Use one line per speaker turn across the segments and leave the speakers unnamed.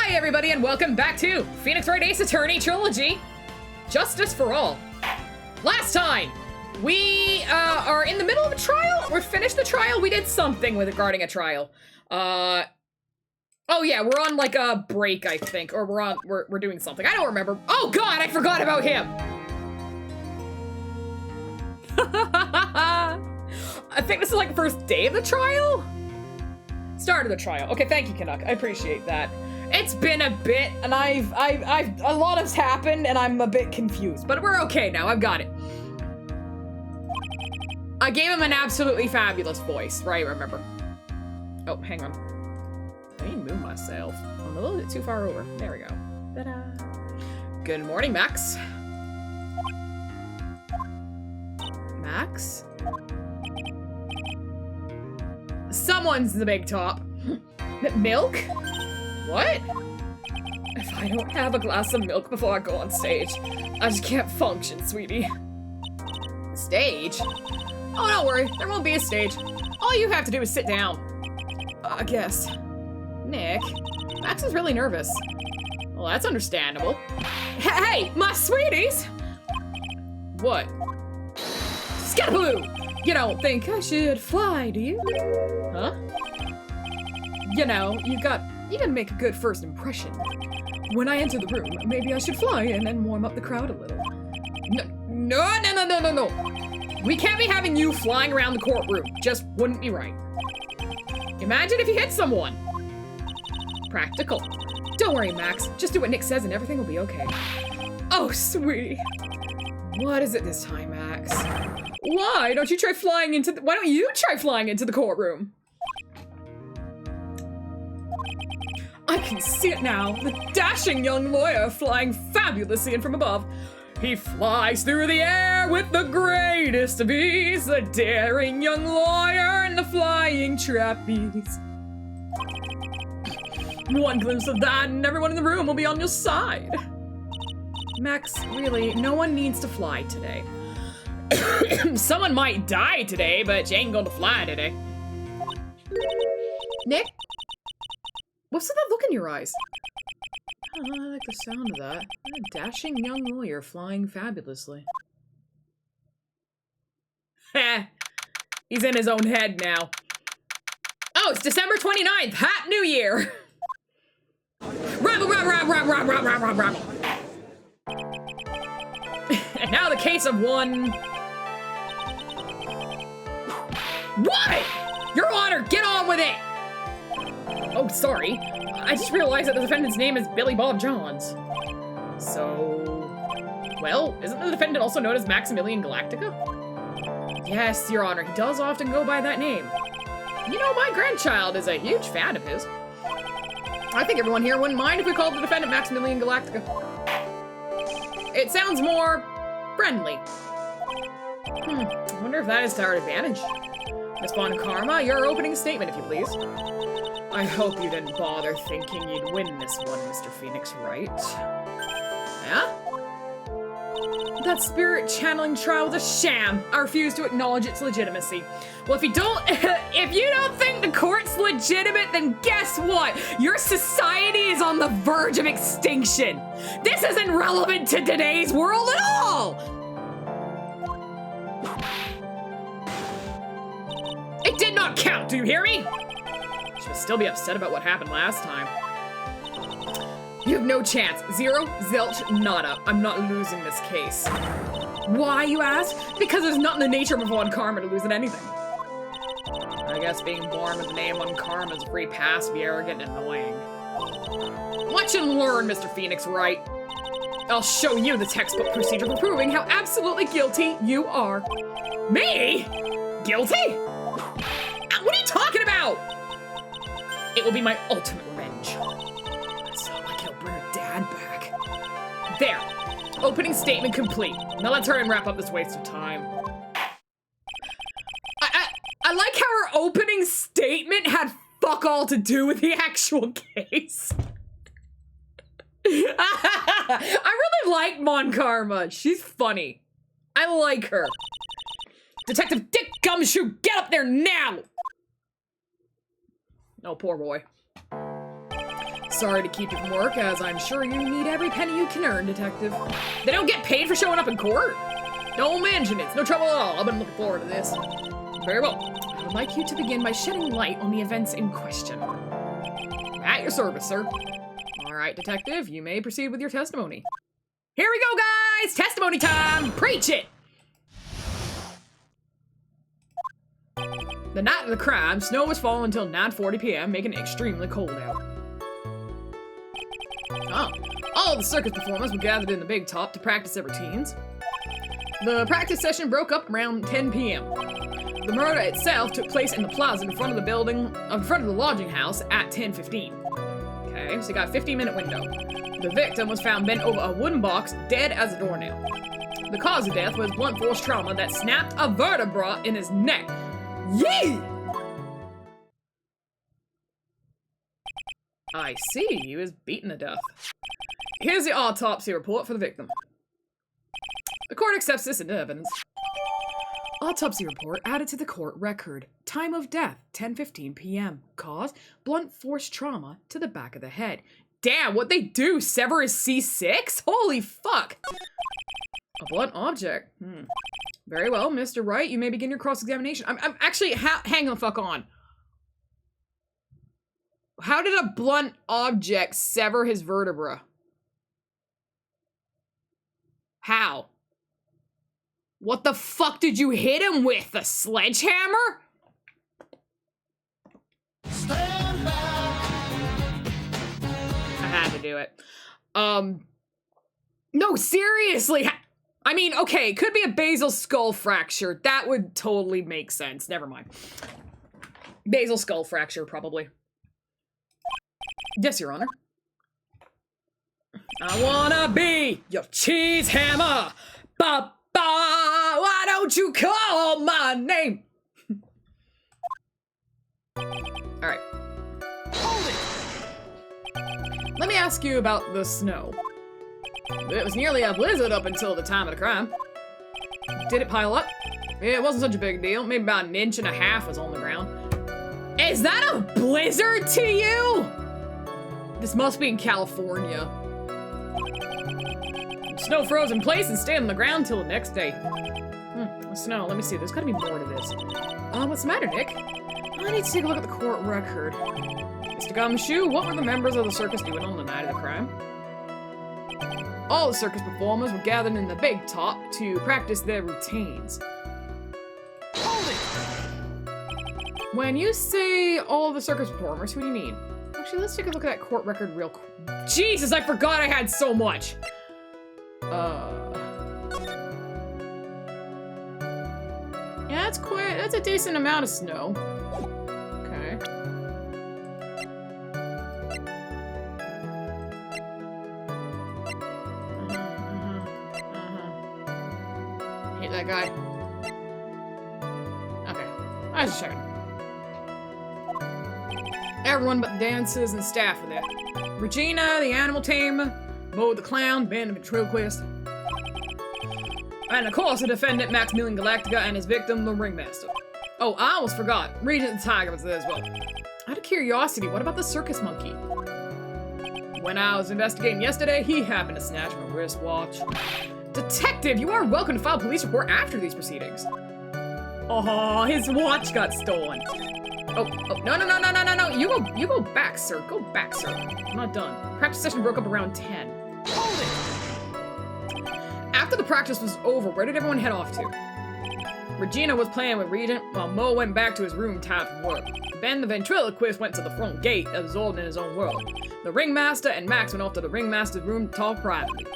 Hi everybody and welcome back to Phoenix Wright Ace Attorney Trilogy, Justice for All. Last time, we are in the middle of a trial. We're finished the trial. We did something with regarding a trial. Oh yeah, we're on like a break, I think, or we're doing something. I don't remember. Oh God, I forgot about him. I think this is like the first day of the trial? Start of the trial. Okay, thank you, Canuck. I appreciate that. It's been a bit, and a lot has happened, and I'm a bit confused, but we're okay now. I've got it. I gave him an absolutely fabulous voice, right? Remember? Oh, hang on. I need to move myself. I'm a little bit too far over. There we go. Ta-da. Good morning, Max. Max? Someone's the big top. Milk? What? If I don't have a glass of milk before I go on stage, I just can't function, sweetie. Stage? Oh, don't worry. There won't be a stage. All you have to do is sit down. I guess. Nick, Max is really nervous. Well, that's understandable. Hey, my sweeties! What? Scataboo! You don't think I should fly, do you? Huh? You know, you gotta make a good first impression. When I enter the room, maybe I should fly in and warm up the crowd a little. No. We can't be having you flying around the courtroom. Just wouldn't be right. Imagine if you hit someone. Practical. Don't worry, Max. Just do what Nick says and everything will be okay. Oh, sweetie. What is it this time, Max? Why don't you try flying into the- Why don't you try flying into the courtroom? I can see it now. The dashing young lawyer flying fabulously in from above. He flies through the air with the greatest of ease. The daring young lawyer in the flying trapeze. One glimpse of that and everyone in the room will be on your side. Max, really, no one needs to fly today. Someone might die today, but you ain't gonna fly today. Nick? What's that look in your eyes? Oh, I like the sound of that. A dashing young lawyer flying fabulously. Heh. He's in his own head now. Oh, it's December 29th! Happy New Year! Rabble. And now the case of one... What? Your Honor, get on with it! Oh, sorry. I just realized that the defendant's name is Billy Bob Johns. So... Well, isn't the defendant also known as Maximilian Galactica? Yes, Your Honor, he does often go by that name. You know, my grandchild is a huge fan of his. I think everyone here wouldn't mind if we called the defendant Maximilian Galactica. It sounds more... friendly. I wonder if that is to our advantage. Miss Von Karma, your opening statement, if you please. I hope you didn't bother thinking you'd win this one, Mr. Phoenix Wright. Yeah? That spirit channeling trial was a sham. I refuse to acknowledge its legitimacy. Well, if you don't think the court's legitimate, then guess what? Your society is on the verge of extinction. This isn't relevant to today's world at all. It did not count, do you hear me? She'll still be upset about what happened last time. You have no chance. Zero, zilch, nada. I'm not losing this case. Why, you ask? Because there's not in the nature of Von Karma to lose at anything. I guess being born with the name Von Karma is a free pass to be arrogant and annoying. Watch and learn, Mr. Phoenix Wright. I'll show you the textbook procedure for proving how absolutely guilty you are. Me? Guilty? What are you talking about? It will be my ultimate revenge. It's not like he'll bring her dad back. There. Opening statement complete. Now let's hurry and wrap up this waste of time. I like how her opening statement had fuck all to do with the actual case. I really like Mon Karma. She's funny. I like her. Detective Dick Gumshoe, get up there now! Oh, poor boy. Sorry to keep you from work, as I'm sure you need every penny you can earn, Detective. They don't get paid for showing up in court? Don't mention it. It's no trouble at all. I've been looking forward to this. Very well. I would like you to begin by shedding light on the events in question. At your service, sir. All right, Detective, you may proceed with your testimony. Here we go, guys! Testimony time! Preach it! The night of the crime, snow was falling until 9:40 p.m., making it extremely cold out. All of the circus performers were gathered in the big top to practice their routines. The practice session broke up around 10 p.m. The murder itself took place in the plaza in front of the building, in front of the lodging house at 10:15. Okay, so you got a 15-minute window. The victim was found bent over a wooden box, dead as a doornail. The cause of death was blunt force trauma that snapped a vertebra in his neck. Yee! I see, he was beaten to death. Here's the autopsy report for the victim. The court accepts this into evidence. Autopsy report added to the court record. Time of death, 10:15 p.m. Cause, blunt force trauma to the back of the head. Damn, what'd they do? Sever his C6? Holy fuck! A blunt object. Very well, Mr. Wright, you may begin your cross-examination. I'm actually, hang the fuck on. How did a blunt object sever his vertebra? How? What the fuck did you hit him with? A sledgehammer? Stand back. I had to do it. No, seriously. I mean, okay, it could be a basal skull fracture. That would totally make sense. Never mind. Basal skull fracture, probably. Yes, Your Honor. I wanna be your cheese hammer. Ba ba. Why don't you call my name? All right. Hold it. Let me ask you about the snow. It was nearly a blizzard up until the time of the crime. Did it pile up? It wasn't such a big deal. Maybe about 1.5 inches was on the ground. Is that a blizzard to you? This must be in California. Snow froze in place and stayed on the ground till the next day. Snow, let me see. There's gotta be more to this. What's the matter, Nick? I need to take a look at the court record. Mr. Gumshoe, what were the members of the circus doing on the night of the crime? All the circus performers were gathered in the big top to practice their routines. Hold it! When you say all the circus performers, who do you mean? Actually, let's take a look at that court record real quick. Jesus, I forgot I had so much! Yeah, that's a decent amount of snow. Okay. Hit that guy. Okay. I was just checking. Everyone but the dancers and staff were there. Regina, the animal tamer, Bo the clown, band of ventriloquists. And of course, the defendant, Maximilian Galactica, and his victim, the ringmaster. Oh, I almost forgot. Regent the Tiger was there as well. Out of curiosity, what about the circus monkey? When I was investigating yesterday, he happened to snatch my wristwatch. Detective, you are welcome to file a police report after these proceedings. Oh, his watch got stolen. Oh, no. You go back, sir. Go back, sir. I'm not done. Practice session broke up around 10. Hold it! After the practice was over, where did everyone head off to? Regina was playing with Regent, while Mo went back to his room tired from work. Ben the ventriloquist went to the front gate, absorbed in his own world. The ringmaster and Max went off to the ringmaster's room to talk privately.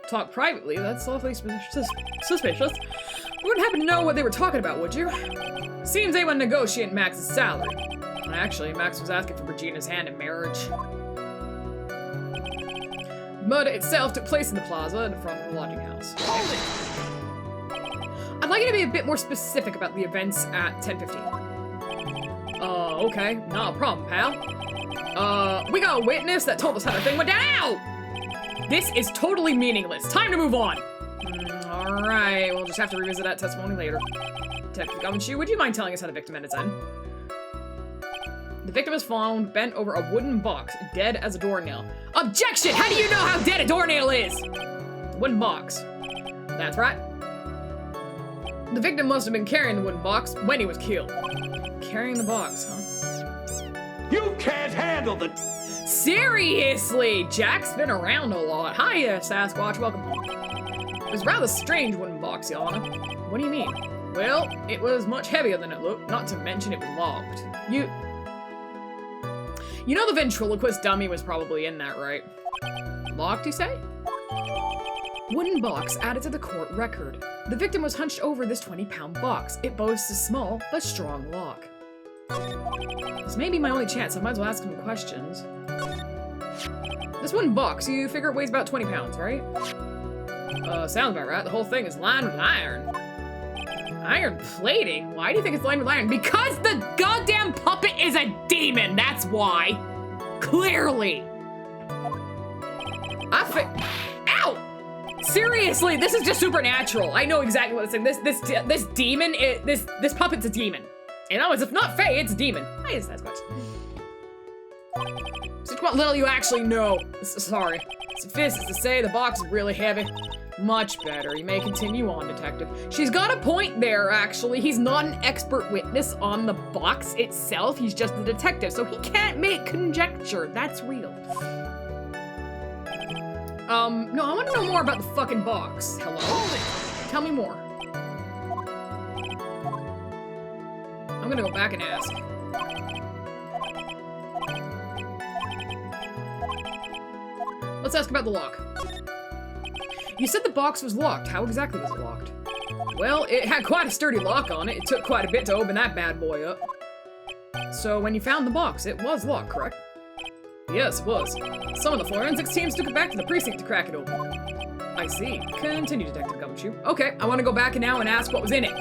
Talk privately? That's awfully suspicious. You wouldn't happen to know what they were talking about, would you? Seems they were negotiating Max's salary. Actually, Max was asking for Regina's hand in marriage. The murder itself took place in the plaza in front of the lodging house. I'd like you to be a bit more specific about the events at 10:15. Okay, not a problem, pal. We got a witness that told us how the thing went down. This is totally meaningless. Time to move on. Alright, we'll just have to revisit that testimony later. Detective Gumshoe, would you mind telling us how the victim met its end? The victim was found bent over a wooden box, dead as a doornail. Objection! How do you know how dead a doornail is? Wooden box. That's right. The victim must have been carrying the wooden box when he was killed. Carrying the box, huh?
You can't handle the...
Seriously! Jack's been around a lot. Hiya, Sasquatch. Welcome home. It was a rather strange wooden box, Your Honor. What do you mean? Well, it was much heavier than it looked, not to mention it was locked. You know the ventriloquist dummy was probably in that, right? Locked, you say? Wooden box added to the court record. The victim was hunched over this 20-pound box. It boasts a small but strong lock. This may be my only chance. I might as well ask him questions. This wooden box, you figure it weighs about 20 pounds, right? Sounds about right. The whole thing is lined with iron. Iron plating? Why do you think it's lined with iron? Because the goddamn puppet is a demon, that's why. Clearly. Ow! Seriously, this is just supernatural. I know exactly what it's saying. This demon, this puppet's a demon. You know, as if not Faye, it's a demon. Hi, that's good. Just what little you actually know. Sorry. Suffice to say, the box is really heavy. Much better. You may continue on, Detective. She's got a point there, actually. He's not an expert witness on the box itself. He's just a detective, so he can't make conjecture. That's real. No, I want to know more about the fucking box. Hello? Tell me more. I'm gonna go back and ask. Let's ask about the lock. You said the box was locked. How exactly was it locked? Well, it had quite a sturdy lock on it. It took quite a bit to open that bad boy up. So when you found the box, it was locked, correct? Yes, it was. Some of the forensics teams took it back to the precinct to crack it open. I see. Continue, Detective Gumshoe. Okay, I want to go back now and ask what was in it.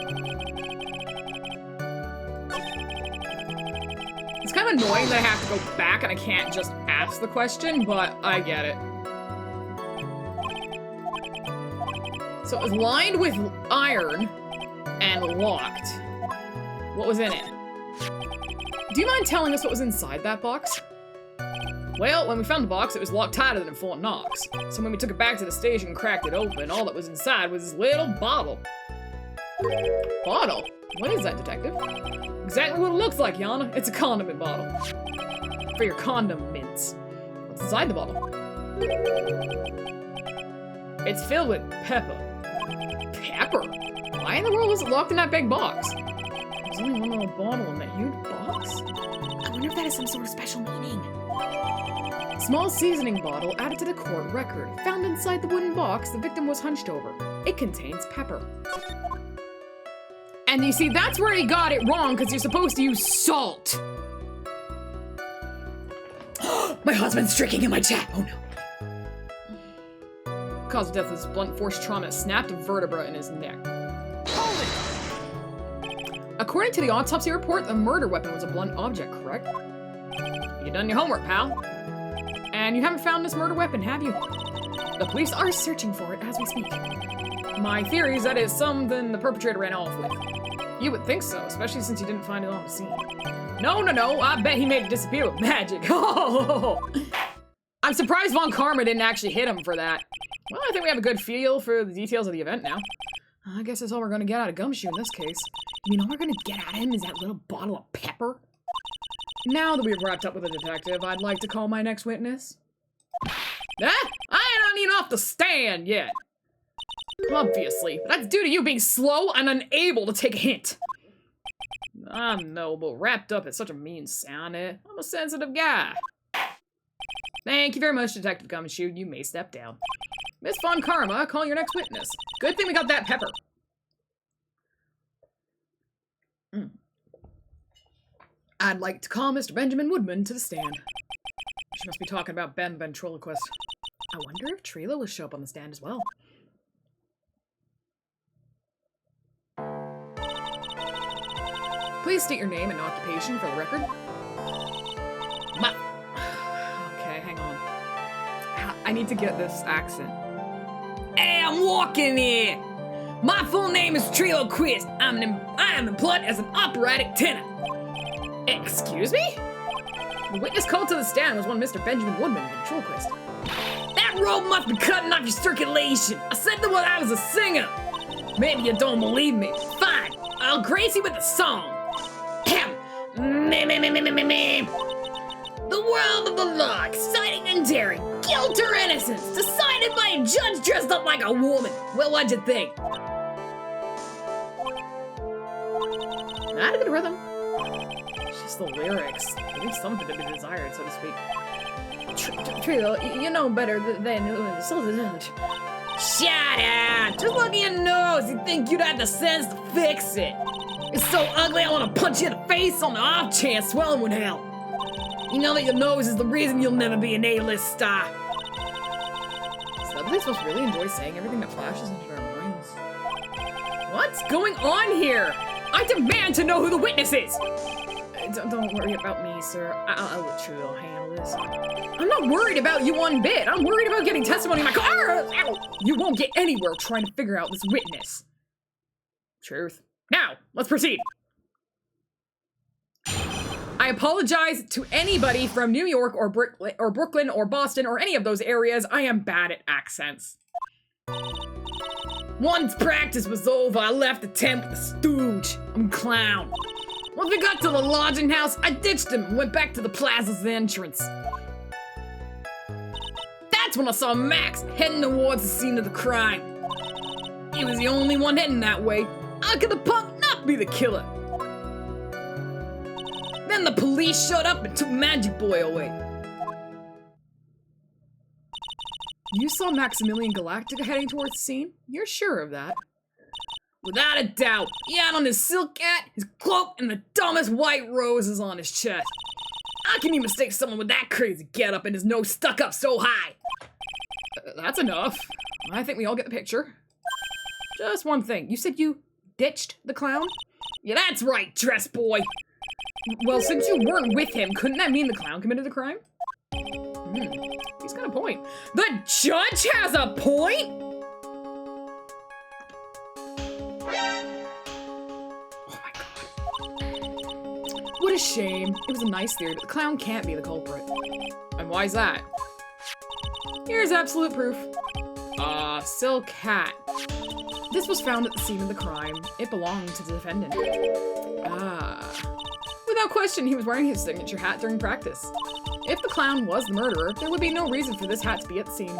It's kind of annoying that I have to go back and I can't just ask the question, but I get it. So it was lined with iron and locked. What was in it? Do you mind telling us what was inside that box? Well, when we found the box, it was locked tighter than Fort Knox. So when we took it back to the station and cracked it open, all that was inside was this little bottle. Bottle? What is that, Detective? Exactly what it looks like, Yana. It's a condiment bottle. For your condom mints. What's inside the bottle? It's filled with pepper. Pepper? Why in the world was it locked in that big box? There's only one little bottle in that huge box. I wonder if that has some sort of special meaning. Small seasoning bottle added to the court record. Found inside the wooden box the victim was hunched over. It contains pepper. And you see, that's where he got it wrong, because you're supposed to use salt. My husband's drinking in my chat. Oh no. Cause of death was blunt force trauma. Snapped a vertebra in his neck. Hold it! According to the autopsy report, the murder weapon was a blunt object, correct? You done your homework, pal. And you haven't found this murder weapon, have you? The police are searching for it as we speak. My theory is that it's something the perpetrator ran off with. You would think so, especially since you didn't find it on the scene. No, I bet he made it disappear with magic. I'm surprised Von Karma didn't actually hit him for that. Well, I think we have a good feel for the details of the event now. I guess that's all we're gonna get out of Gumshoe in this case. You know what we're gonna get out of him is that little bottle of pepper? Now that we've wrapped up with the detective, I'd like to call my next witness. I ain't not even off the stand yet. Obviously, but that's due to you being slow and unable to take a hint. I'm noble, wrapped up is such a mean sound. I'm a sensitive guy. Thank you very much, Detective Gumshoe. You may step down. Miss Von Karma, call your next witness. Good thing we got that pepper. I'd like to call Mr. Benjamin Woodman to the stand. She must be talking about Ben the ventriloquist. I wonder if Trila will show up on the stand as well. Please state your name and occupation for the record. Okay, hang on. I need to get this accent. Hey, I'm walking here. My full name is Trilo Quist. I am employed as an operatic tenor. Excuse me? The witness called to the stand was one Mr. Benjamin Woodman of Ventriloquist. That rope must be cutting off your circulation. I said that I was a singer. Maybe you don't believe me. Fine, I'll grace you with a song. The world of the law, exciting and daring, guilt or innocence, decided by a judge dressed up like a woman. Well, what'd you think? Not a good rhythm. It's just the lyrics. I think something to be desired, so to speak. Trio, you know better than... Shut up! Just look at your nose. You'd think you'd have the sense to fix it. It's so ugly I want to punch you in the face on the off chance swelling would help. You know that your nose is the reason you'll never be an A-list star. Somebody's supposed to really enjoy saying everything that flashes into our minds. What's going on here? I demand to know who the witness is! Don't worry about me, sir. I'll let you handle this. I'm not worried about you one bit. I'm worried about getting testimony in my car. Ow! You won't get anywhere trying to figure out this witness. Truth. Now, let's proceed. I apologize to anybody from New York or Brooklyn or Boston or any of those areas. I am bad at accents. Once practice was over, I left the tent with the stooge. I'm a clown. Once we got to the lodging house, I ditched him and went back to the plaza's entrance. That's when I saw Max heading towards the scene of the crime. He was the only one heading that way. How could the punk not be the killer? Then the police showed up and took Magic Boy away. You saw Maximilian Galactica heading towards the scene? You're sure of that? Without a doubt. He had on his silk hat, his cloak, and the dumbest white roses on his chest. How can you mistake someone with that crazy getup and his nose stuck up so high? That's enough. I think we all get the picture. Just one thing. You said you ditched the clown? Yeah, that's right, dress boy. Well, since you weren't with him, couldn't that mean the clown committed the crime? He's got a point. The judge has a point? Oh my god. What a shame. It was a nice theory, but the clown can't be the culprit. And why's that? Here's absolute proof. Silk hat. This was found at the scene of the crime. It belonged to the defendant. Without question, he was wearing his signature hat during practice. If the clown was the murderer, there would be no reason for this hat to be at the scene.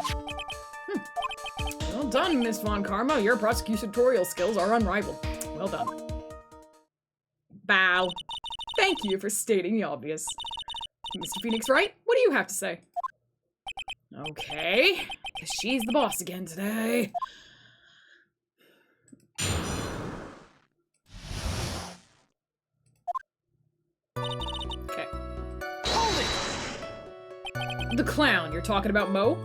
Well done, Miss Von Karma. Your prosecutorial skills are unrivaled. Well done. Bow. Thank you for stating the obvious. Mr. Phoenix Wright, what do you have to say? Okay, guess she's the boss again today. The clown, you're talking about Mo?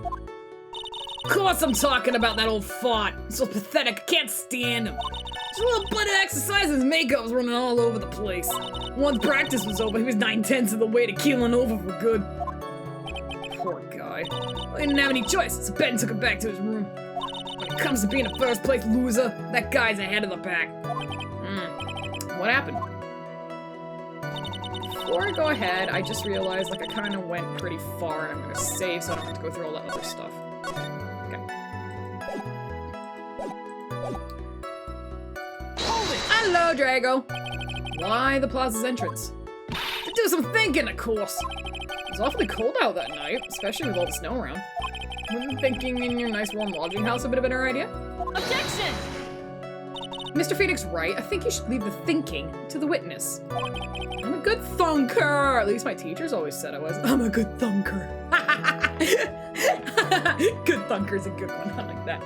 Of course I'm talking about that old fart. He's so pathetic, I can't stand him. Just a little bit of exercise, his makeup was running all over the place. Once practice was over, he was 9/10 of the way to keeling over for good. Poor guy. Well, he didn't have any choice, so Ben took him back to his room. When it comes to being a first place loser, that guy's ahead of the pack. What happened? Before I go ahead, I just realized like I kind of went pretty far and I'm gonna save so I don't have to go through all that other stuff. Okay. Hello, Drago! Why the plaza's entrance? To do some thinking, of course! It was awfully cold out that night, especially with all the snow around. Wouldn't thinking in your nice warm lodging house a bit of a better idea? Objection! Mr. Phoenix Wright, I think you should leave the thinking to the witness. I'm a good thunker! At least my teachers always said I was. I'm a good thunker. Good thunker's a good one. I like that.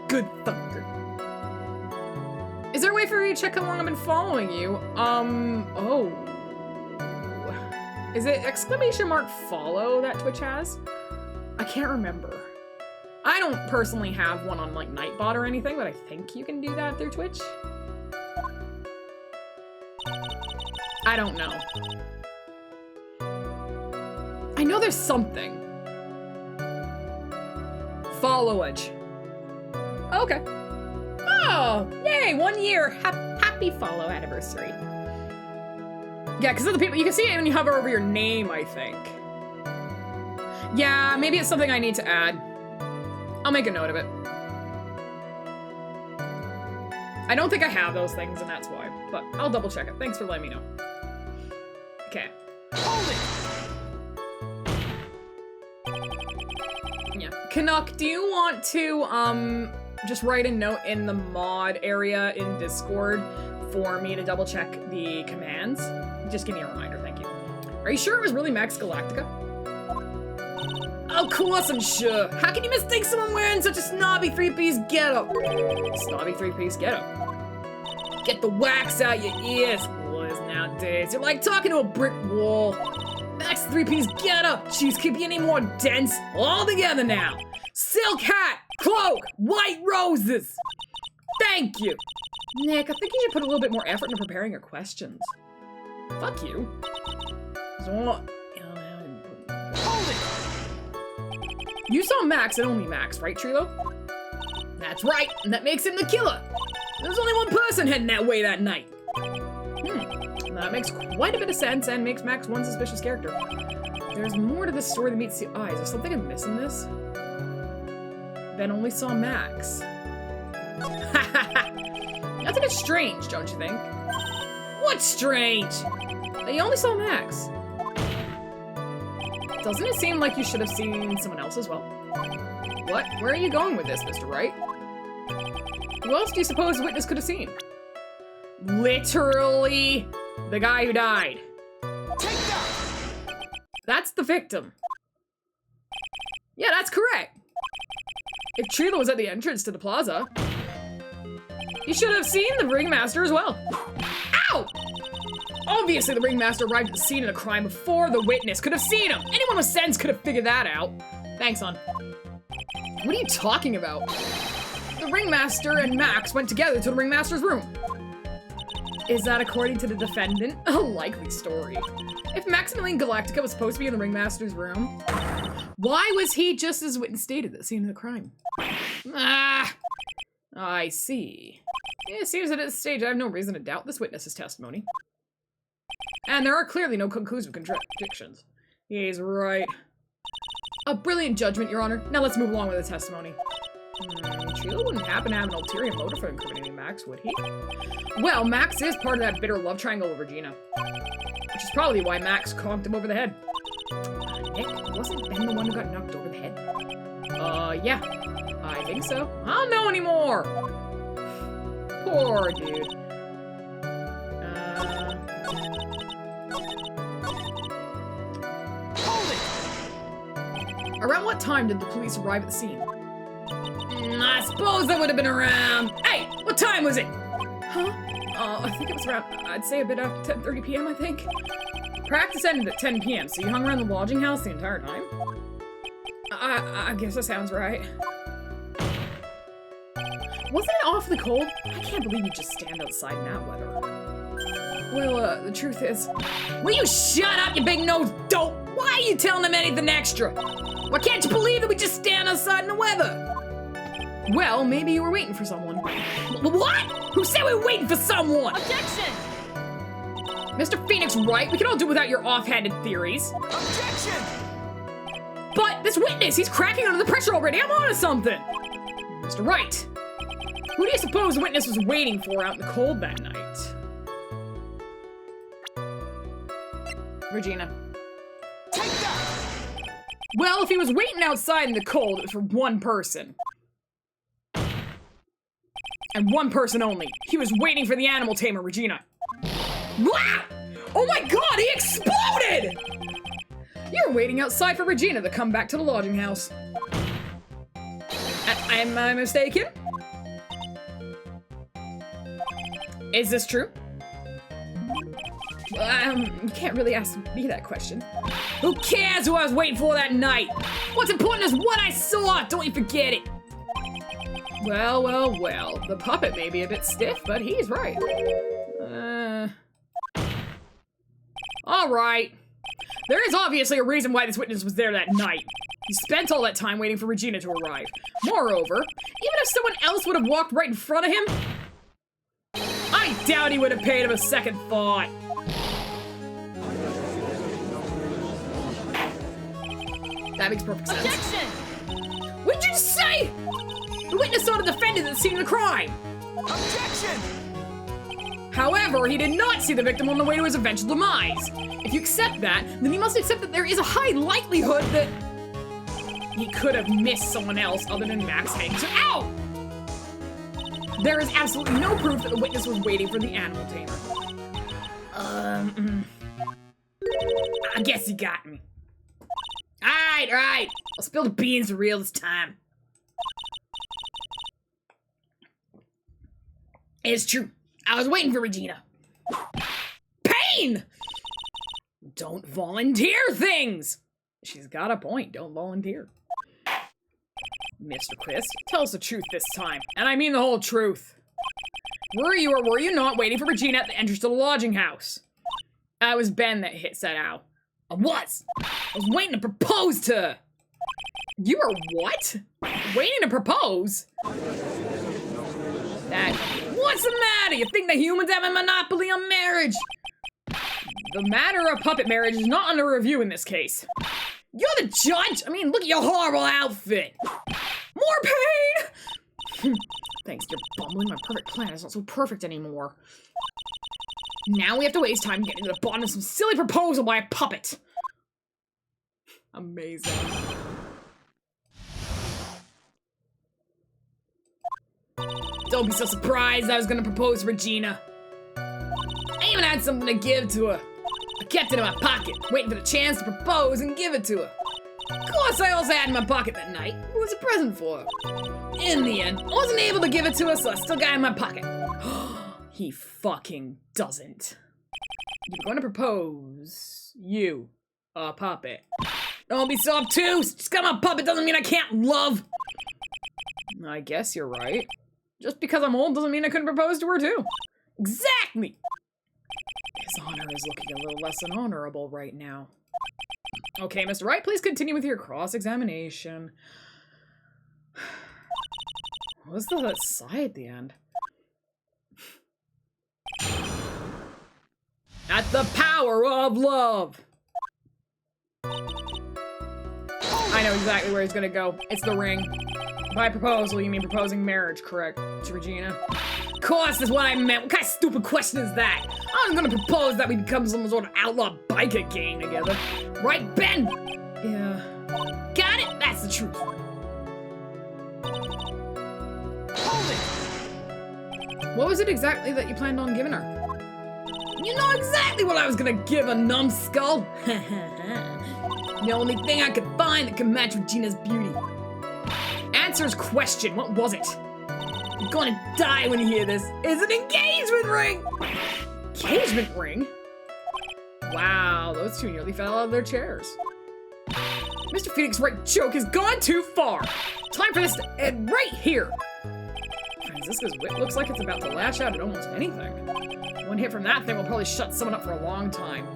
Good thunker. Is there a way for me to check how long I've been following you? Oh. Is it !follow that Twitch has? I can't remember. I don't personally have one on like Nightbot or anything, but I think you can do that through Twitch. I don't know. I know there's something. Followage. Okay. Oh, yay, 1 year. Happy follow anniversary. Yeah, because of the people, you can see it when you hover over your name, I think. Yeah, maybe it's something I need to add. I'll make a note of it. I don't think I have those things, and that's why. But I'll double check it. Thanks for letting me know. Okay. Hold it! Yeah. Canuck, do you want to, just write a note in the mod area in Discord for me to double check the commands? Just give me a reminder, thank you. Are you sure it was really Max Galactica? Of course I'm sure. How can you mistake someone wearing such a snobby three-piece getup? Snobby three-piece getup. Get the wax out your ears, boys, nowadays. You're like talking to a brick wall. Max three-piece getup. Jeez, could be any more dense? All together now. Silk hat, cloak, white roses. Thank you. Nick, I think you should put a little bit more effort into preparing your questions. Fuck you. Hold it! You saw Max and only Max, right, Trilo? That's right, and that makes him the killer. There's only one person heading that way that night. That makes quite a bit of sense and makes Max one suspicious character. There's more to this story than meets the eye. Is there something I'm missing this? Ben only saw Max. That's a bit strange, don't you think? What's strange? That you only saw Max. Doesn't it seem like you should have seen someone else as well? What? Where are you going with this, Mr. Wright? Who else do you suppose the witness could have seen? Literally, the guy who died. Take that! That's the victim. Yeah, that's correct. If Trilo was at the entrance to the plaza, you should have seen the ringmaster as well. Ow! Obviously, the ringmaster arrived at the scene of the crime before the witness could have seen him. Anyone with sense could have figured that out. Thanks, hon. What are you talking about? The ringmaster and Max went together to the ringmaster's room. Is that according to the defendant? A likely story. If Maximilian Galactica was supposed to be in the ringmaster's room, why was he just as witness stated at the scene of the crime? Ah, I see. It seems that at this stage I have no reason to doubt this witness's testimony. And there are clearly no conclusive contradictions. He's right. A brilliant judgment, Your Honor. Now let's move along with the testimony. Trilo wouldn't happen to have an ulterior motive for incriminating Max, would he? Well, Max is part of that bitter love triangle with Regina. Which is probably why Max conked him over the head. Nick, wasn't Ben the one who got knocked over the head? Yeah. I think so. I don't know anymore! Poor dude. Hold it! Around what time did the police arrive at the scene? I suppose that would have been around... Hey! What time was it? Huh? I think it was around... I'd say a bit after 10:30 p.m., I think. Practice ended at 10 p.m., so you hung around the lodging house the entire time? I guess that sounds right. Wasn't it awfully cold? I can't believe you just stand outside in that weather. Well, the truth is... Will you shut up, you big-nosed dope? Why are you telling them anything extra? Why can't you believe that we just stand outside in the weather? Well, maybe you were waiting for someone. What? Who said we were waiting for someone? Objection! Mr. Phoenix Wright, we can all do without your offhanded theories. Objection! But this witness, he's cracking under the pressure already. I'm on to something. Mr. Wright, who do you suppose the witness was waiting for out in the cold that night? Regina. Take that! Well, if he was waiting outside in the cold, it was for one person. And one person only. He was waiting for the animal tamer, Regina. What? Oh my god, he exploded! You're waiting outside for Regina to come back to the lodging house. Am I mistaken? Is this true? You can't really ask me that question. Who cares who I was waiting for that night? What's important is what I saw! Don't you forget it! Well, well, well. The puppet may be a bit stiff, but he's right. Alright. There is obviously a reason why this witness was there that night. He spent all that time waiting for Regina to arrive. Moreover, even if someone else would have walked right in front of him, I doubt he would have paid him a second thought. That makes perfect sense.
Objection!
What did you just say? The witness saw the defendant at the scene of the crime.
Objection!
However, he did not see the victim on the way to his eventual demise. If you accept that, then you must accept that there is a high likelihood that he could have missed someone else other than Max Hanks. Ow! There is absolutely no proof that the witness was waiting for the animal tamer. I guess you got me. Alright. I'll spill the beans for real this time. It's true. I was waiting for Regina. Pain! Don't volunteer things! She's got a point. Don't volunteer. Mr. Chris, tell us the truth this time. And I mean the whole truth. Were you or were you not waiting for Regina at the entrance to the lodging house? It was Ben that said ow. I was waiting to propose to her. You were what? Waiting to propose? What's the matter? You think that humans have a monopoly on marriage? The matter of puppet marriage is not under review in this case. You're the judge? I mean, look at your horrible outfit. More pain! Thanks, you're bumbling. My perfect plan is not so perfect anymore. Now we have to waste time getting to the bottom of some silly proposal by a puppet. Amazing. Don't be so surprised I was gonna propose to Regina. I even had something to give to her. I kept it in my pocket, waiting for the chance to propose and give it to her. Of course, I also had it in my pocket that night. It was a present for her. In the end, I wasn't able to give it to her, so I still got it in my pocket. He fucking doesn't. You're going to propose. You, a puppet. Don't be so obtuse. Just got my puppet doesn't mean I can't love. I guess you're right. Just because I'm old doesn't mean I couldn't propose to her too. Exactly. His honor is looking a little less than honorable right now. Okay, Mr. Wright, please continue with your cross-examination. What was that sigh at the end? At the power of love! I know exactly where he's gonna go. It's the ring. By proposal, you mean proposing marriage, correct? To Regina? Of course, that's what I meant. What kind of stupid question is that? I was gonna propose that we become some sort of outlaw biker gang together. Right, Ben? Yeah. Got it? That's the truth. Hold it! What was it exactly that you planned on giving her? You know exactly what I was gonna give a numbskull. The only thing I could find that could match Regina's beauty. Answer's question. What was it? You're gonna die when you hear this. It's an engagement ring! Engagement ring? Wow, those two nearly fell out of their chairs. Mr. Phoenix Wright joke has gone too far. Time for this to end right here. Francisca's whip looks like it's about to lash out at almost anything. One hit from that thing will probably shut someone up for a long time.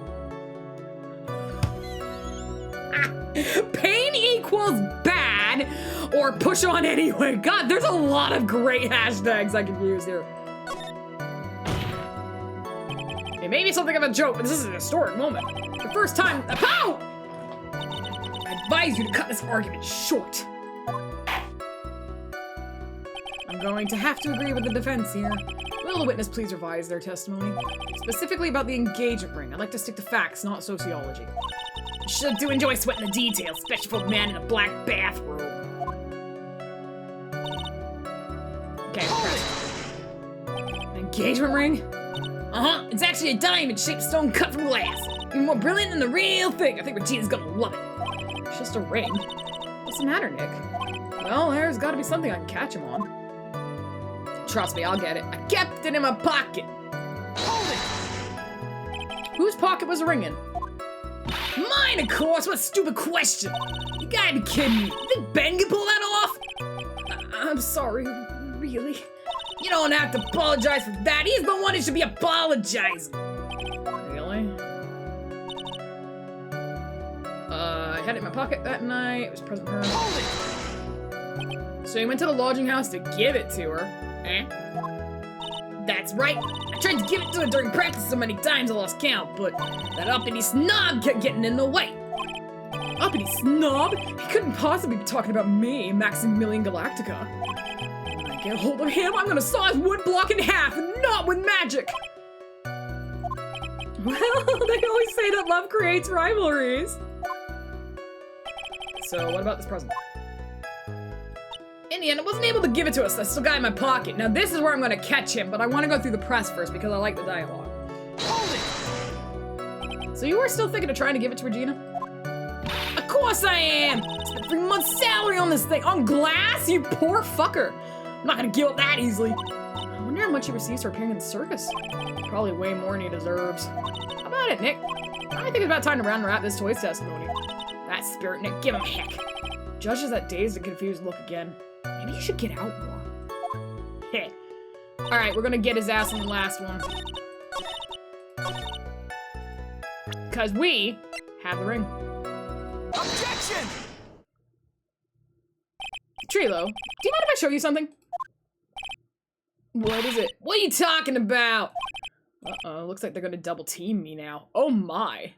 Pain equals bad, or push on anyway. God, there's a lot of great hashtags I could use here. It may be something of a joke, but this is a historic moment. The first time, pow! I advise you to cut this argument short. I'm going to have to agree with the defense here. Will the witness please revise their testimony? Specifically about the engagement ring. I'd like to stick to facts, not sociology. You should do enjoy sweating the details, especially for a man in a black bathrobe. Okay, an engagement ring? Uh-huh, it's actually a diamond-shaped stone cut from glass. Even more brilliant than the real thing. I think Regina's gonna love it. It's just a ring. What's the matter, Nick? Well, there's gotta be something I can catch him on. Trust me, I'll get it. I kept it in my pocket. Hold it! Whose pocket was the ring in? Mine, of course! What a stupid question! You gotta be kidding me. You think Ben can pull that off? I'm sorry, really? You don't have to apologize for that. He's the one who should be apologizing. Really? I had it in my pocket that night. It was a present for her. Hold it! So he went to the lodging house to give it to her. Eh? That's right. I tried to give it to her during practice so many times I lost count, but that uppity snob kept getting in the way. uppity snob! He couldn't possibly be talking about me, Maximilian Galactica. When I get hold of him, I'm gonna saw his wood block in half, and not with magic! Well, they always say that love creates rivalries. So, what about this present? In the end, I wasn't able to give it to us. I still got it in my pocket. Now, this is where I'm gonna catch him, but I want to go through the press first because I like the dialogue. Hold it! So you are still thinking of trying to give it to Regina? Of course I am! Spent 3 months' salary on this thing. On glass? You poor fucker. I'm not gonna give up that easily. I wonder how much he receives for appearing in the circus. Probably way more than he deserves. How about it, Nick? I think it's about time to wrap this toys testimony. That spirit, Nick, give him heck. Judge has that dazed and confused look again. Maybe you should get out more. Heh. Alright, we're gonna get his ass in the last one. Because we have the ring.
Objection!
Trilo, do you mind if I show you something? What is it? What are you talking about? Uh-oh, looks like they're gonna double team me now. Oh my.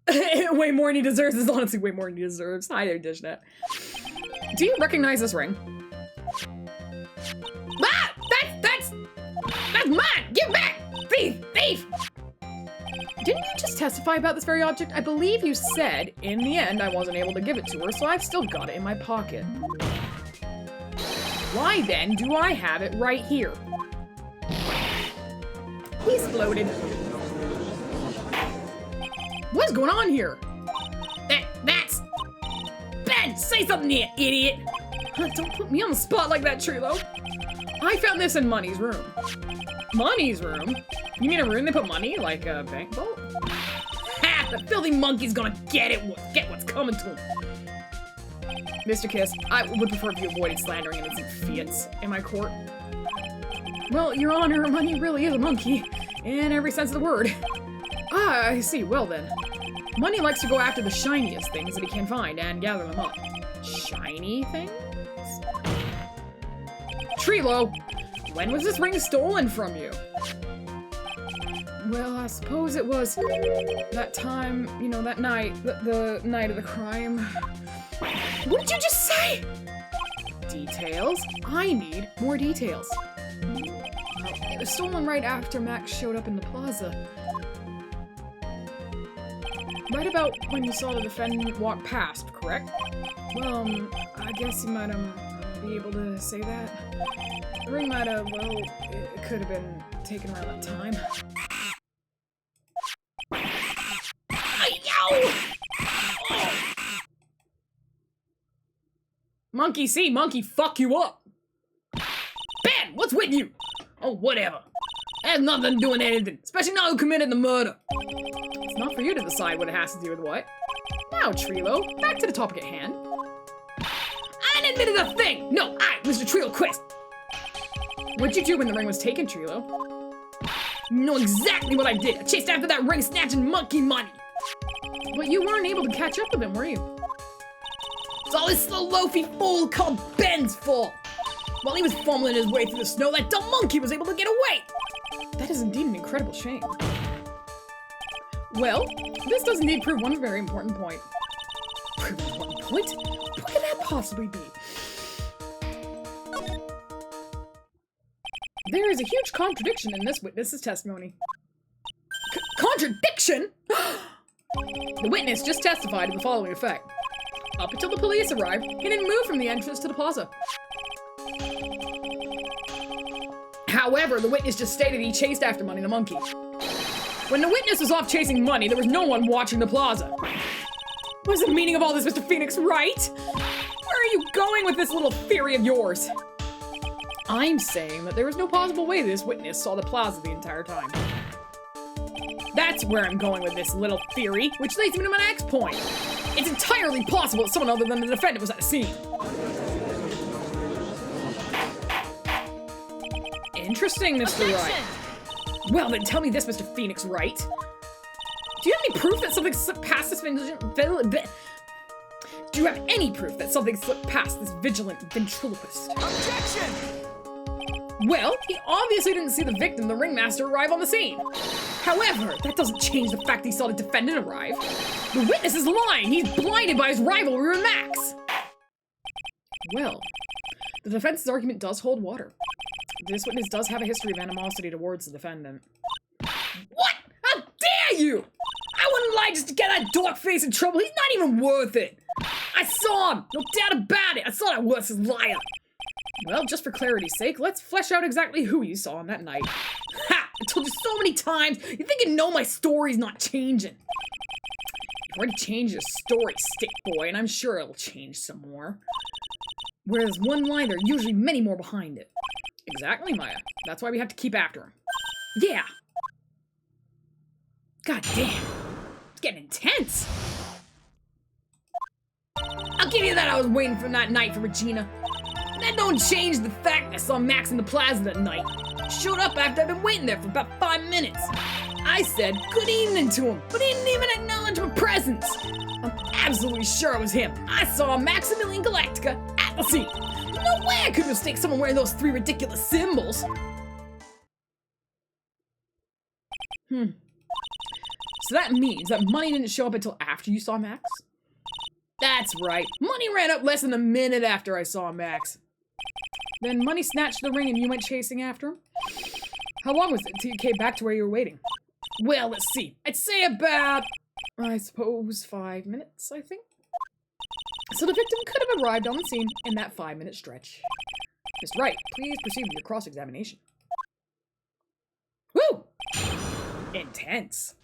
Way more than he deserves is honestly way more than he deserves. Hi there, Dishnet. Do you recognize this ring? Ah! That's mine! Give it back! Thief! Thief! Didn't you just testify about this very object? I believe you said, in the end, I wasn't able to give it to her, so I've still got it in my pocket. Why then do I have it right here? He exploded. What's going on here? That's... Ben, say something here, idiot! Don't put me on the spot like that, Trilo. I found this in Money's room. Money's room? You mean a room they put money? Like a bank vault? Ha! The filthy monkey's gonna get what's coming to him. Mr. Kiss, I would prefer if you avoided slandering innocent fiats in my court. Well, Your Honor, Money really is a monkey, in every sense of the word. Ah, I see. Well then. Money likes to go after the shiniest things that he can find and gather them up. Shiny things? Trilo, when was this ring stolen from you? Well, I suppose it was that time, you know, that night, the night of the crime. What did you just say? Details? I need more details. Well, it was stolen right after Max showed up in the plaza. Right about when you saw the defendant walk past, correct? Well, I guess you might be able to say that. The ring might have, well, it could have been taken around that time. Yow! Oh. Monkey see, monkey fuck you up! Ben, what's with you? Oh, whatever. That has nothing to do with anything, especially not who committed the murder. It's not for you to decide what it has to do with what. Now, Trilo, back to the topic at hand. I didn't admit a thing! No, Mr. Trilo Quest! What'd you do when the ring was taken, Trilo? You know exactly what I did. I chased after that ring snatching monkey money. But you weren't able to catch up with him, were you? It's all this slow loafy fool called Ben's fault. While he was fumbling his way through the snow, that dumb monkey was able to get away. That is indeed an incredible shame. Well, this does indeed prove one very important point. Prove an important point? What could that possibly be? There is a huge contradiction in this witness's testimony. Contradiction? The witness just testified to the following effect. Up until the police arrived, he didn't move from the entrance to the plaza. However, the witness just stated he chased after Money the monkey. When the witness was off chasing Money, there was no one watching the plaza. What's the meaning of all this, Mr. Phoenix Wright? Where are you going with this little theory of yours? I'm saying that there was no possible way this witness saw the plaza the entire time. That's where I'm going with this little theory, which leads me to my next point. It's entirely possible that someone other than the defendant was at the scene. Interesting, Mr. Wright. Well, then tell me this, Mr. Phoenix Wright. Do you have any proof that something slipped past this Do you have any proof that something slipped past this vigilant ventriloquist?
Objection!
Well, he obviously didn't see the victim, the ringmaster, arrive on the scene. However, that doesn't change the fact he saw the defendant arrive. The witness is lying! He's blinded by his rivalry with Max! Well, the defense's argument does hold water. This witness does have a history of animosity towards the defendant. What? How dare you! I wouldn't lie just to get that dog face in trouble. He's not even worth it. I saw him! No doubt about it! I saw that worthless liar! Well, just for clarity's sake, let's flesh out exactly who you saw on that night. Ha! I told you so many times! You think you know my story's not changing. You've already changed your story, stick boy, and I'm sure it'll change some more. Where there's one line, there are usually many more behind it. Exactly, Maya. That's why we have to keep after him. Yeah! God damn. It's getting intense. I'll give you that I was waiting for that night for Regina. That don't change the fact I saw Max in the plaza that night. He showed up after I'd been waiting there for about 5 minutes. I said good evening to him, but he didn't even acknowledge my presence. I'm absolutely sure it was him. I saw Maximilian Galactica at the scene. There's no way I could mistake someone wearing those 3 ridiculous symbols. So that means that money didn't show up until after you saw Max? That's right. Money ran up less than a minute after I saw Max. Then Money snatched the ring and you went chasing after him? How long was it until you came back to where you were waiting? Well, let's see. I'd say about, I suppose, 5 minutes, I think. So the victim could have arrived on the scene in that 5-minute stretch. Mr. Wright, please proceed with your cross-examination. Woo! Intense.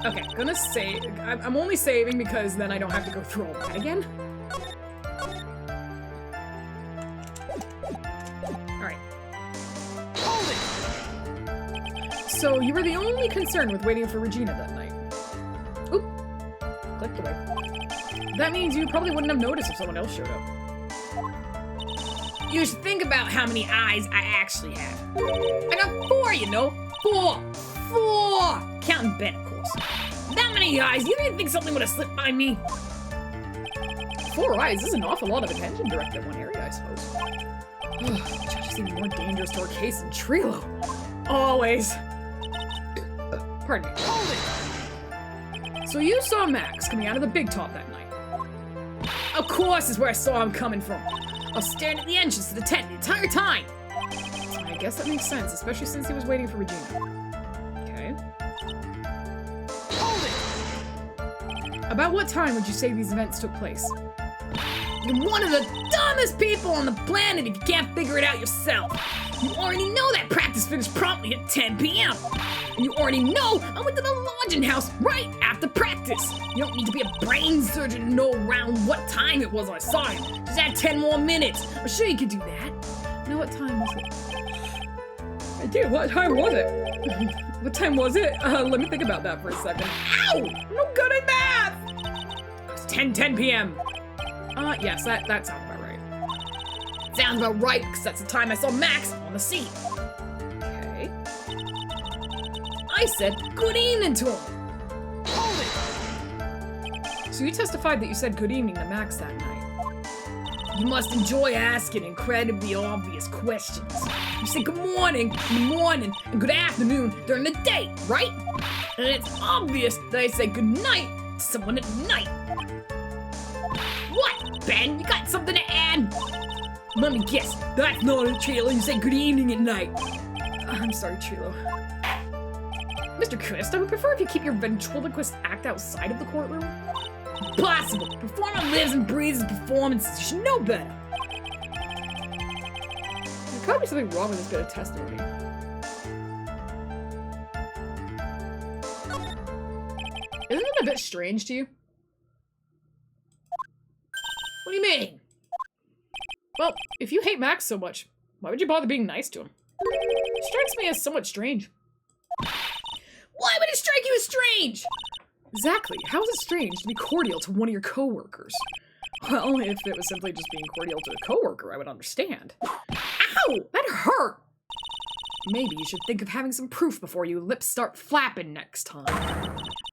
Okay, gonna save. I'm only saving because then I don't have to go through all that again. Alright. Hold it! So you were the only concern with waiting for Regina that night. Oop. Clicked away. That means you probably wouldn't have noticed if someone else showed up. You should think about how many eyes I actually have. I got 4, you know? 4! Counting Ben, of course. That many eyes, you didn't think something would have slipped by me? 4 eyes is an awful lot of attention directed at one area, I suppose. Judge seemed more dangerous to our case than Trilo. Always. Pardon me. Hold it! So you saw Max coming out of the big top that night. Of course is where I saw him coming from. I was staring at the entrance to the tent the entire time. I guess that makes sense, especially since he was waiting for Regina. About what time would you say these events took place? You're one of the dumbest people on the planet if you can't figure it out yourself. You already know that practice finished promptly at 10 p.m. And you already know I went to the lodging house right after practice. You don't need to be a brain surgeon to know around what time it was I saw him. Just add 10 more minutes. I'm sure you could do that. Now what time was it? I do. What time was it? What time was it? Let me think about that for a second. Ow! I'm no good at math! It was 10 p.m. Yes, that sounds about right. Sounds about right, because that's the time I saw Max on the scene. Okay. I said good evening to him. Hold it! So you testified that you said good evening to Max that night. You must enjoy asking incredibly obvious questions. You say good morning in the morning and good afternoon during the day, right? And it's obvious that I say good night to someone at night. What, Ben? You got something to add? Let me guess. That's not it, Trilo. You say good evening at night. I'm sorry, Trilo. Mr. Christ, I would prefer if you keep your ventriloquist act outside of the courtroom. Impossible! Performer lives and breathes performances. You should know better. There's gotta be something wrong with this bit of testimony. Isn't it a bit strange to you? What do you mean? Well, if you hate Max so much, why would you bother being nice to him? It strikes me as somewhat strange. Why would it strike you as strange? Exactly. How is it strange to be cordial to one of your coworkers? Well, if it was simply just being cordial to a coworker, I would understand. Ow! That hurt! Maybe you should think of having some proof before your lips start flapping next time.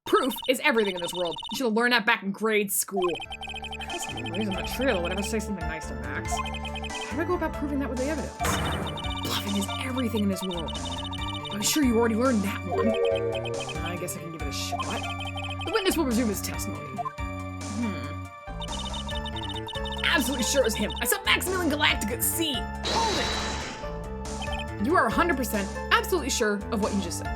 Proof is everything in this world. You should have learned that back in grade school. That's the reason that Trilo would ever say something nice to Max. How do I go about proving that with the evidence? Bluffing is everything in this world. I'm sure you already learned that one. I guess I can give it a shot. The witness will resume his testimony. Absolutely sure it was him. I saw Maximilian Galactic at sea. Hold it! You are 100% absolutely sure of what you just said.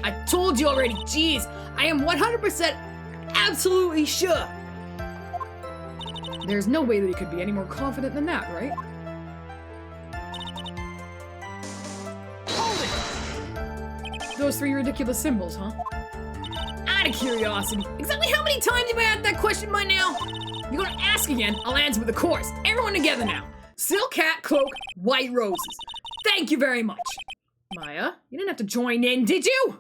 I told you already, jeez. I am 100% absolutely sure. There's no way that he could be any more confident than that, right? Hold it! Those three ridiculous symbols, huh? Out of curiosity, exactly how many times have I asked that question by now? You're gonna ask again, I'll answer with a chorus. Everyone together now. Silk hat, cloak, white roses. Thank you very much. Maya, you didn't have to join in, did you?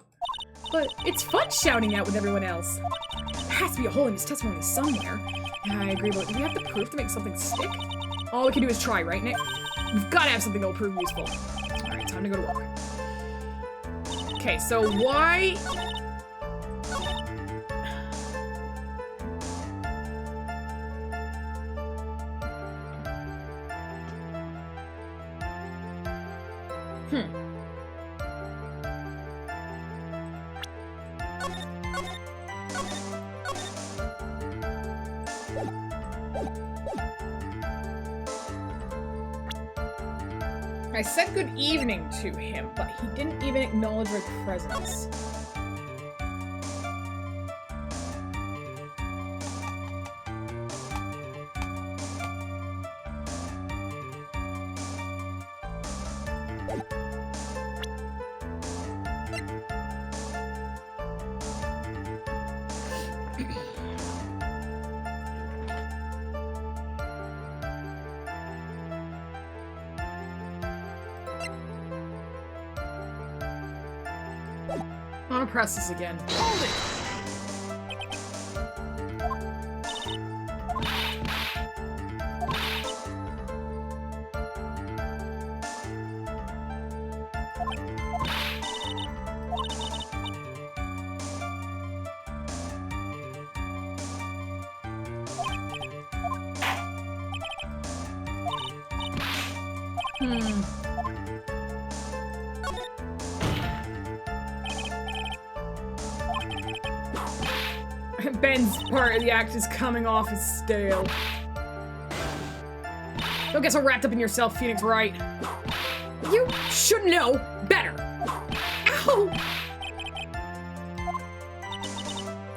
But it's fun shouting out with everyone else. There has to be a hole in his testimony somewhere. Yeah, I agree, but do we have the proof to make something stick? All we can do is try, right, Nick? We've gotta have something that will prove useful. Alright, time to go to work. Okay, so why... I said good evening to him, but he didn't even acknowledge my presence. I want to press this again. Hold it! Ben's part of the act is coming off as stale. Don't get so wrapped up in yourself, Phoenix Wright. You should know better. Ow!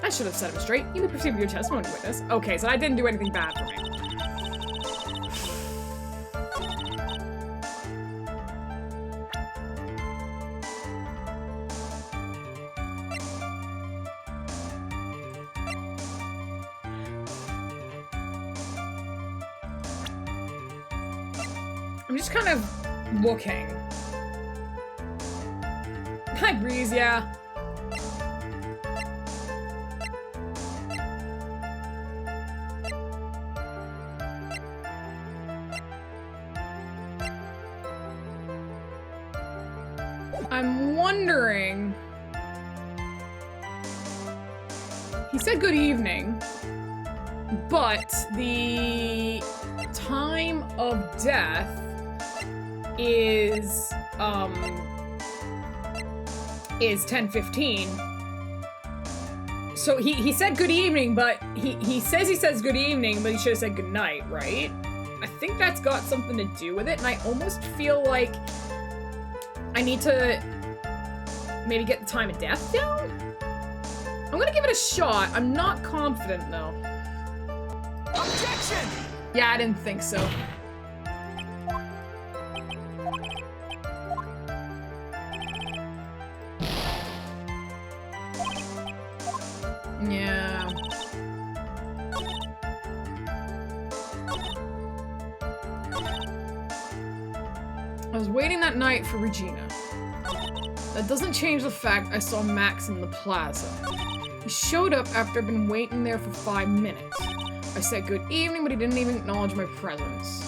I should have set him straight. You may proceed with your testimony, witness. Okay, so I didn't do anything bad for me. I'm just kind of looking. Hi, Breeze, yeah. I'm wondering... He said good evening, but the time of death is 10:15. So he said good evening, but he says good evening, but he should have said good night, right? I think that's got something to do with it, and I almost feel like I need to maybe get the time of death down? I'm gonna give it a shot. I'm not confident, though.
Objection!
Yeah, I didn't think so. Yeah. I was waiting that night for Regina. That doesn't change the fact I saw Max in the plaza. He showed up after I'd been waiting there for 5 minutes. I said good evening, but he didn't even acknowledge my presence.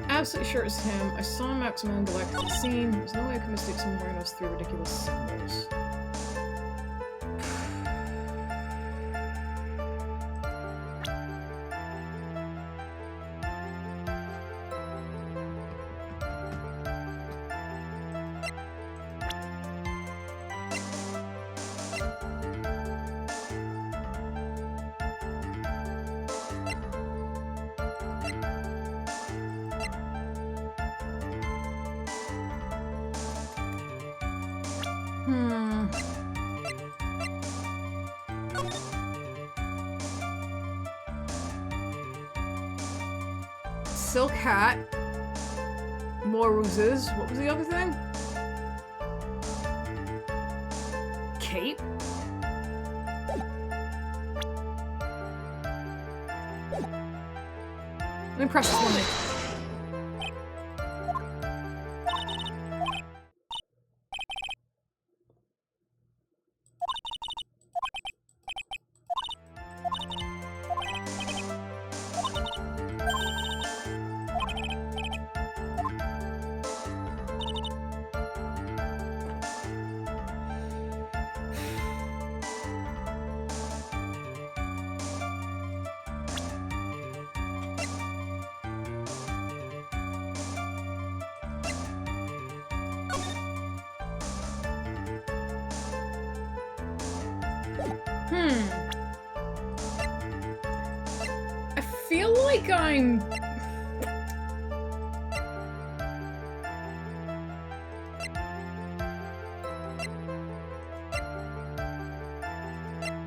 Absolutely sure it's him. I saw Maximilian Galactic at the scene. There's no way I could mistake someone wearing those 3 ridiculous symbols.
Silk hat. More ruses. What was the other thing? Cape? Let me press this one in. I feel like I'm...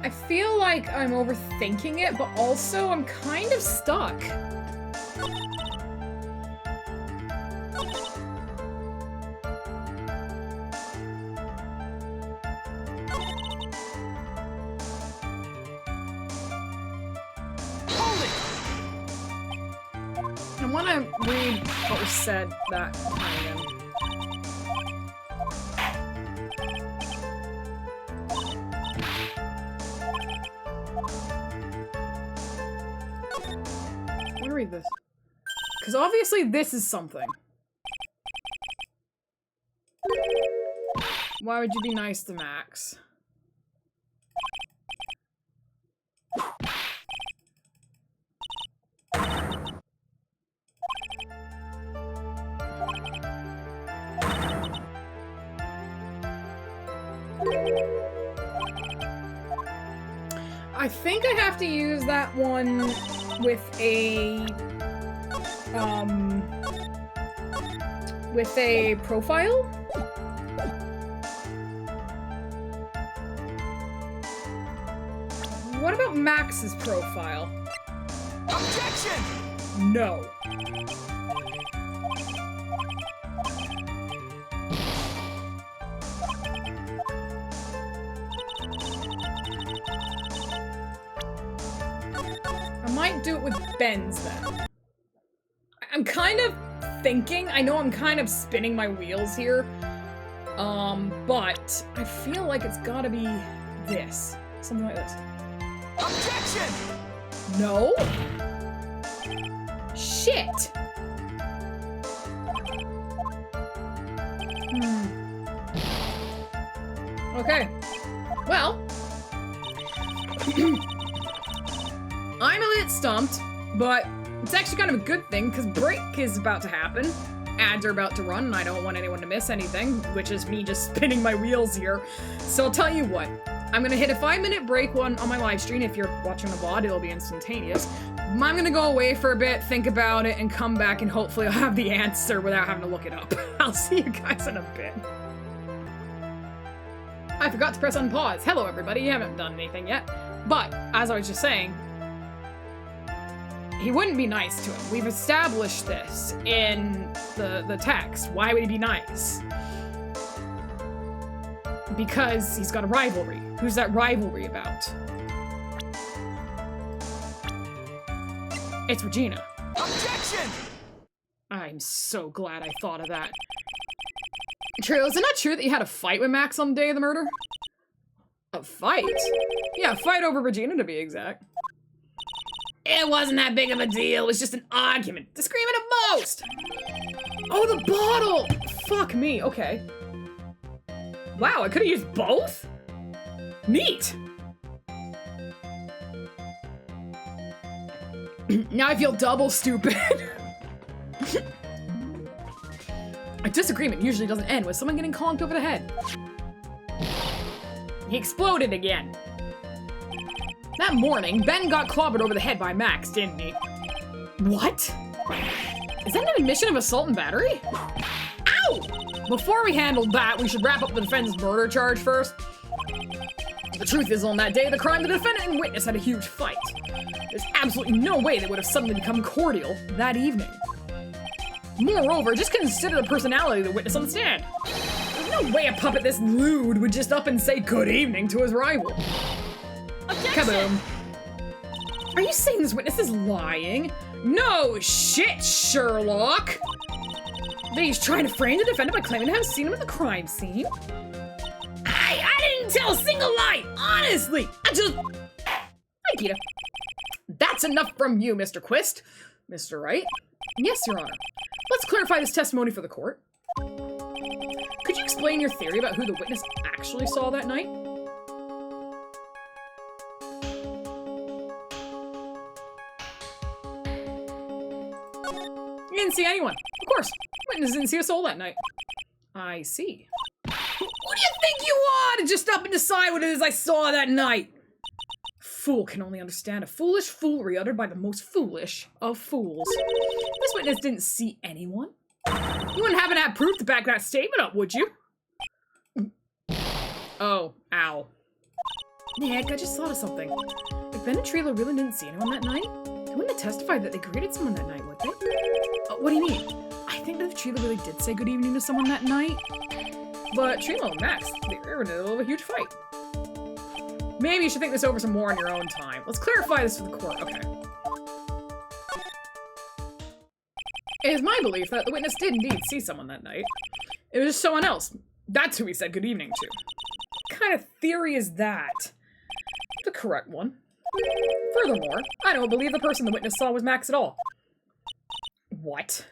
I feel like I'm overthinking it, but also I'm kind of stuck. I want to read what was said that time again. I want to read this. Because obviously this is something. Why would you be nice to Max? I think I have to use that one with a profile. What about Max's profile?
Objection!
No. I might do it with Ben's then. I'm kind of thinking, I know I'm kind of spinning my wheels here, but I feel like it's gotta be this. Something like this.
Objection!
No? Shit! Okay. Well. I'm a bit stumped, but it's actually kind of a good thing, because break is about to happen. Ads are about to run, and I don't want anyone to miss anything, which is me just spinning my wheels here. So I'll tell you what. I'm gonna hit a 5-minute break on my live stream. If you're watching the VOD, it'll be instantaneous. I'm gonna go away for a bit, think about it, and come back, and hopefully I'll have the answer without having to look it up. I'll see you guys in a bit. I forgot to press unpause. Hello, everybody. You haven't done anything yet. But, as I was just saying, he wouldn't be nice to him. We've established this in the text. Why would he be nice? Because he's got a rivalry. Who's that rivalry about? It's Regina.
Objection!
I'm so glad I thought of that. True, is it not true that you had a fight with Max on the day of the murder? A fight? Yeah, a fight over Regina, to be exact. It wasn't that big of a deal. It was just an argument. Disagreement at most. Oh, the bottle! Fuck me. Okay. Wow, I could have used both? Neat. Now I feel double stupid. A disagreement usually doesn't end with someone getting conked over the head. He exploded again. That morning, Ben got clobbered over the head by Max, didn't he? What? Is that an admission of assault and battery? Ow! Before we handle that, we should wrap up the defendant's murder charge first. The truth is, on that day of the crime, the defendant and witness had a huge fight. There's absolutely no way they would have suddenly become cordial that evening. Moreover, just consider the personality of the witness on the stand. There's no way a puppet this lewd would just up and say good evening to his rival.
Objection!
Kaboom. Are you saying this witness is lying? No shit, Sherlock! That he's trying to frame the defendant by claiming to have seen him at the crime scene? I didn't tell a single lie! Honestly! Hi, Kita. That's enough from you, Mr. Quist. Mr. Wright? Yes, Your Honor. Let's clarify this testimony for the court. Could you explain your theory about who the witness actually saw that night? You didn't see anyone. Of course. Witness didn't see a soul that night. I see. Who do you think you are to just up and decide what it is I saw that night? Fool can only understand a foolish foolery uttered by the most foolish of fools. This witness didn't see anyone. You wouldn't happen to have proof to back that statement up, would you? Oh, ow. Nick, I just thought of something. If Ben and Trila really didn't see anyone that night, they wouldn't have testified that they greeted someone that night, would they? What do you mean? I think that if Trila really did say good evening to someone that night, but Trila and Max, they were in the middle of a huge fight. Maybe you should think this over some more on your own time. Let's clarify this for the court. Okay. It is my belief that the witness did indeed see someone that night. It was just someone else. That's who he said good evening to. What kind of theory is that? The correct one. Furthermore, I don't believe the person the witness saw was Max at all. What?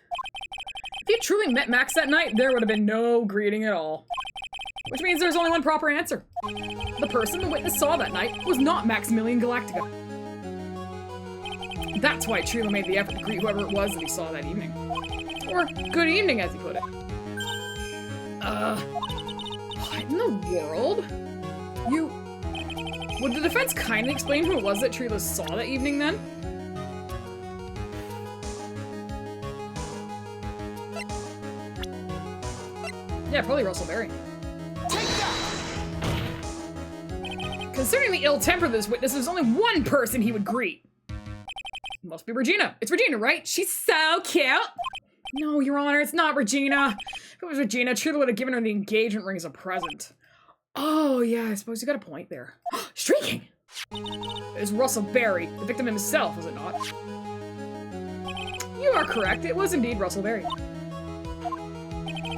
If he truly met Max that night, there would have been no greeting at all. Which means there's only one proper answer. The person the witness saw that night was not Maximilian Galactica. That's why Trila made the effort to greet whoever it was that he saw that evening. Or, good evening, as he put it. What in the world? Would the defense kindly explain who it was that Trila saw that evening, then? Yeah, probably Russell Berry. Considering the ill temper of this witness, there's only one person he would greet. It must be Regina. It's Regina, right? She's so cute. No, Your Honor, it's not Regina. If it was Regina, Trila would have given her the engagement ring as a present. Oh, yeah, I suppose you got a point there. Streaking! It's Russell Berry, the victim himself, was it not? You are correct. It was indeed Russell Berry.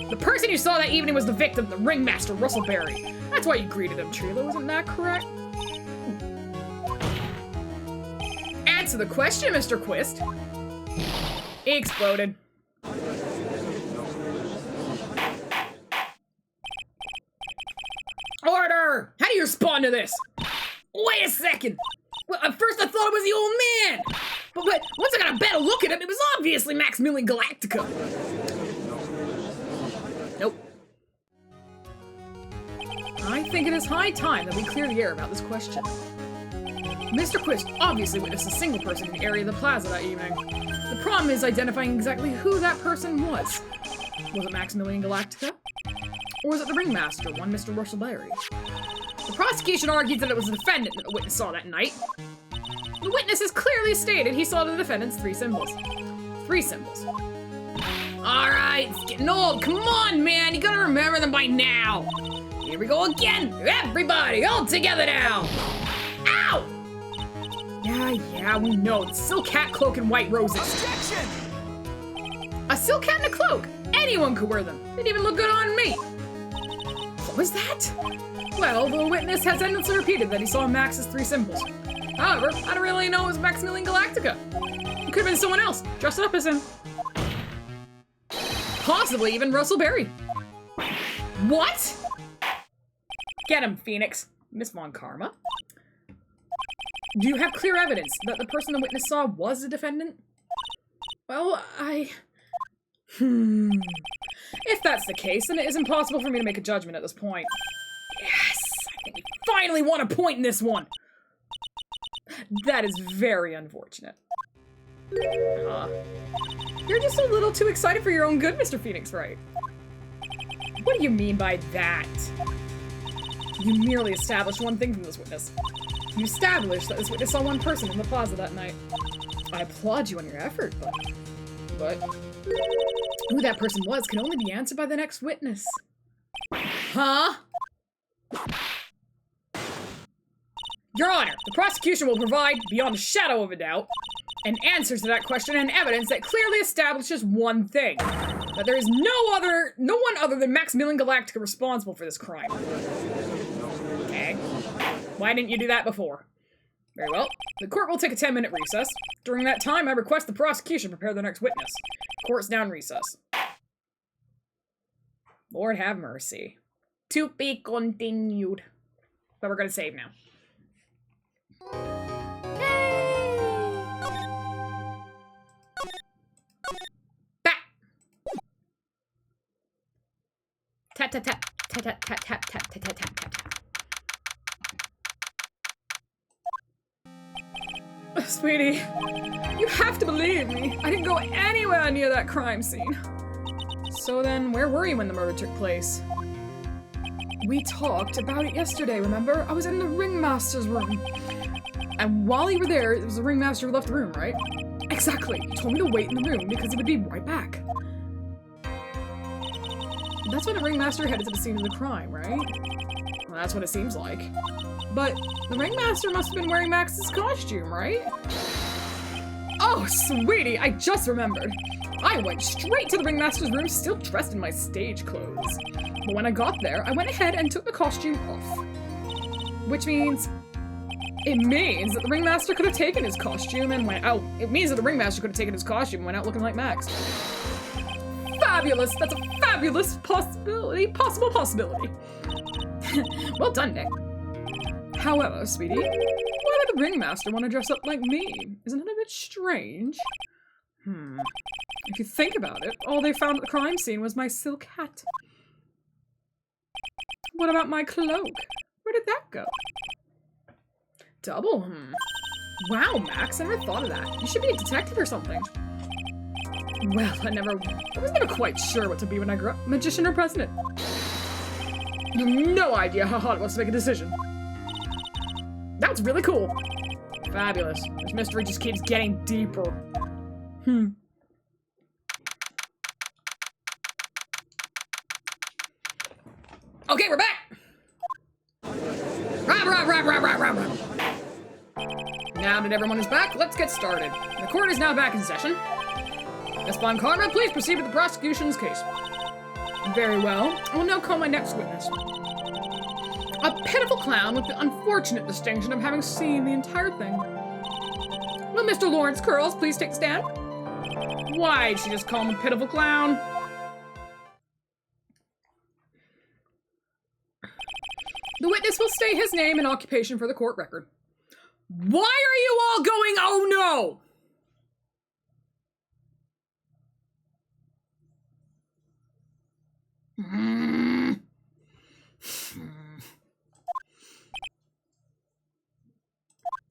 The person you saw that evening was the victim, the ringmaster, Russell Berry. That's why you greeted him, Trila. Wasn't that correct? Answer the question, Mr. Quist. He exploded. Order! How do you respond to this? Wait a second! Well, at first I thought it was the old man! But once I got a better look at him, it was obviously Maximilian Galactica. Nope. I think it is high time that we clear the air about this question. Mr. Quist obviously witnessed a single person in the area of the plaza that evening. The problem is identifying exactly who that person was. Was it Maximilian Galactica? Or was it the ringmaster, one Mr. Russell Berry? The prosecution argued that it was the defendant that the witness saw that night. The witness has clearly stated he saw the defendant's three symbols. Three symbols. Alright, it's getting old. Come on, man. You gotta remember them by now. Here we go again. Everybody, all together now. Ow! Yeah, we know. The silk hat, cloak, and white roses.
Objection!
A silk hat and a cloak. Anyone could wear them. They'd even look good on me. What was that? Well, the witness has endlessly repeated that he saw Max's three symbols. However, I don't really know it was Maximilian Galactica. It could have been someone else, dressed up as him. Possibly even Russell Berry. What? Get him, Phoenix. Miss Von Karma. Do you have clear evidence that the person the witness saw was the defendant? Well, If that's the case, then it is impossible for me to make a judgment at this point. Yes! I think we finally won a point in this one! That is very unfortunate. You're just a little too excited for your own good, Mr. Phoenix Wright. What do you mean by that? You merely established one thing from this witness. You established that this witness saw one person in the plaza that night. I applaud you on your effort, but who that person was can only be answered by the next witness. Huh? Your Honor, the prosecution will provide, beyond a shadow of a doubt, an answer to that question and evidence that clearly establishes one thing. That there is no one other than Maximilian Galactica responsible for this crime. Okay. Why didn't you do that before? Very well. The court will take a 10-minute recess. During that time, I request the prosecution prepare the next witness. Court's now in recess. Lord have mercy. To be continued. But we're gonna save now. Back! Tap tap tap tap tap tap tap tap tap tap tap tap. Sweetie, you have to believe me. I didn't go anywhere near that crime scene. So then, where were you when the murder took place? We talked about it yesterday, remember? I was in the ringmaster's room. And while you were there, it was the ringmaster who left the room, right? Exactly. He told me to wait in the room because he would be right back. That's when the ringmaster headed to the scene of the crime, right? Well, that's what it seems like. But the ringmaster must have been wearing Max's costume, right? Oh, sweetie, I just remembered. I went straight to the ringmaster's room, still dressed in my stage clothes. But when I got there, I went ahead and took the costume off. Which means... It means that the ringmaster could have taken his costume and went out. It means that the ringmaster could have taken his costume and went out looking like Max. Fabulous! That's a fabulous possibility. Possible possibility. Well done, Nick. However, sweetie, why would the ringmaster want to dress up like me? Isn't it a bit strange? If you think about it, all they found at the crime scene was my silk hat. What about my cloak? Where did that go? Double, Wow, Max, I never thought of that. You should be a detective or something. Well, I was never quite sure what to be when I grew up, magician or president. You have no idea how hard it was to make a decision. That's really cool. Fabulous. This mystery just keeps getting deeper. Okay, we're back! Rah. Now that everyone is back, let's get started. The court is now back in session. Miss Von Conrad, please proceed with the prosecution's case. Very well. I will now call my next witness. A pitiful clown with the unfortunate distinction of having seen the entire thing. Will Mr. Lawrence Curls please take the stand? Why'd she just call him a pitiful clown? The witness will state his name and occupation for the court record. Why are you all going, oh no?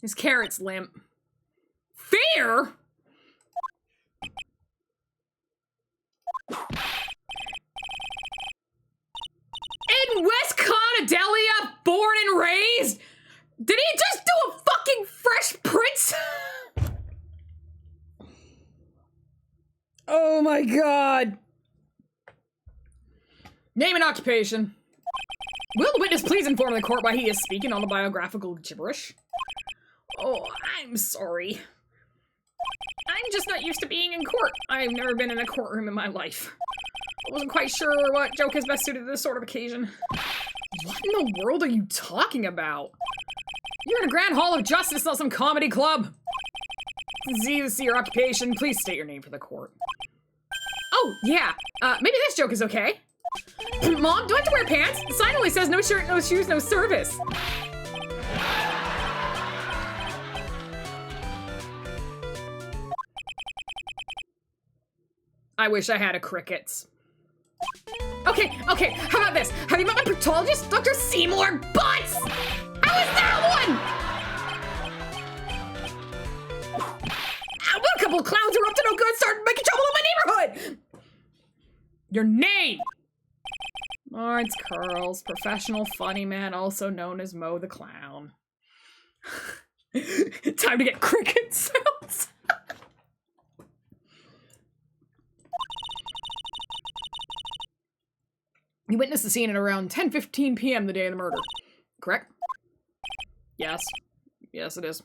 His carrot's limp. Fear? In West Conadelia, born and raised? Did he just do a fucking Fresh Prince? Oh my god. Name and occupation. Will the witness please inform the court why he is speaking autobiographical gibberish? Oh, I'm sorry. I'm just not used to being in court. I've never been in a courtroom in my life. I wasn't quite sure what joke is best suited to this sort of occasion. What in the world are you talking about? You're in a grand hall of justice, not some comedy club. It's easy to see your occupation. Please state your name for the court. Oh, yeah. Maybe this joke is okay. Mom, do I have to wear pants? The sign only says no shirt, no shoes, no service. I wish I had a crickets. Okay, how about this? Have you met my proctologist, Dr. Seymour Butts? How is that one? What a couple of clowns who are up to no good started making trouble in my neighborhood! Your name! Oh, it's Curls, professional funny man, also known as Mo the Clown. Time to get cricket sounds. You witnessed the scene at around 10:15 p.m. the day of the murder, correct? Yes. Yes, it is.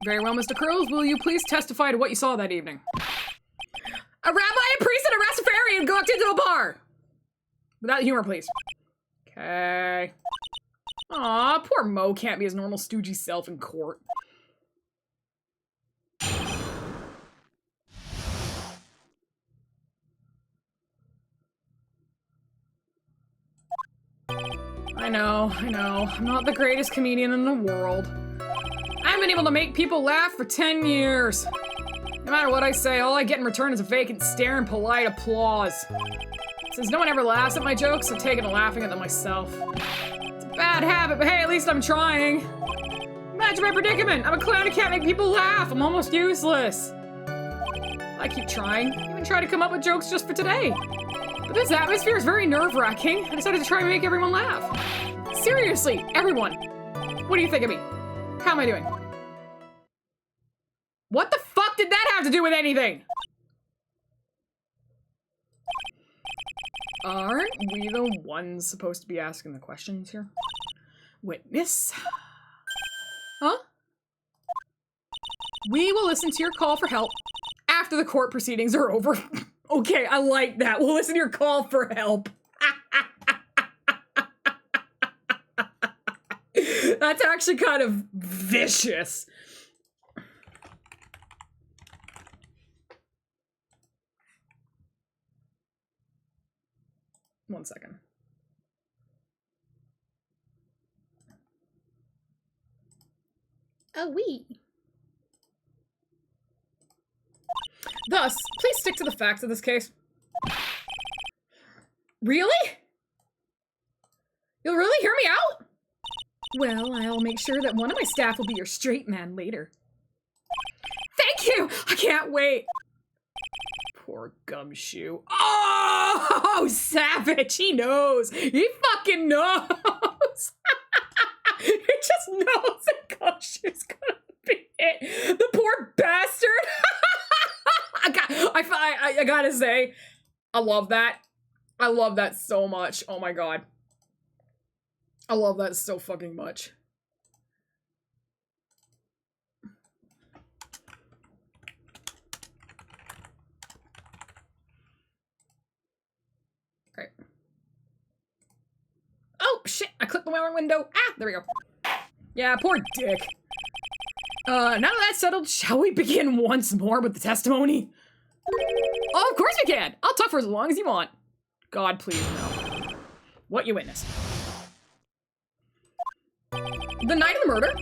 Very well, Mr. Curls, will you please testify to what you saw that evening? A rabbi, a priest, and a Rastafarian walked into a bar! Without humor, please. Okay. Aw, poor Mo can't be his normal stoogey self in court. I know. I'm not the greatest comedian in the world. I haven't been able to make people laugh for 10 years. No matter what I say, all I get in return is a vacant stare and polite applause. Since no one ever laughs at my jokes, I've taken to laughing at them myself. It's a bad habit, but hey, at least I'm trying. Imagine my predicament. I'm a clown who can't make people laugh. I'm almost useless. I keep trying. Even try to come up with jokes just for today. But this atmosphere is very nerve-wracking. I decided to try and make everyone laugh. Seriously, everyone. What do you think of me? How am I doing? What the fuck did that have to do with anything? Aren't we the ones supposed to be asking the questions here? Witness? Huh? We will listen to your call for help after the court proceedings are over. Okay, I like that. We'll listen to your call for help. That's actually kind of vicious. One second. Oh, wee. Thus, please stick to the facts of this case. Really? You'll really hear me out? Well, I'll make sure that one of my staff will be your straight man later. Thank you! I can't wait! Poor Gumshoe. Oh, savage! He knows! He fucking knows! He just knows that Gumshoe's gonna be it. The poor bastard! I gotta say, I love that. I love that so much. Oh my god. I love that so fucking much. Great. Oh, shit! I clicked the wrong window. Ah, there we go. Yeah, poor dick. Now that that's settled, shall we begin once more with the testimony? Oh, of course we can! I'll talk for as long as you want. God, please, no. What you witnessed. The night of the murder,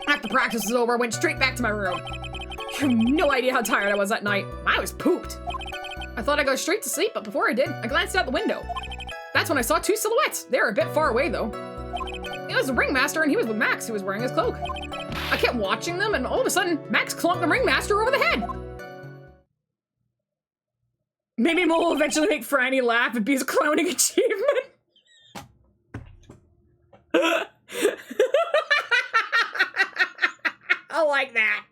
after practice was over, I went straight back to my room. You have no idea how tired I was that night. I was pooped. I thought I'd go straight to sleep, but before I did, I glanced out the window. That's when I saw two silhouettes. They were a bit far away, though. It was the ringmaster, and he was with Max, who was wearing his cloak. I kept watching them, and all of a sudden, Max clunked the ringmaster over the head. Maybe Mo will eventually make Franny laugh and be his clowning achievement. I like that.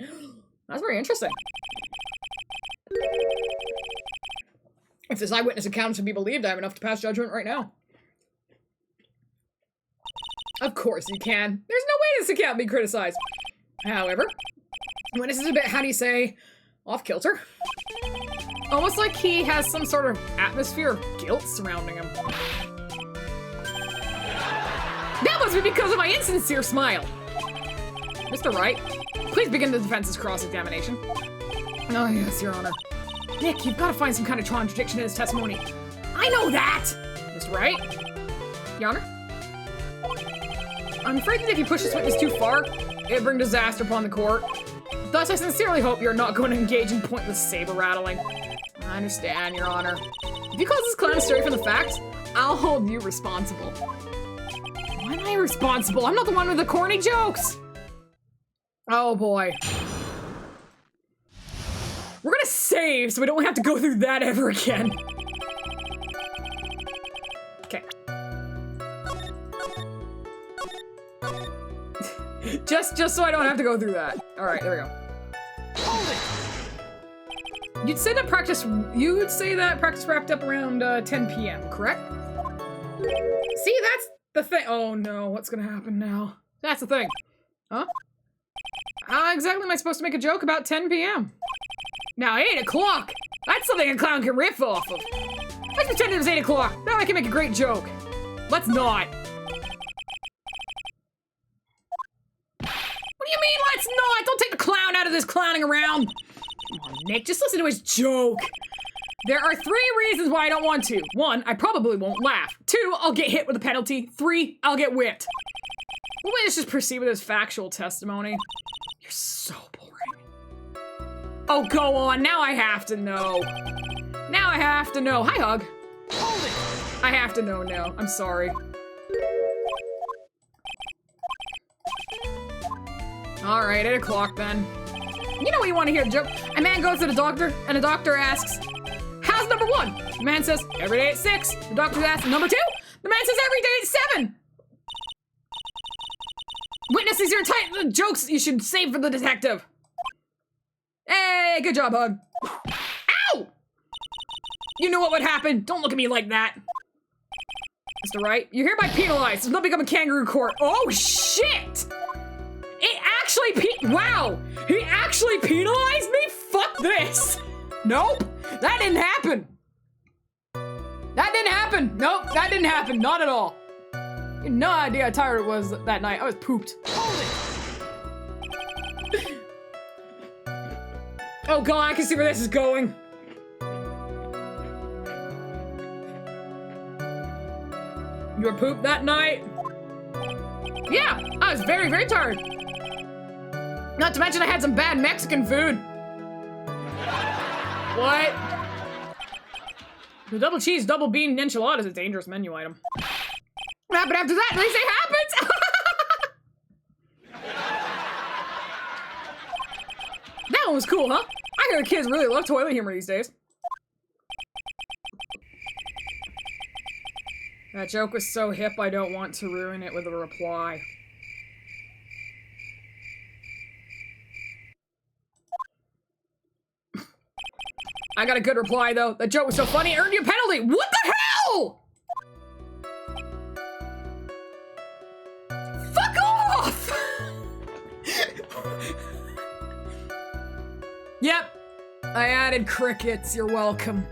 That's very interesting. If this eyewitness account should be believed, I have enough to pass judgment right now. Of course you can. There's no way this account be criticized. However, witness is a bit, how do you say, off-kilter. Almost like he has some sort of atmosphere of guilt surrounding him. That must be because of my insincere smile. Mr. Wright, please begin the defense's cross-examination. Oh, yes, Your Honor. Nick, you've got to find some kind of contradiction in his testimony. I know that! Mr. Wright? Your Honor? I'm afraid that if you push this witness too far, it'll bring disaster upon the court. Thus, I sincerely hope you're not going to engage in pointless saber-rattling. I understand, Your Honor. If you cause this clown to stray from the facts, I'll hold you responsible. Why am I responsible? I'm not the one with the corny jokes! Oh boy. We're gonna save so we don't have to go through that ever again. Just so I don't have to go through that. All right, there we go.
Hold it!
You'd say that practice wrapped up around 10 p.m., correct? See, that's the thing. Oh no, what's gonna happen now? That's the thing. Huh? How exactly am I supposed to make a joke about 10 p.m.? Now, 8 o'clock! That's something a clown can riff off of. Let's pretend it was 8 o'clock. Now I can make a great joke. Let's not. What do you mean, let's not? Don't take the clown out of this clowning around. Come on, Nick, just listen to his joke. There are 3 reasons why I don't want to. 1, I probably won't laugh. 2, I'll get hit with a penalty. 3, I'll get whipped. Well, let's just proceed with his factual testimony. You're so boring. Oh, go on. Now I have to know. Now I have to know. Hi, Hug.
Hold it!
I have to know now. I'm sorry. All right, 8 o'clock then. You know what you want to hear, the joke? A man goes to the doctor, and the doctor asks, how's number 1? The man says, every day at 6. The doctor asks, number 2? The man says, every day at 7. Witness, these are the jokes you should save for the detective. Hey, good job, Hug. Ow! You knew what would happen. Don't look at me like that. Mr. Wright, you're hereby penalized. There's not become a kangaroo court. Oh, shit! It actually wow! He actually penalized me? Fuck this! Nope! That didn't happen! That didn't happen! Nope, that didn't happen. Not at all. You have no idea how tired it was that night. I was pooped.
Hold it!
Oh god, I can see where this is going. You were pooped that night? Yeah, I was very, very tired. Not to mention I had some bad Mexican food. What? The double cheese, double bean enchilada is a dangerous menu item. What happened after that? At least it happens! That one was cool, huh? I hear the kids really love toilet humor these days. That joke was so hip, I don't want to ruin it with a reply. I got a good reply, though. That joke was so funny, it earned you a penalty. What the hell? Fuck off! Yep. I added crickets. You're welcome.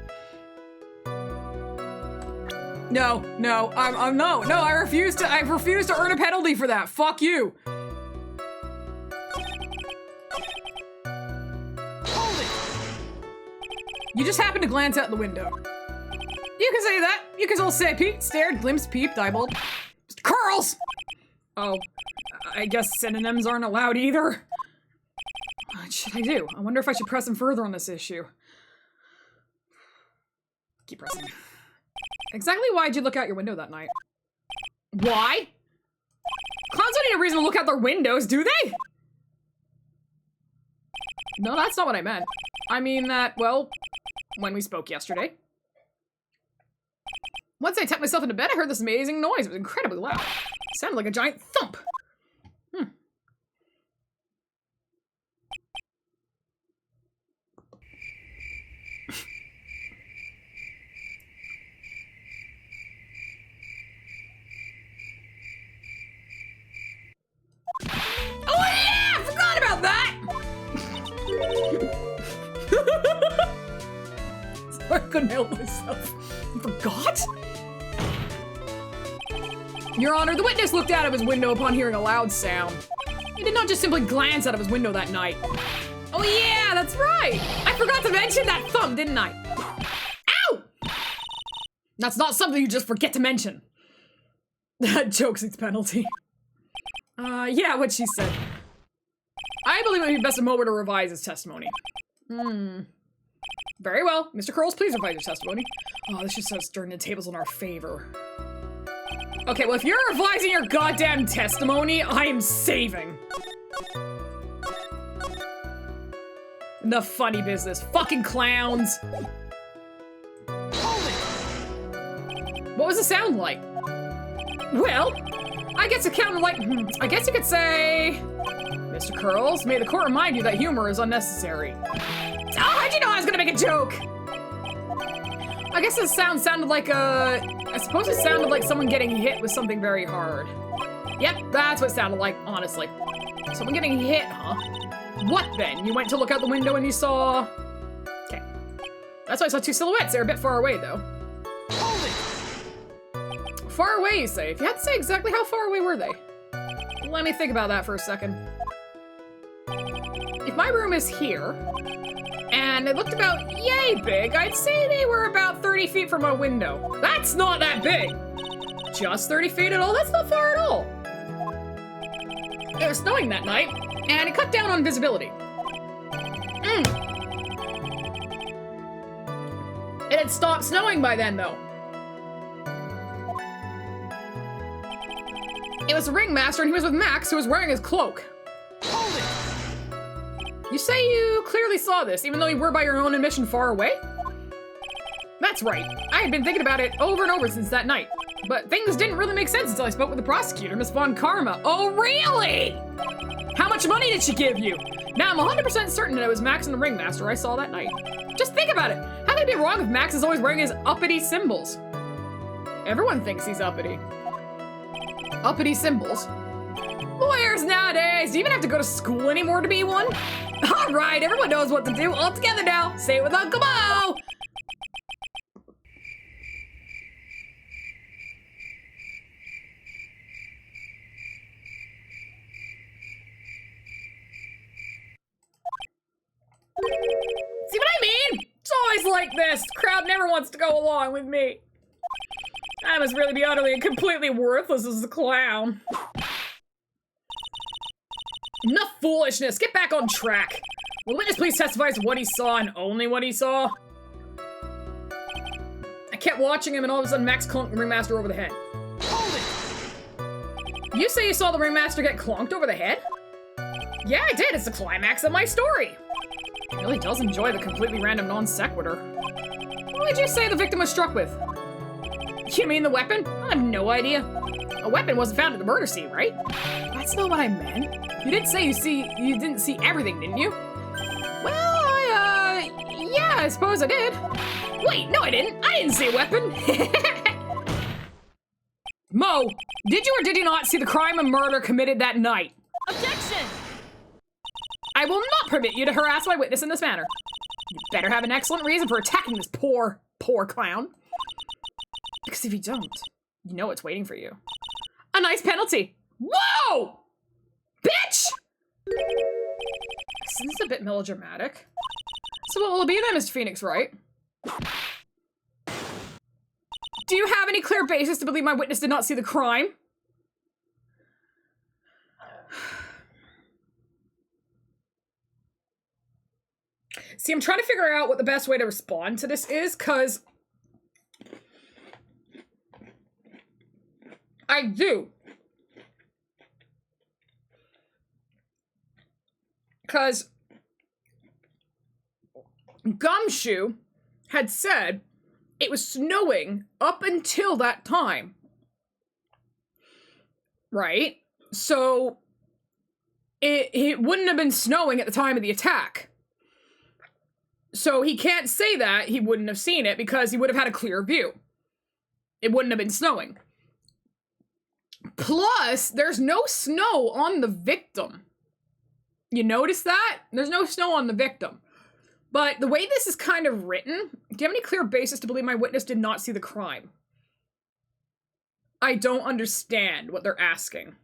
No, I refuse to earn a penalty for that. Fuck you.
Hold it!
You just happened to glance out the window. You can say that. You can also say peeked, stared, glimpsed, peeped, eyeballed. Mr. Curls! Oh, I guess synonyms aren't allowed either. What should I do? I wonder if I should press him further on this issue. Keep pressing. Exactly why'd you look out your window that night? Why? Clowns don't need a reason to look out their windows, do they? No, that's not what I meant. I mean that, well, when we spoke yesterday. Once I tucked myself into bed, I heard this amazing noise. It was incredibly loud. It sounded like a giant thump. Oh yeah! I forgot about that! Sorry, I couldn't help myself. I forgot? Your Honor, the witness looked out of his window upon hearing a loud sound. He did not just simply glance out of his window that night. Oh yeah, that's right! I forgot to mention that thump, didn't I? Ow! That's not something you just forget to mention. That joke's its penalty. Yeah, what she said. I believe it would be best a moment to revise his testimony. Very well. Mr. Curls, please revise your testimony. Oh, this just says turn the tables in our favor. Okay, well, if you're revising your goddamn testimony, I am saving. The funny business. Fucking clowns. What was the sound like? Well, I guess it counted like, I guess you could say, Mr. Curls, may the court remind you that humor is unnecessary. Oh, how'd you know I was gonna make a joke? I guess this sounded like I suppose it sounded like someone getting hit with something very hard. Yep, that's what it sounded like, honestly. Someone getting hit, huh? What then? You went to look out the window and you saw... Okay. That's why I saw two silhouettes. They're a bit far away, though.
Hold it!
Far away, you say? If you had to say exactly how far away were they? Let me think about that for a second. If my room is here, and it looked about yay big, I'd say they were about 30 feet from my window. That's not that big! Just 30 feet at all? That's not far at all! It was snowing that night, and it cut down on visibility. It had stopped snowing by then, though. It was the ringmaster, and he was with Max, who was wearing his cloak.
Hold it!
You say you clearly saw this, even though you were by your own admission far away? That's right. I had been thinking about it over and over since that night. But things didn't really make sense until I spoke with the prosecutor, Miss Von Karma. Oh, really? How much money did she give you? Now, I'm 100% certain that it was Max and the ringmaster I saw that night. Just think about it. How can it be wrong if Max is always wearing his uppity symbols? Everyone thinks he's uppity. Uppity symbols? Lawyers nowadays, do you even have to go to school anymore to be one? All right, everyone knows what to do. All together now. Say it with Uncle Mo. See what I mean? It's always like this. The crowd never wants to go along with me. I must really be utterly and completely worthless as a clown. Enough foolishness. Get back on track. Will the witness please testify to what he saw and only what he saw? I kept watching him and all of a sudden Max clunked the ringmaster over the head.
Hold it!
You say you saw the ringmaster get clunked over the head? Yeah, I did. It's the climax of my story. He really does enjoy the completely random non sequitur. What did you say the victim was struck with? You mean the weapon? I have no idea. A weapon wasn't found at the murder scene, right? That's not what I meant. You did say you didn't see everything, didn't you? Well, yeah, I suppose I did. Wait, no I didn't. I didn't see a weapon. Mo, did you or did you not see the crime of murder committed that night?
Objection!
I will not permit you to harass my witness in this manner. You better have an excellent reason for attacking this poor clown. Because if you don't, you know what's waiting for you. A nice penalty. Whoa! Bitch! Isn't this a bit melodramatic? So what will it be then, Mr. Phoenix Wright? Do you have any clear basis to believe my witness did not see the crime? See, I'm trying to figure out what the best way to respond to this is, because I do. Because Gumshoe had said it was snowing up until that time. Right? So it wouldn't have been snowing at the time of the attack. So he can't say that he wouldn't have seen it because he would have had a clear view. It wouldn't have been snowing. Plus, there's no snow on the victim. You notice that? There's no snow on the victim. But the way this is kind of written, do you have any clear basis to believe my witness did not see the crime? I don't understand what they're asking.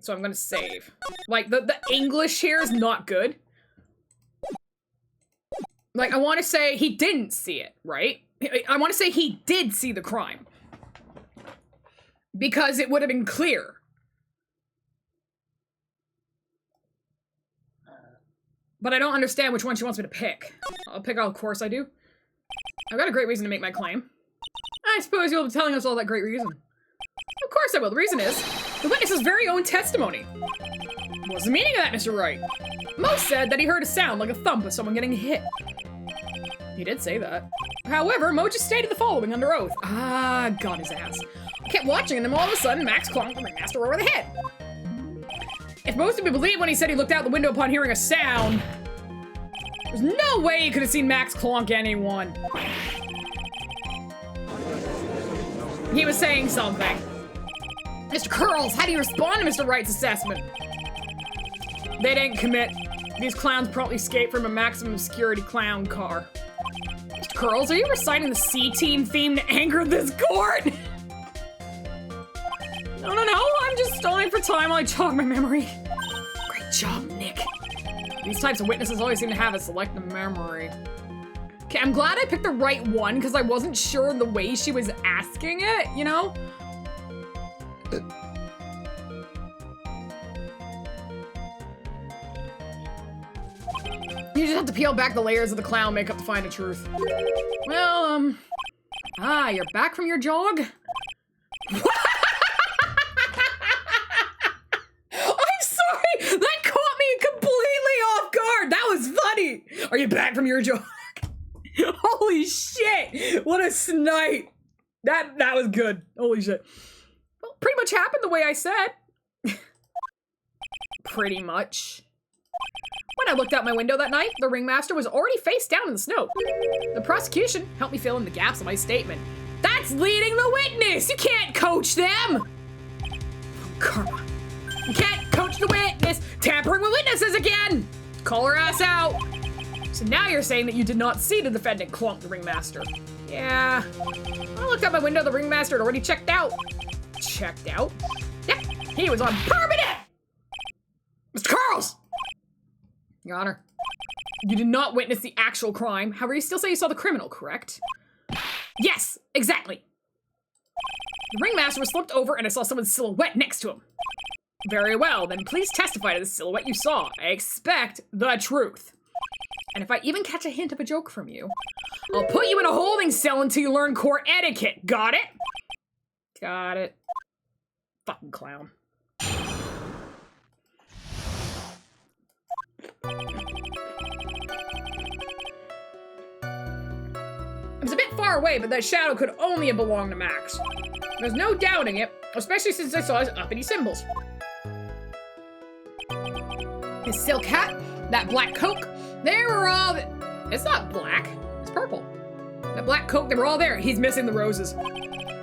So I'm gonna save. Like, the English here is not good. Like, I want to say he didn't see it, right? I want to say he did see the crime. Because it would have been clear. But I don't understand which one she wants me to pick. I'll pick, of course I do. I've got a great reason to make my claim. I suppose you'll be telling us all that great reason. Of course I will. The reason is the witness's very own testimony. What's the meaning of that, Mr. Wright? Mo said that he heard a sound like a thump of someone getting hit. He did say that. However, Moji stated the following under oath. Ah, got his ass. I kept watching and then all of a sudden, Max clonked the ringmaster over the head. If most of you believe when he said he looked out the window upon hearing a sound, there's no way he could have seen Max clonk anyone. He was saying something. Mr. Curls, how do you respond to Mr. Wright's assessment? They didn't commit. These clowns promptly escaped from a maximum security clown car. Mr. Curls, are you reciting the C-Team theme to anger this court? No, I'm just stalling for time while I jog my memory. Great job, Nick. These types of witnesses always seem to have a selective memory. Okay, I'm glad I picked the right one because I wasn't sure the way she was asking it, you know? You just have to peel back the layers of the clown makeup to find the truth. Well, you're back from your jog? I'm sorry! That caught me completely off guard! That was funny! Are you back from your jog? Holy shit! What a snipe! That was good. Holy shit. Well, pretty much happened the way I said. Pretty much. When I looked out my window that night, the ringmaster was already face down in the snow. The prosecution helped me fill in the gaps of my statement. That's leading the witness! You can't coach them! Karma. You can't coach the witness! Tampering with witnesses again! Call her ass out! So now you're saying that you did not see the defendant clonk the ringmaster. Yeah. When I looked out my window, the ringmaster had already checked out. Checked out? Yep, he was on permanent! Mr. Carls! Your Honor, you did not witness the actual crime. However, you still say you saw the criminal, correct? Yes, exactly. The ringmaster was slumped over and I saw someone's silhouette next to him. Very well, then please testify to the silhouette you saw. I expect the truth. And if I even catch a hint of a joke from you, I'll put you in a holding cell until you learn court etiquette. Got it? Got it. Fucking clown. It was a bit far away, but that shadow could only have belonged to Max. There's no doubting it, especially since I saw his uppity symbols. His silk hat, that black coat, they were all... It's not black, it's purple. That black coat, they were all there. He's missing the roses.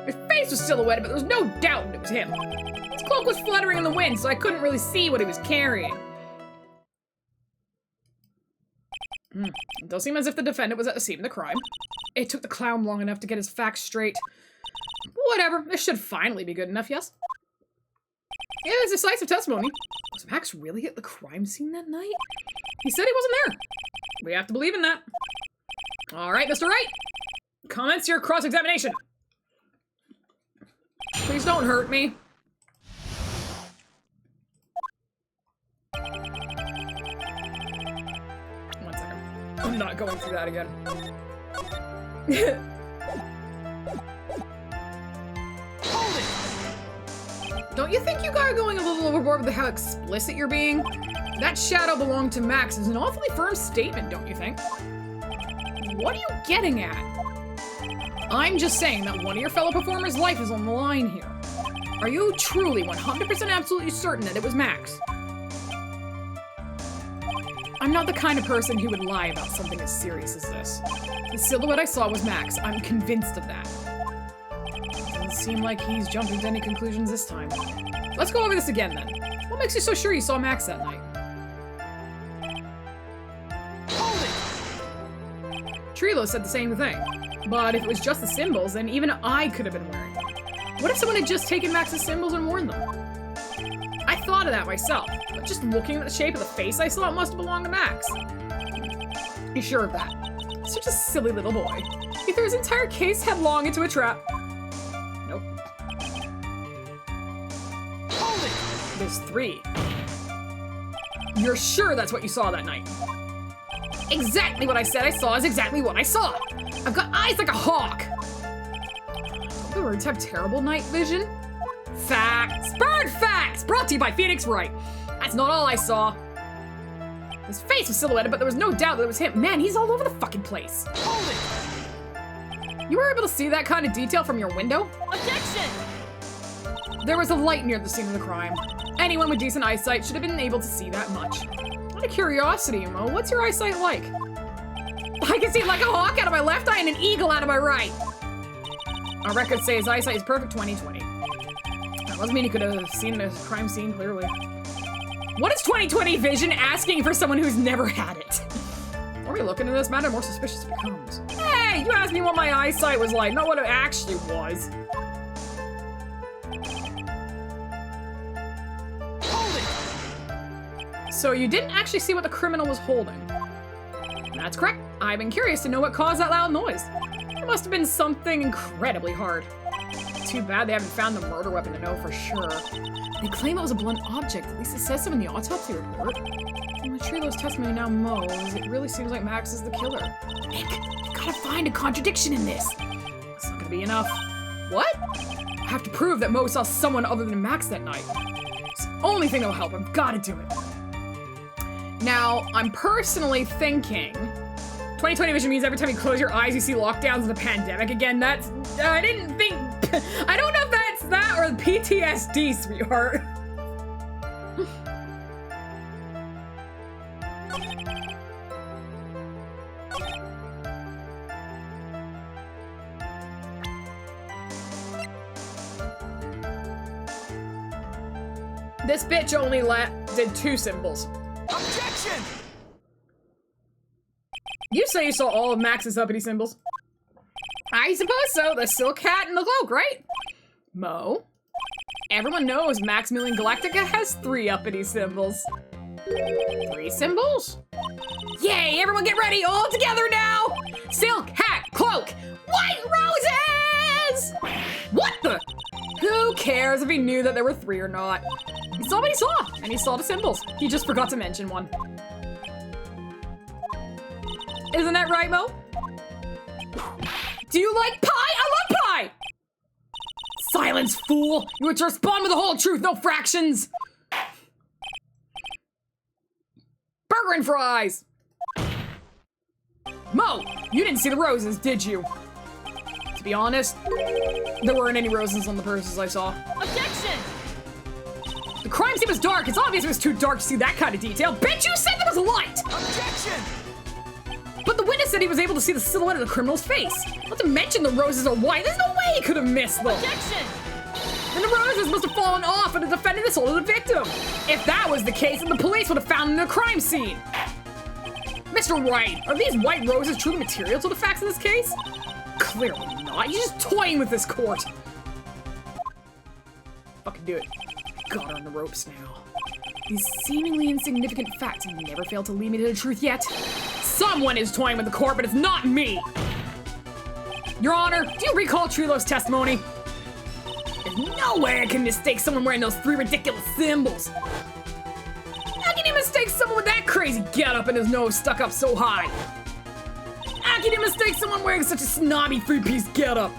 His face was silhouetted, but there was no doubt it was him. His cloak was fluttering in the wind, so I couldn't really see what he was carrying. It does seem as if the defendant was at the scene of the crime. It took the clown long enough to get his facts straight. Whatever, this should finally be good enough, yes? Yeah, it's decisive testimony. Was Max really at the crime scene that night? He said he wasn't there. We have to believe in that. All right, Mr. Wright. Comments your cross-examination. Please don't hurt me. One second. I'm not going through that again.
Hold it!
Don't you think you guys are going a little overboard with how explicit you're being? That shadow belonged to Max is an awfully firm statement, don't you think? What are you getting at? I'm just saying that one of your fellow performers' life is on the line here. Are you truly 100% absolutely certain that it was Max? I'm not the kind of person who would lie about something as serious as this. The silhouette I saw was Max. I'm convinced of that. Doesn't seem like he's jumping to any conclusions this time. Let's go over this again then. What makes you so sure you saw Max that night?
Hold it!
Trilo said the same thing. But if it was just the symbols, then even I could have been wearing them. What if someone had just taken Max's symbols and worn them? I thought of that myself, but just looking at the shape of the face I saw, it must have belonged to Max. You sure of that? Such a silly little boy. He threw his entire case headlong into a trap. Nope.
Hold it!
There's 3. You're sure that's what you saw that night? Exactly what I said I saw is exactly what I saw. I've got eyes like a hawk. Don't the birds have terrible night vision? Facts! Bird facts! Brought to you by Phoenix Wright. That's not all I saw. His face was silhouetted, but there was no doubt that it was him. Man, he's all over the fucking place.
Hold it!
You were able to see that kind of detail from your window?
Objection!
There was a light near the scene of the crime. Anyone with decent eyesight should have been able to see that much. Out of curiosity, Mo, what's your eyesight like? I can see like a hawk out of my left eye and an eagle out of my right. Our records say his eyesight is perfect 20/20. That doesn't mean he could have seen the crime scene clearly. What is 20/20 vision asking for someone who's never had it? The more we look into this matter, the more suspicious it becomes. Hey, you asked me what my eyesight was like, not what it actually was.
Hold it!
So you didn't actually see what the criminal was holding. That's correct. I've been curious to know what caused that loud noise. It must have been something incredibly hard. Too bad they haven't found the murder weapon to know for sure. They claim it was a blunt object, at least it says so in the autopsy report. From the Trilo's testimony now, Mo, it really seems like Max is the killer. Nick, you gotta find a contradiction in this. It's not gonna be enough. What? I have to prove that Mo saw someone other than Max that night. It's the only thing that'll help. I've gotta do it. Now, I'm personally thinking 20/20 vision means every time you close your eyes, you see lockdowns of the pandemic again. That's, I didn't think, I don't know if that's that or PTSD, sweetheart. This bitch only did 2 symbols.
Objection!
You say you saw all of Max's uppity symbols? I suppose so. The silk hat and the cloak, right? Mo? Everyone knows Maximilian Galactica has 3 uppity symbols. 3 symbols? Yay! Everyone get ready! All together now! Silk hat, cloak, white roses! What the? Who cares if he knew that there were 3 or not? He saw what he saw, and he saw the symbols. He just forgot to mention one. Isn't that right, Mo? Do you like pie? I love pie! Silence, fool! You were to respond with the whole truth, no fractions! Burger and fries! Mo, you didn't see the roses, did you? To be honest, there weren't any roses on the purses I saw.
Objection!
The crime scene was dark. It's obvious it was too dark to see that kind of detail. Bitch, you said there was a light!
Objection!
But the witness said he was able to see the silhouette of the criminal's face. Not to mention the roses are white. There's no way he could have missed them.
Objection!
And the roses must have fallen off and the defendant assaulted the victim. If that was the case, then the police would have found them in the crime scene. Mr. Wright, are these white roses truly material to the facts in this case? Clearly not. You're just toying with this court. Fucking do it. Got her on the ropes now. These seemingly insignificant facts have never failed to lead me to the truth yet. Someone is toying with the court, but it's not me! Your Honor, do you recall Trilo's testimony? There's no way I can mistake someone wearing those 3 ridiculous symbols. How can you mistake someone with that crazy getup and his nose stuck up so high? How can you mistake someone wearing such a snobby 3-piece getup?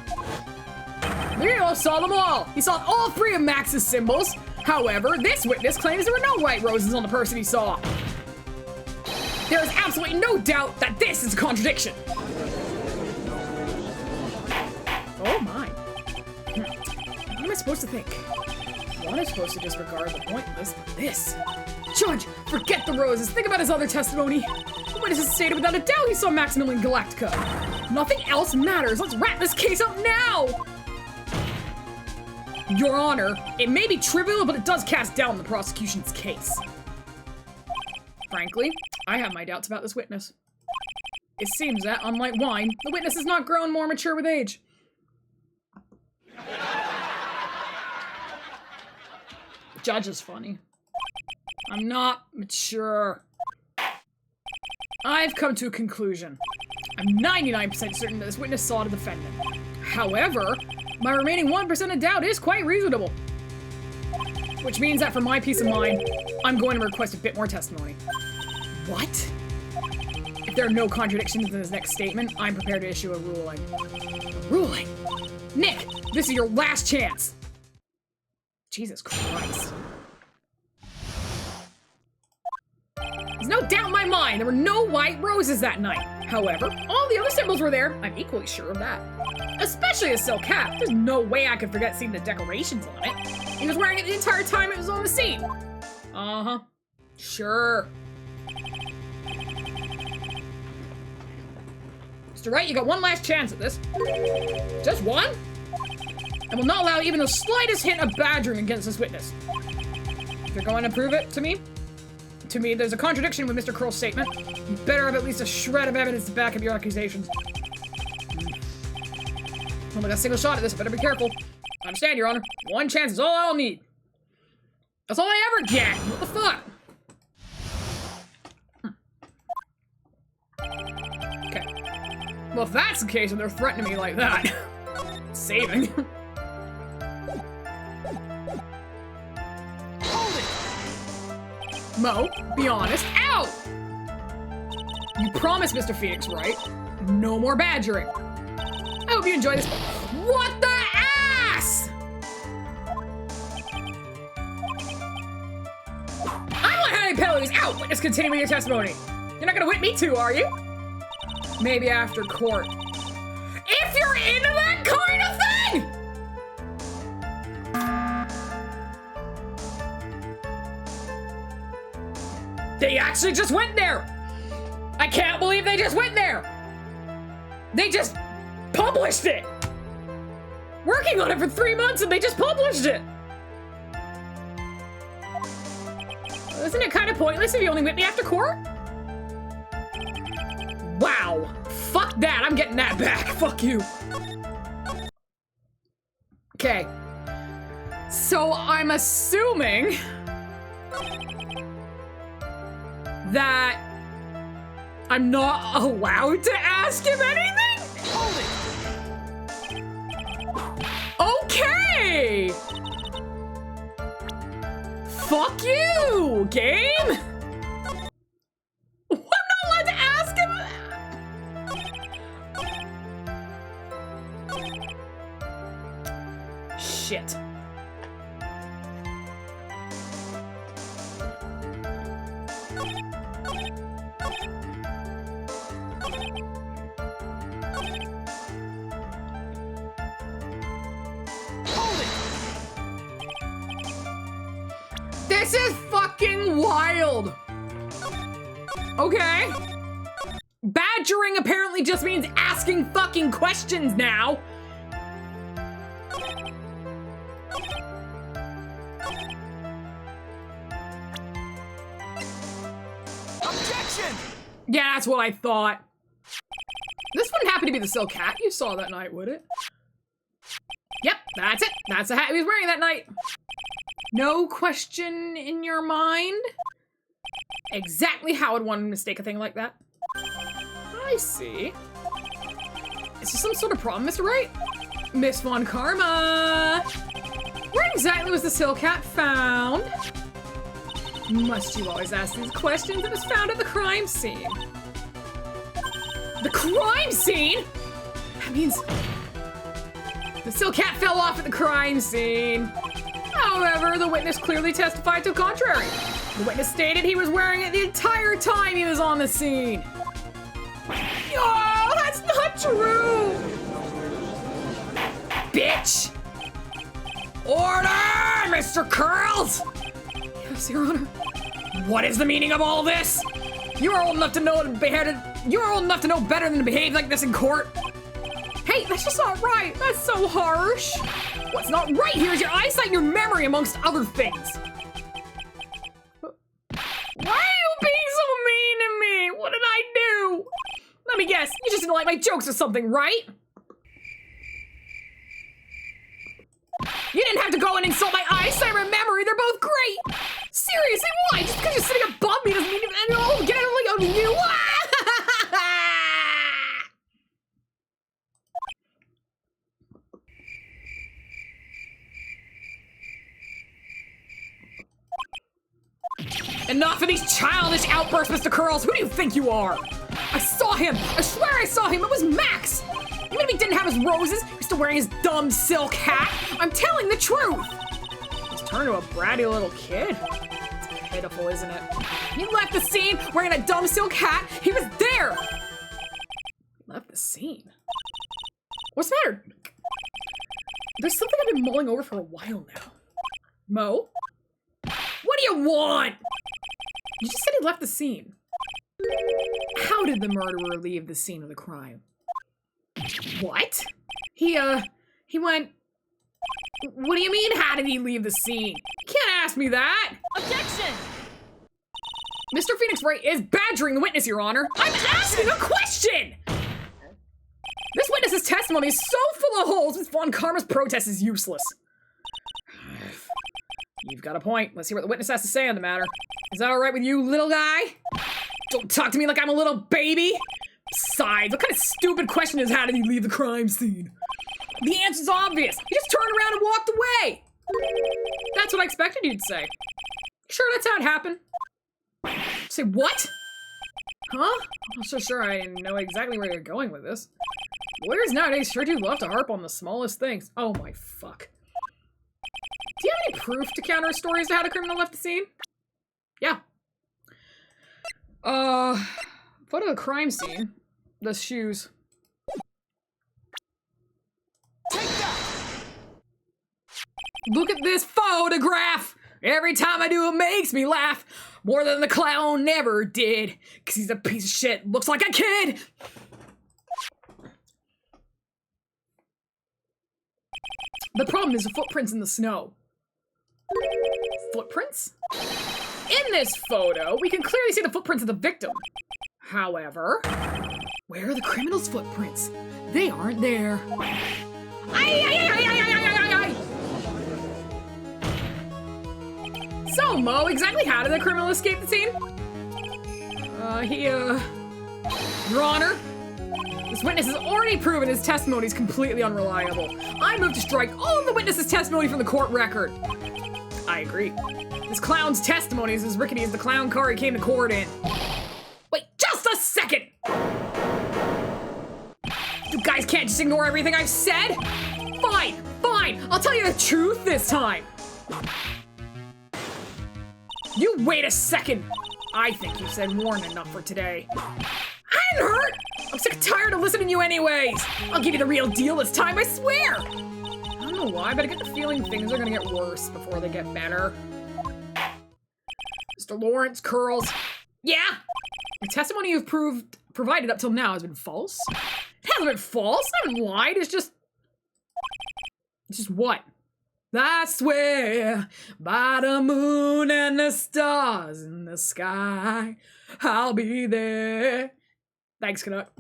Leo saw them all. He saw all 3 of Max's symbols. However, this witness claims there were no white roses on the person he saw. There is absolutely no doubt that this is a contradiction. Oh my. What am I supposed to think? One is supposed to disregard the pointless, but this. Judge, forget the roses. Think about his other testimony. The witness has stated without a doubt he saw Maximilian Galactica. Nothing else matters. Let's wrap this case up now. Your Honor, it may be trivial, but it does cast doubt on the prosecution's case. Frankly, I have my doubts about this witness. It seems that, unlike wine, the witness has not grown more mature with age. Judge is funny. I'm not mature. I've come to a conclusion. I'm 99% certain that this witness saw the defendant. However, my remaining 1% of doubt is quite reasonable. Which means that for my peace of mind, I'm going to request a bit more testimony. What? If there are no contradictions in his next statement, I'm prepared to issue a ruling. A ruling? Nick, this is your last chance! Jesus Christ. There's no doubt in my mind there were no white roses that night. However, all the other symbols were there. I'm equally sure of that. Especially a silk hat. There's no way I could forget seeing the decorations on it. He was wearing it the entire time it was on the scene. Uh-huh. Sure. Mr. Wright, you got one last chance at this. Just one? I will not allow even the slightest hint of badgering against this witness. If you're going to prove it to me, there's a contradiction with Mr. Curl's statement. You better have at least a shred of evidence to back up your accusations. Only got a single shot at this, better be careful. I understand, Your Honor. One chance is all I'll need. That's all I ever get. What the fuck? Okay. Well, if that's the case and they're threatening me like that, saving.
Hold it!
Mo, be honest. Ow! You promised, Mr. Phoenix, right? No more badgering. I hope you enjoy this. What the ass? I don't want any penalties. Ow! Witness, continue with your testimony. You're not gonna whip me too, are you? Maybe after court. If you're into that kind of thing! They actually just went there! I can't believe they just went there! They just published it! Working on it for 3 months and they just published it! Isn't it kind of pointless if you only whip me after court? Wow. Fuck that, I'm getting that back. Fuck you. Okay. So I'm assuming that I'm not allowed to ask him anything?
Hold it!
Okay! Fuck you, game! I'm not allowed to ask him that! Shit. This is fucking wild. Okay. Badgering apparently just means asking fucking questions now.
Objection!
Yeah, that's what I thought. This wouldn't happen to be the silk hat you saw that night, would it? Yep, that's it. That's the hat he was wearing that night. No question in your mind? Exactly how would one mistake a thing like that? I see. Is there some sort of problem, Mr. Wright? Miss Von Karma! Where exactly was the silk hat found? Must you always ask these questions? It was found at the crime scene. The crime scene? That means the silk hat fell off at the crime scene. However, the witness clearly testified to the contrary. The witness stated he was wearing it the entire time he was on the scene. Oh, that's not true! Bitch! Order, Mr. Curls! Yes, Your Honor. What is the meaning of all this? You are old enough to know better than to behave like this in court. Hey, that's just not right. That's so harsh. What's not right here is your eyesight and your memory, amongst other things. Why are you being so mean to me? What did I do? Let me guess, you just didn't like my jokes or something, right? You didn't have to go and insult my eyesight or memory. They're both great. Seriously, why? Just because you're sitting above me doesn't mean get it on you. Enough of these childish outbursts, Mr. Curls. Who do you think you are? I saw him. I swear I saw him. It was Max. Even if he didn't have his roses, he's still wearing his dumb silk hat. I'm telling the truth. He's turned to a bratty little kid. pitiful, isn't it? He left the scene wearing a dumb silk hat. He was there. Left the scene. What's the matter? There's something I've been mulling over for a while now. Mo? What do you want? You just said he left the scene. How did the murderer leave the scene of the crime? What? He went... What do you mean, how did he leave the scene? You can't ask me that!
Objection!
Mr. Phoenix Wright is badgering the witness, Your Honor. I'm asking a question! This witness's testimony is so full of holes, Miss Von Karma's protest is useless. You've got a point. Let's hear what the witness has to say on the matter. Is that alright with you, little guy? Don't talk to me like I'm a little baby! Besides, what kind of stupid question is how did he leave the crime scene? The answer's obvious. He just turned around and walked away. That's what I expected you'd say. Sure, that's how it happened. Say what? Huh? I'm not so sure I know exactly where you're going with this. Lawyers nowadays sure do love to harp on the smallest things. Oh my fuck. Do you have any proof to counter a story as to how the criminal left the scene? Yeah. Photo of the crime scene. The shoes.
Take that!
Look at this photograph! Every time I do it makes me laugh. More than the clown never did. Cause he's a piece of shit. Looks like a kid! The problem is the footprints in the snow. Footprints? In this photo, we can clearly see the footprints of the victim. However, where are the criminal's footprints? They aren't there. So, Mo, exactly how did the criminal escape the scene? Your Honor, this witness has already proven his testimony is completely unreliable. I move to strike all of the witness's testimony from the court record. I agree. This clown's testimony is as rickety as the clown car he came to court in. Wait, just a second! You guys can't just ignore everything I've said? Fine, fine, I'll tell you the truth this time. You wait a second. I think you said more than enough for today. I didn't hurt. I'm sick and tired of listening to you anyways. I'll give you the real deal this time, I swear. I don't know why, but I get the feeling things are gonna get worse before they get better. Mr. Lawrence Curls. Yeah? The testimony you've provided up till now has been false? It hasn't been false. I haven't lied. It's just what? I swear by the moon and the stars in the sky, I'll be there. Thanks, Canuck.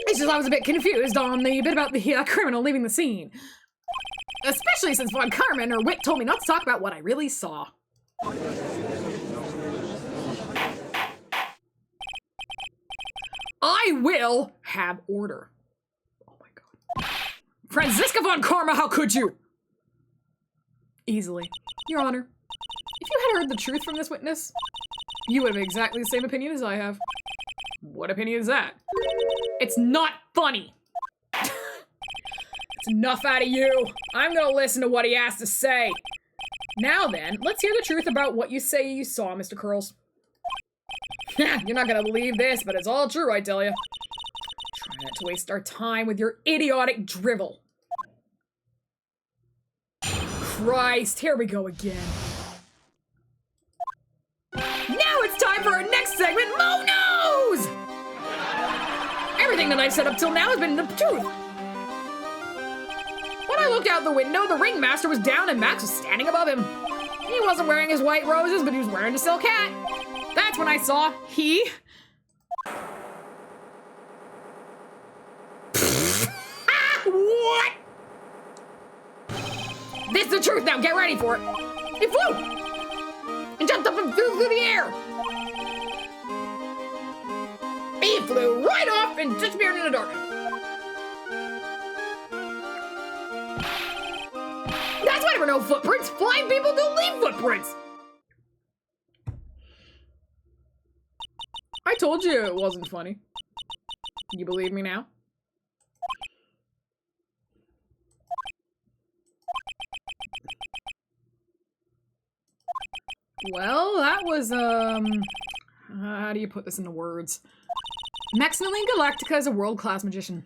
It's just I was a bit confused on the bit about the criminal leaving the scene. Especially since Von Karma and her wit told me not to talk about what I really saw. I will have order. Oh my god. Franziska Von Karma, how could you? Easily. Your Honor, if you had heard the truth from this witness, you would have exactly the same opinion as I have. What opinion is that? It's not funny. It's enough out of you. I'm gonna listen to what he has to say. Now then, let's hear the truth about what you say you saw, Mr. Curls. You're not gonna believe this, but it's all true, I tell you. Try not to waste our time with your idiotic drivel. Christ, here we go again. Now it's time for our next segment, Mo Knows! Everything that I've said up till now has been the truth. When I looked out the window, the ringmaster was down and Max was standing above him. He wasn't wearing his white roses, but he was wearing a silk hat. That's when I saw he... What? This is the truth now, get ready for it. He flew! And jumped up and flew through the air. He flew right off and disappeared in the darkness. That's why there were no footprints. Flying people don't leave footprints. I told you it wasn't funny. You believe me now? Well, that was, how do you put this into words? Maximilian Galactica is a world-class magician.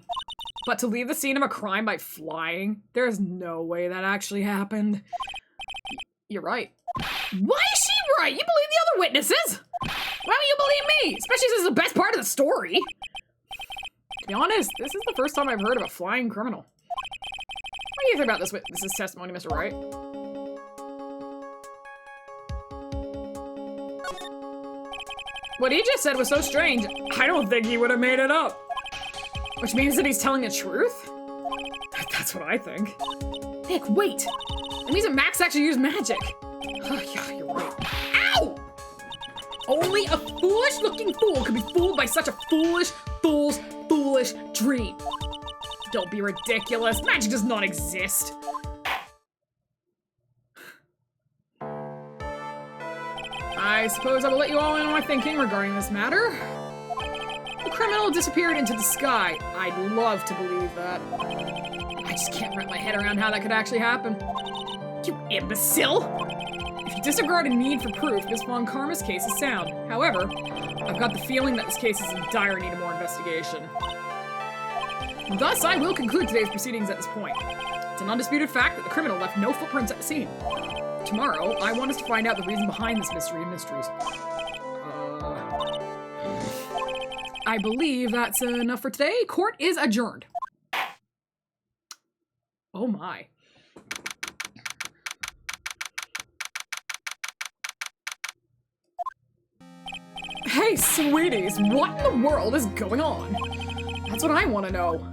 But to leave the scene of a crime by flying, there's no way that actually happened. You're right. Why is she right? You believe the other witnesses? Why don't you believe me? Especially since it's the best part of the story. To be honest, this is the first time I've heard of a flying criminal. What do you think about this witness's testimony, Mr. Wright? What he just said was so strange, I don't think he would have made it up. Which means that he's telling the truth? That's what I think. Nick, wait! It means that Max actually used magic. Oh, yeah, you're right. Ow! Only a foolish-looking fool could be fooled by such a foolish dream. Don't be ridiculous. Magic does not exist. I suppose I will let you all in on my thinking regarding this matter. The criminal disappeared into the sky. I'd love to believe that. I just can't wrap my head around how that could actually happen. You imbecile! If you disregard a need for proof, Miss Von Karma's case is sound. However, I've got the feeling that this case is in dire need of more investigation. Thus, I will conclude today's proceedings at this point. It's an undisputed fact that the criminal left no footprints at the scene. Tomorrow, I want us to find out the reason behind this mystery of mysteries. I believe that's enough for today. Court is adjourned. Oh my. Hey, sweeties, what in the world is going on? That's what I want to know.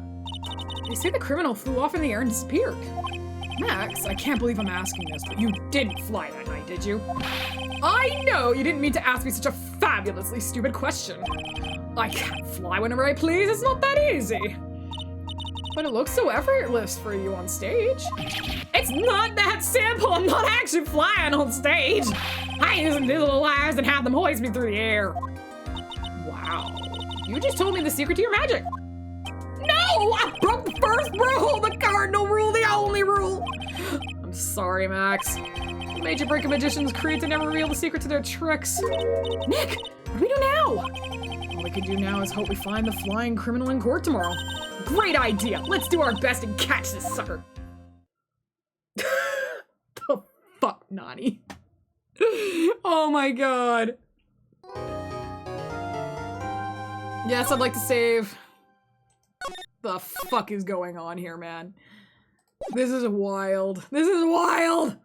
They say the criminal flew off in the air and disappeared. Max, I can't believe I'm asking this, but you didn't fly that night, did you? I know you didn't mean to ask me such a fabulously stupid question. I can't fly whenever I please, it's not that easy. But it looks so effortless for you on stage. It's not that simple, I'm not actually flying on stage. I use some little wires and have them hoist me through the air. Wow, you just told me the secret to your magic. No, I broke the first rule, the cardinal rule, the only rule. I'm sorry, Max. What made you break a magician's creed to never reveal the secret to their tricks? Nick, what do we do now? All we can do now is hope we find the flying criminal in court tomorrow. Great idea. Let's do our best and catch this sucker. The fuck, Nani? Oh my god. Yes, I'd like to save. The fuck is going on here, man? This is wild. This is wild!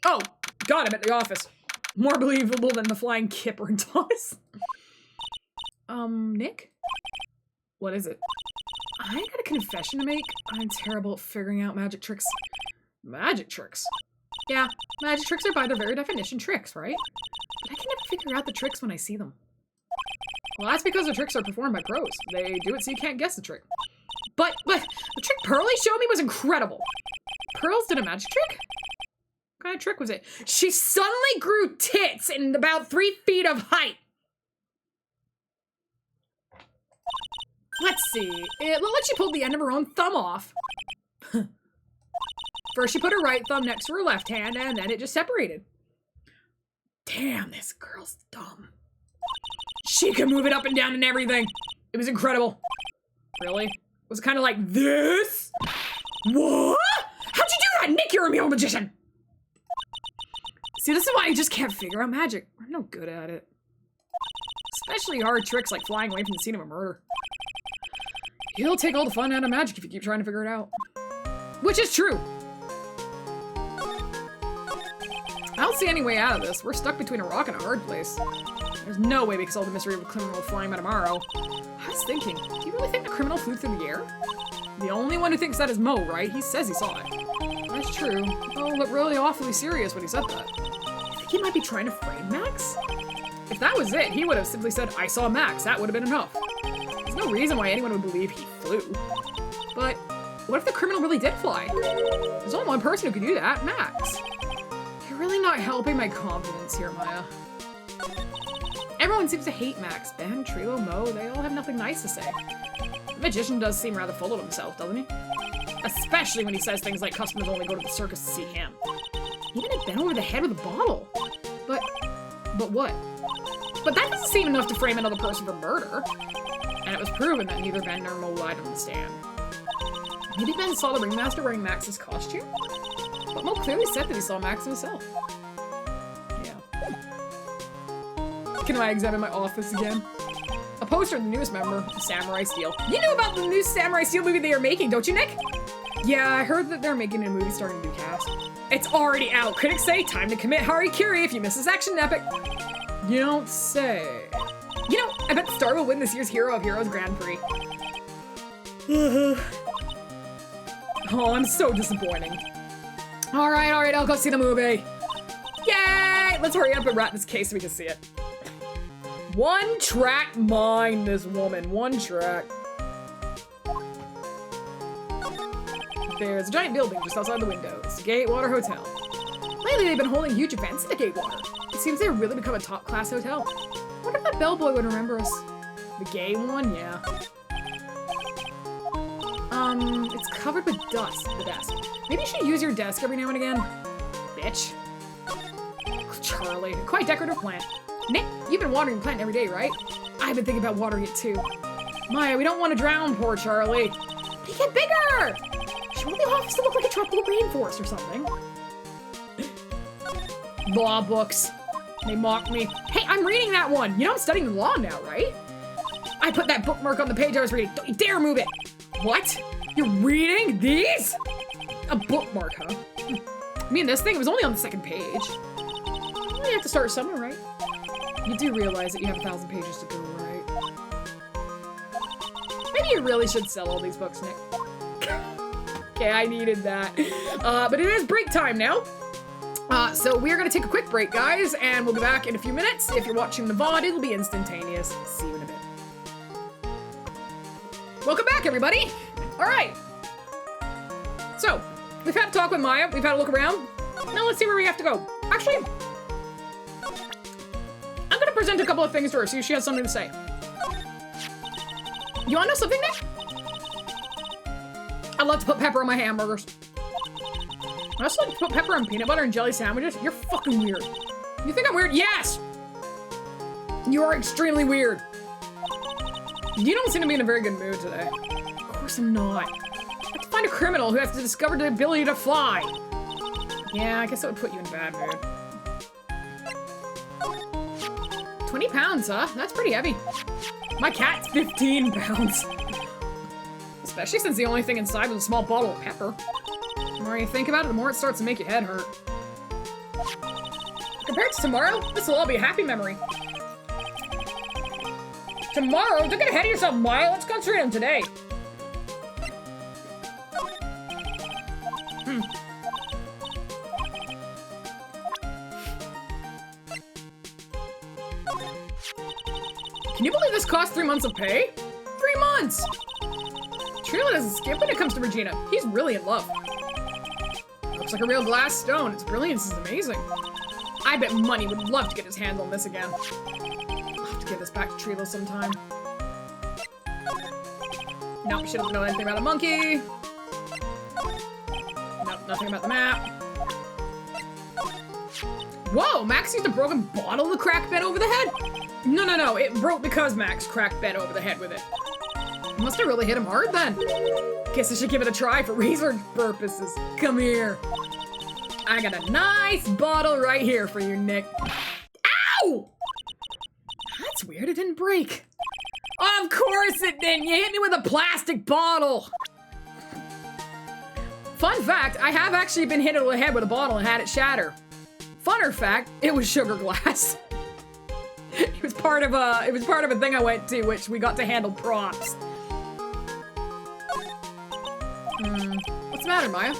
Oh, got him at the office. More believable than the flying Kipper and Thomas. Nick? What is it? I got a confession to make. I'm terrible at figuring out magic tricks. Magic tricks? Yeah, magic tricks are by their very definition tricks, right? But I can never figure out the tricks when I see them. Well, that's because the tricks are performed by pros. They do it so you can't guess the trick. But the trick Pearly showed me was incredible. Pearls did a magic trick? What kind of trick was it? She suddenly grew tits in about 3 feet of height. Let's see. It looked like she pulled the end of her own thumb off. First, she put her right thumb next to her left hand, and then it just separated. Damn, this girl's dumb. She can move it up and down and everything. It was incredible. Really? Was it kind of like this? What? How'd you do that, Nick? You're a real magician. See, this is why I just can't figure out magic. I'm no good at it. Especially hard tricks like flying away from the scene of a murder. You'll take all the fun out of magic if you keep trying to figure it out. Which is true. I don't see any way out of this. We're stuck between a rock and a hard place. There's no way we can solve the mystery of a criminal flying by tomorrow. I was thinking, do you really think the criminal flew through the air? The only one who thinks that is Mo, right? He says he saw it. That's true. Oh, looked really awfully serious when he said that. You think he might be trying to frame Max? If that was it, he would have simply said, I saw Max. That would have been enough. There's no reason why anyone would believe he flew. But what if the criminal really did fly? There's only one person who could do that, Max. You're really not helping my confidence here, Maya. Everyone seems to hate Max. Ben, Trilo, Mo, they all have nothing nice to say. The magician does seem rather full of himself, doesn't he? Especially when he says things like customers only go to the circus to see him. Even hit Ben over the head with a bottle. But But what? But that doesn't seem enough to frame another person for murder. And it was proven that neither Ben nor Mo lied on the stand. Maybe Ben saw the ringmaster wearing Max's costume? But Mo clearly said that he saw Max himself. Yeah. Can I examine my office again? A poster of the newest member of Samurai Steel. You knew about the new Samurai Steel movie they are making, don't you, Nick? Yeah, I heard that they're making a movie starring a new cast. It's already out. Critics say time to commit Harikiri if you miss this action epic. You don't say. You know, I bet Star will win this year's Hero of Heroes Grand Prix. Oh, I'm so disappointing. All right, I'll go see the movie. Yay! Let's hurry up and wrap this case so we can see it. One track mind, this woman. One track. There's a giant building just outside the window. It's the Gatewater Hotel. Lately, they've been holding huge events at the Gatewater. It seems they've really become a top-class hotel. I wonder if that bellboy would remember us. The gay one? Yeah. It's covered with dust, the desk. Maybe you should use your desk every now and again. Bitch. Charlie. Quite decorative plant. Nick, you've been watering the plant every day, right? I've been thinking about watering it too. Maya, we don't want to drown poor Charlie. He get bigger! She want the office to look like a tropical rainforest or something. Law books. They mock me. Hey, I'm reading that one. You know I'm studying law now, right? I put that bookmark on the page I was reading. Don't you dare move it. What? You're reading these? A bookmark, huh? Me and this thing, it was only on the second page. You have to start somewhere, right? You do realize that you have 1,000 pages to go, right? Maybe you really should sell all these books, Nick. Okay, I needed that. But it is break time now. So we're gonna take a quick break, guys, and we'll be back in a few minutes. If you're watching the VOD, it'll be instantaneous. See you in a bit. Welcome back, everybody. All right. So, we've had a talk with Maya. We've had a look around. Now let's see where we have to go. Actually, I'm gonna present a couple of things to her, see if she has something to say. You wanna know something, Nick? I love to put pepper on my hamburgers. I also like to put pepper on peanut butter and jelly sandwiches. You're fucking weird. You think I'm weird? Yes! You are extremely weird. You don't seem to be in a very good mood today. Of course I'm not. I have to find a criminal who has to discover the ability to fly. Yeah, I guess that would put you in a bad mood. 20 pounds, huh? That's pretty heavy. My cat's 15 pounds. Especially since the only thing inside was a small bottle of pepper. The more you think about it, the more it starts to make your head hurt. Compared to tomorrow, this will all be a happy memory. Tomorrow? Don't get ahead of yourself, Maya. Let's concentrate on today. Can you believe this cost 3 months of pay? 3 months! Trila doesn't skip when it comes to Regina. He's really in love. Looks like a real glass stone. Its brilliance is amazing. I bet Money would love to get his hands on this again. I'll have to give this back to Trila sometime. Nope, she doesn't know anything about a monkey. Nope, nothing about the map. Whoa, Max used a broken bottle to crack Ben over the head? No, it broke because Max cracked Ben over the head with it. Must have really hit him hard then. Guess I should give it a try for research purposes. Come here. I got a nice bottle right here for you, Nick. Ow! That's weird, it didn't break. Of course it didn't, you hit me with a plastic bottle. Fun fact, I have actually been hit over the head with a bottle and had it shatter. Funner fact, it was sugar glass. It was part of a thing I went to, which we got to handle props. What's the matter, Maya?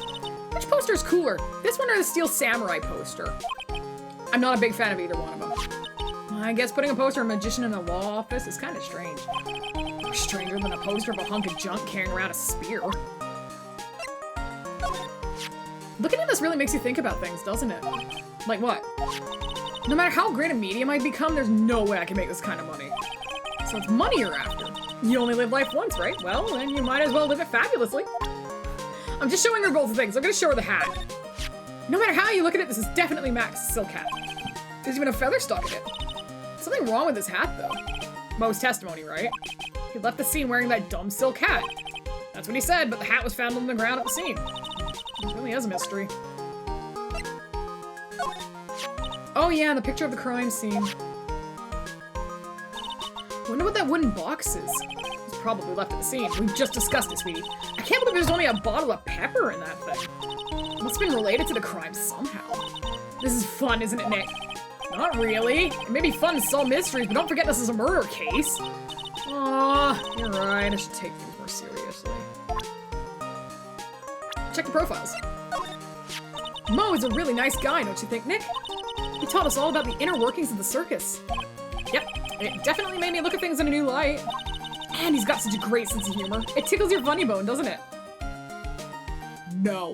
Which poster is cooler? This one or the Steel Samurai poster? I'm not a big fan of either one of them. I guess putting a poster of a magician in a law office is kind of strange. Or stranger than a poster of a hunk of junk carrying around a spear. Looking at this really makes you think about things, doesn't it? Like what? No matter how great a medium I become, there's no way I can make this kind of money. So it's money you're after. You only live life once, right? Well, then you might as well live it fabulously. I'm just showing her both things. I'm gonna show her the hat. No matter how you look at it, this is definitely Max's silk hat. There's even a feather stuck in it. Something wrong with his hat, though. Mo's testimony, right? He left the scene wearing that dumb silk hat. That's what he said, but the hat was found on the ground at the scene. It really is a mystery. Oh yeah, the picture of the crime scene. Wonder what that wooden box is. It's probably left at the scene. We've just discussed it, sweetie. I can't believe there's only a bottle of pepper in that thing. Must have been related to the crime somehow. This is fun, isn't it, Nick? Not really. It may be fun to solve mysteries, but don't forget this is a murder case. Aw, you're right. I should take things more seriously. Check the profiles. Mo is a really nice guy, don't you think, Nick? He taught us all about the inner workings of the circus. Yep, it definitely made me look at things in a new light. And he's got such a great sense of humor. It tickles your funny bone, doesn't it? No.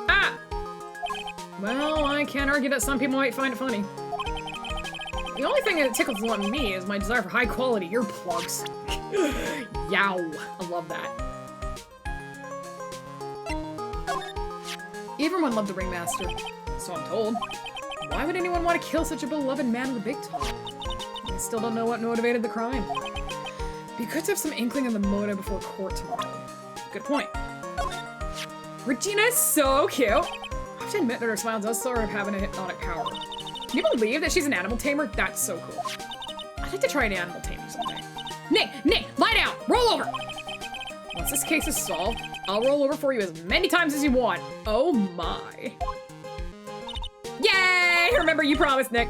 Ah! Well, I can't argue that some people might find it funny. The only thing that tickles on me is my desire for high-quality earplugs. Yow. I love that. Everyone loved the ringmaster, so I'm told. Why would anyone want to kill such a beloved man with a big top? I still don't know what motivated the crime. Be good to have some inkling of the motive before court tomorrow. Good point. Regina is so cute. I have to admit that her smile does sort of have a hypnotic power. Can you believe that she's an animal tamer? That's so cool. I'd like to try an animal tamer someday. Nick, lie down, roll over. Once this case is solved, I'll roll over for you as many times as you want. Oh my. Yay! Remember, you promised, Nick.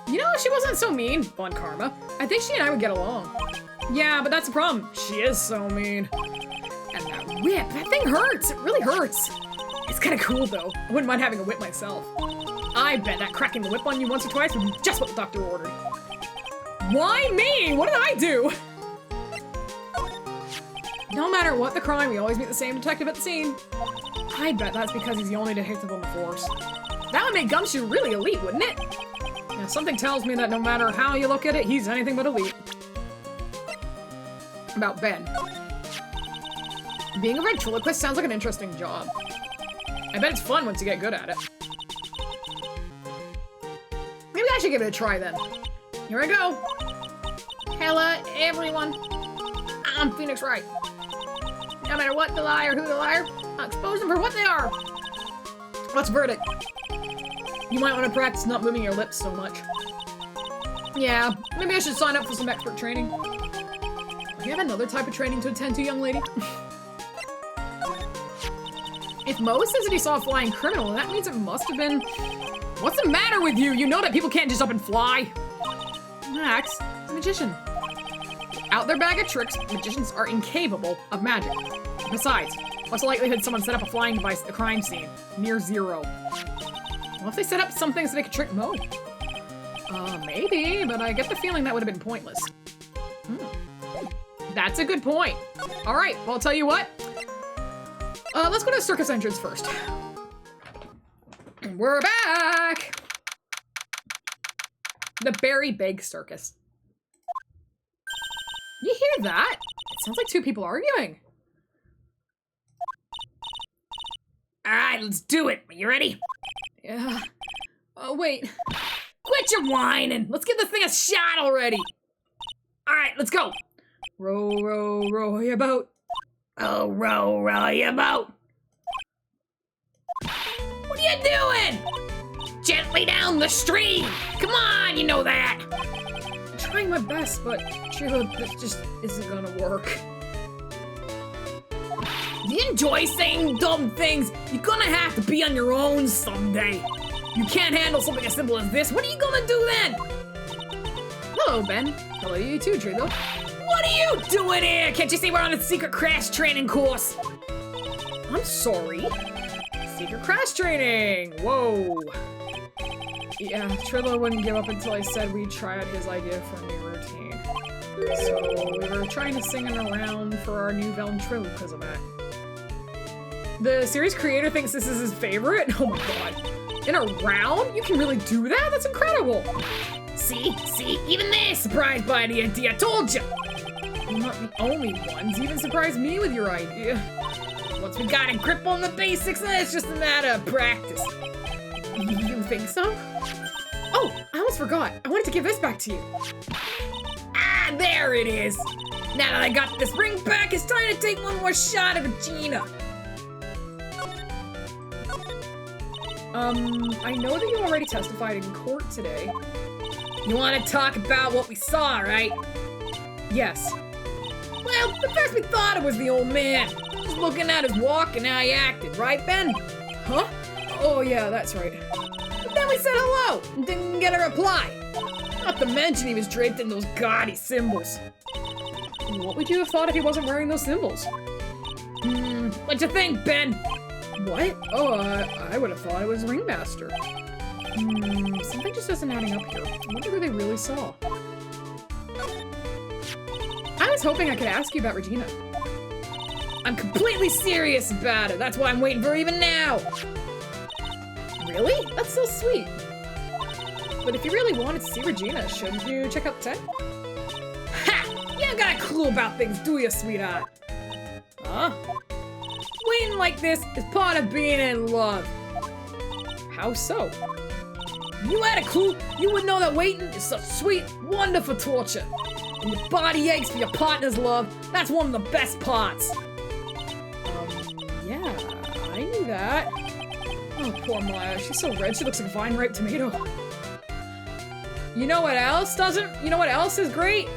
You know, she wasn't so mean, Fun Karma. I think she and I would get along. Yeah, but that's the problem. She is so mean. And that whip, that thing hurts. It really hurts. It's kind of cool, though. I wouldn't mind having a whip myself. I bet that cracking the whip on you once or twice would be just what the doctor ordered. Why me? What did I do? No matter what the crime, we always meet the same detective at the scene. I bet that's because he's the only detective on the force. That would make Gumshoe really elite, wouldn't it? Yeah, something tells me that no matter how you look at it, he's anything but elite. About Ben. Being a ventriloquist sounds like an interesting job. I bet it's fun once you get good at it. Maybe I should give it a try then. Here I go. Hello, everyone. I'm Phoenix Wright. No matter what the lie or who the liar, I'll expose them for what they are. What's the verdict? You might want to practice not moving your lips so much. Yeah, maybe I should sign up for some expert training. Do you have another type of training to attend to, young lady? If Mo says that he saw a flying criminal, that means it must have been... What's the matter with you? You know that people can't just up and fly. Max, the magician. Out their bag of tricks, magicians are incapable of magic. Besides, what's the likelihood someone set up a flying device at the crime scene? Near zero. What if they set up something so they could trick Mo? Maybe, but I get the feeling that would have been pointless. That's a good point. All right, well, I'll tell you what. Let's go to the circus entrance first. And we're back! The Berry Big Circus. You hear that? It sounds like two people arguing.
Alright, let's do it. Are you ready?
Yeah. Oh, wait.
Quit your whining. Let's give this thing a shot already. Alright, let's go.
Row, row, row your boat.
Oh, row, row your boat. What are you doing? Gently down the stream. Come on, you know that.
I'm trying my best, but Trilo, this just isn't gonna work.
Do you enjoy saying dumb things? You're gonna have to be on your own someday. You can't handle something as simple as this. What are you gonna do then?
Hello, Ben. Hello, you too, Trilo.
What are you doing here? Can't you see we're on a secret crash training course?
I'm sorry. Secret crash training! Whoa. Yeah, Trilo wouldn't give up until I said we'd try out his idea for a new routine. So we were trying to sing him around for our new ventriloquism of that. The series creator thinks this is his favorite? Oh my god. In a round? You can really do that? That's incredible!
See, even they're surprised by the idea. I told you!
You're not the only ones. You even surprised me with your idea.
Once we got a grip on the basics, then it's just a matter of practice.
You think so? Oh, I almost forgot. I wanted to give this back to you.
Ah, there it is. Now that I got this ring back, it's time to take one more shot at Regina.
I know that you already testified in court today.
You want to talk about what we saw, right?
Yes.
Well, at first we thought it was the old man. Just looking at his walk and how he acted, right, Ben?
Huh? Oh, yeah, that's right.
But then we said hello and didn't get a reply. Not to mention he was draped in those gaudy symbols.
What would you have thought if he wasn't wearing those symbols?
What you think, Ben?
What? Oh, I would have thought it was Ringmaster. Something just isn't adding up here. I wonder who they really saw. I was hoping I could ask you about Regina.
I'm completely serious about it. That's why I'm waiting for her even now.
Really? That's so sweet. But if you really wanted to see Regina, shouldn't you check out the tent?
Ha! You don't got a clue about things, do you, sweetheart?
Huh?
Waiting like this is part of being in love.
How so?
If you had a clue, you would know that waiting is such sweet, wonderful torture. When your body aches for your partner's love, that's one of the best parts.
Yeah, I knew that. Oh, poor Maya. She's so red, she looks like a vine-ripe tomato. You know what else doesn't? You know what else is great?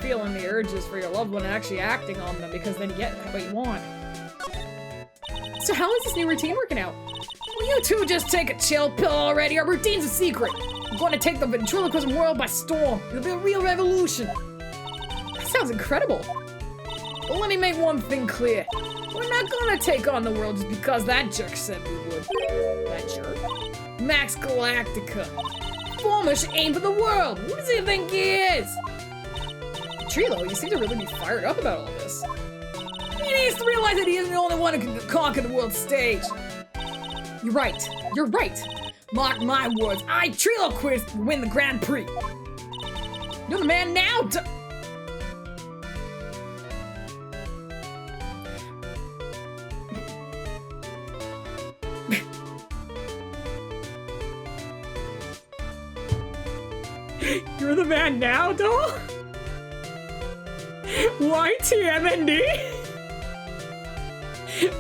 Feeling the urges for your loved one and actually acting on them, because then you get what you want. So how is this new routine working out?
Will you two just take a chill pill already? Our routine's a secret. We're going to take the ventriloquism world by storm. It'll be a real revolution.
That sounds incredible.
Well, let me make one thing clear. We're not going to take on the world just because that jerk said we would.
That jerk?
Max Galactica. Former should aim for the world. Who does he think he is?
Trilo, you seem to really be fired up about all this.
He needs to realize that he isn't the only one who can conquer the world stage.
You're right. You're right.
Mark my words. I, Triloquist, will win the Grand Prix. You're the man now to...
You're the man now, doll? YTMND?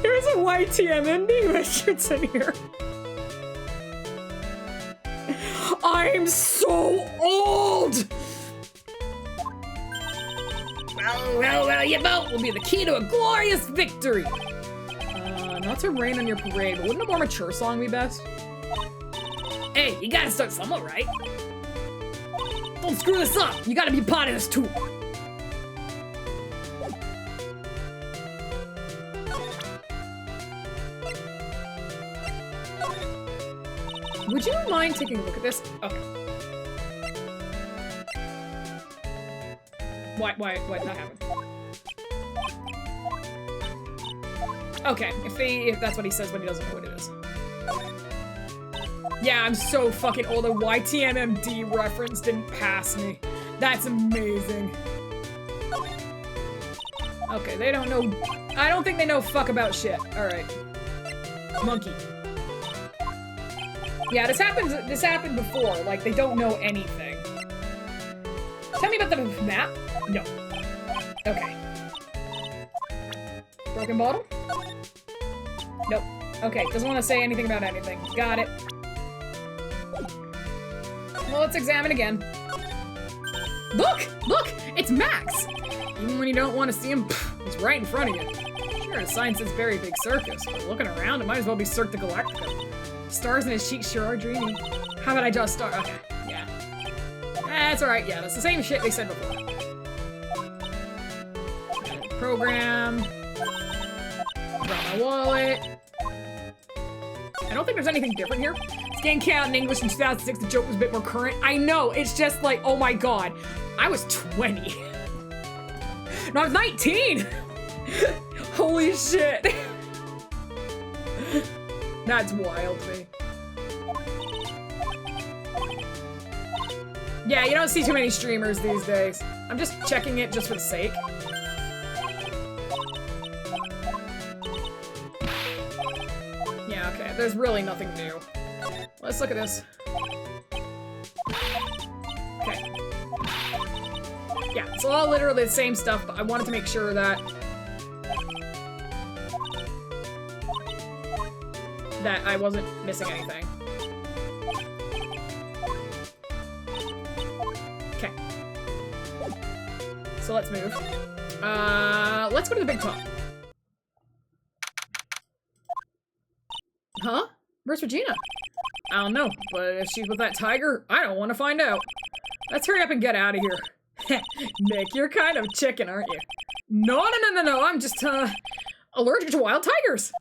There's a YTMND reference in here. I'm so old!
Well, your vote will be the key to a glorious victory.
Not to rain on your parade, but wouldn't a more mature song be best?
Hey, you gotta start somewhere, right? Don't screw this up. You gotta be part of this too.
Would you mind taking a look at this? Okay. Why did that happen? Okay, if that's what he says when he doesn't know what it is. Yeah, I'm so fucking old. A YTMMD reference didn't pass me. That's amazing. Okay, they don't know. I don't think they know fuck about shit. Alright. Monkey. Yeah, this happened before. Like, they don't know anything. Tell me about the map? No. Okay. Broken bottle? Nope. Okay, doesn't want to say anything about anything. Got it. Well, let's examine again. Look! Look! It's Max! Even when you don't want to see him, he's right in front of you. Sure, a sign says very big circus, but looking around, it might as well be Cirque du Galactica. Stars in his cheeks sure are dreamy. How about I just start? Okay, yeah. That's alright, yeah, that's the same shit they said before. Program. Drop my wallet. I don't think there's anything different here. Scan count in English in 2006, the joke was a bit more current. I know, it's just like, oh my god. I was 20. No, I was 19! Holy shit. That's wild to me. Yeah, you don't see too many streamers these days. I'm just checking it just for the sake. Yeah, okay. There's really nothing new. Let's look at this. Okay. Yeah, it's all literally the same stuff, but I wanted to make sure that I wasn't missing anything. Okay. So let's move. Let's go to the big top. Huh? Where's Regina? I don't know, but if she's with that tiger, I don't want to find out. Let's hurry up and get out of here. Nick, you're kind of a chicken, aren't you? No, I'm just, allergic to wild tigers.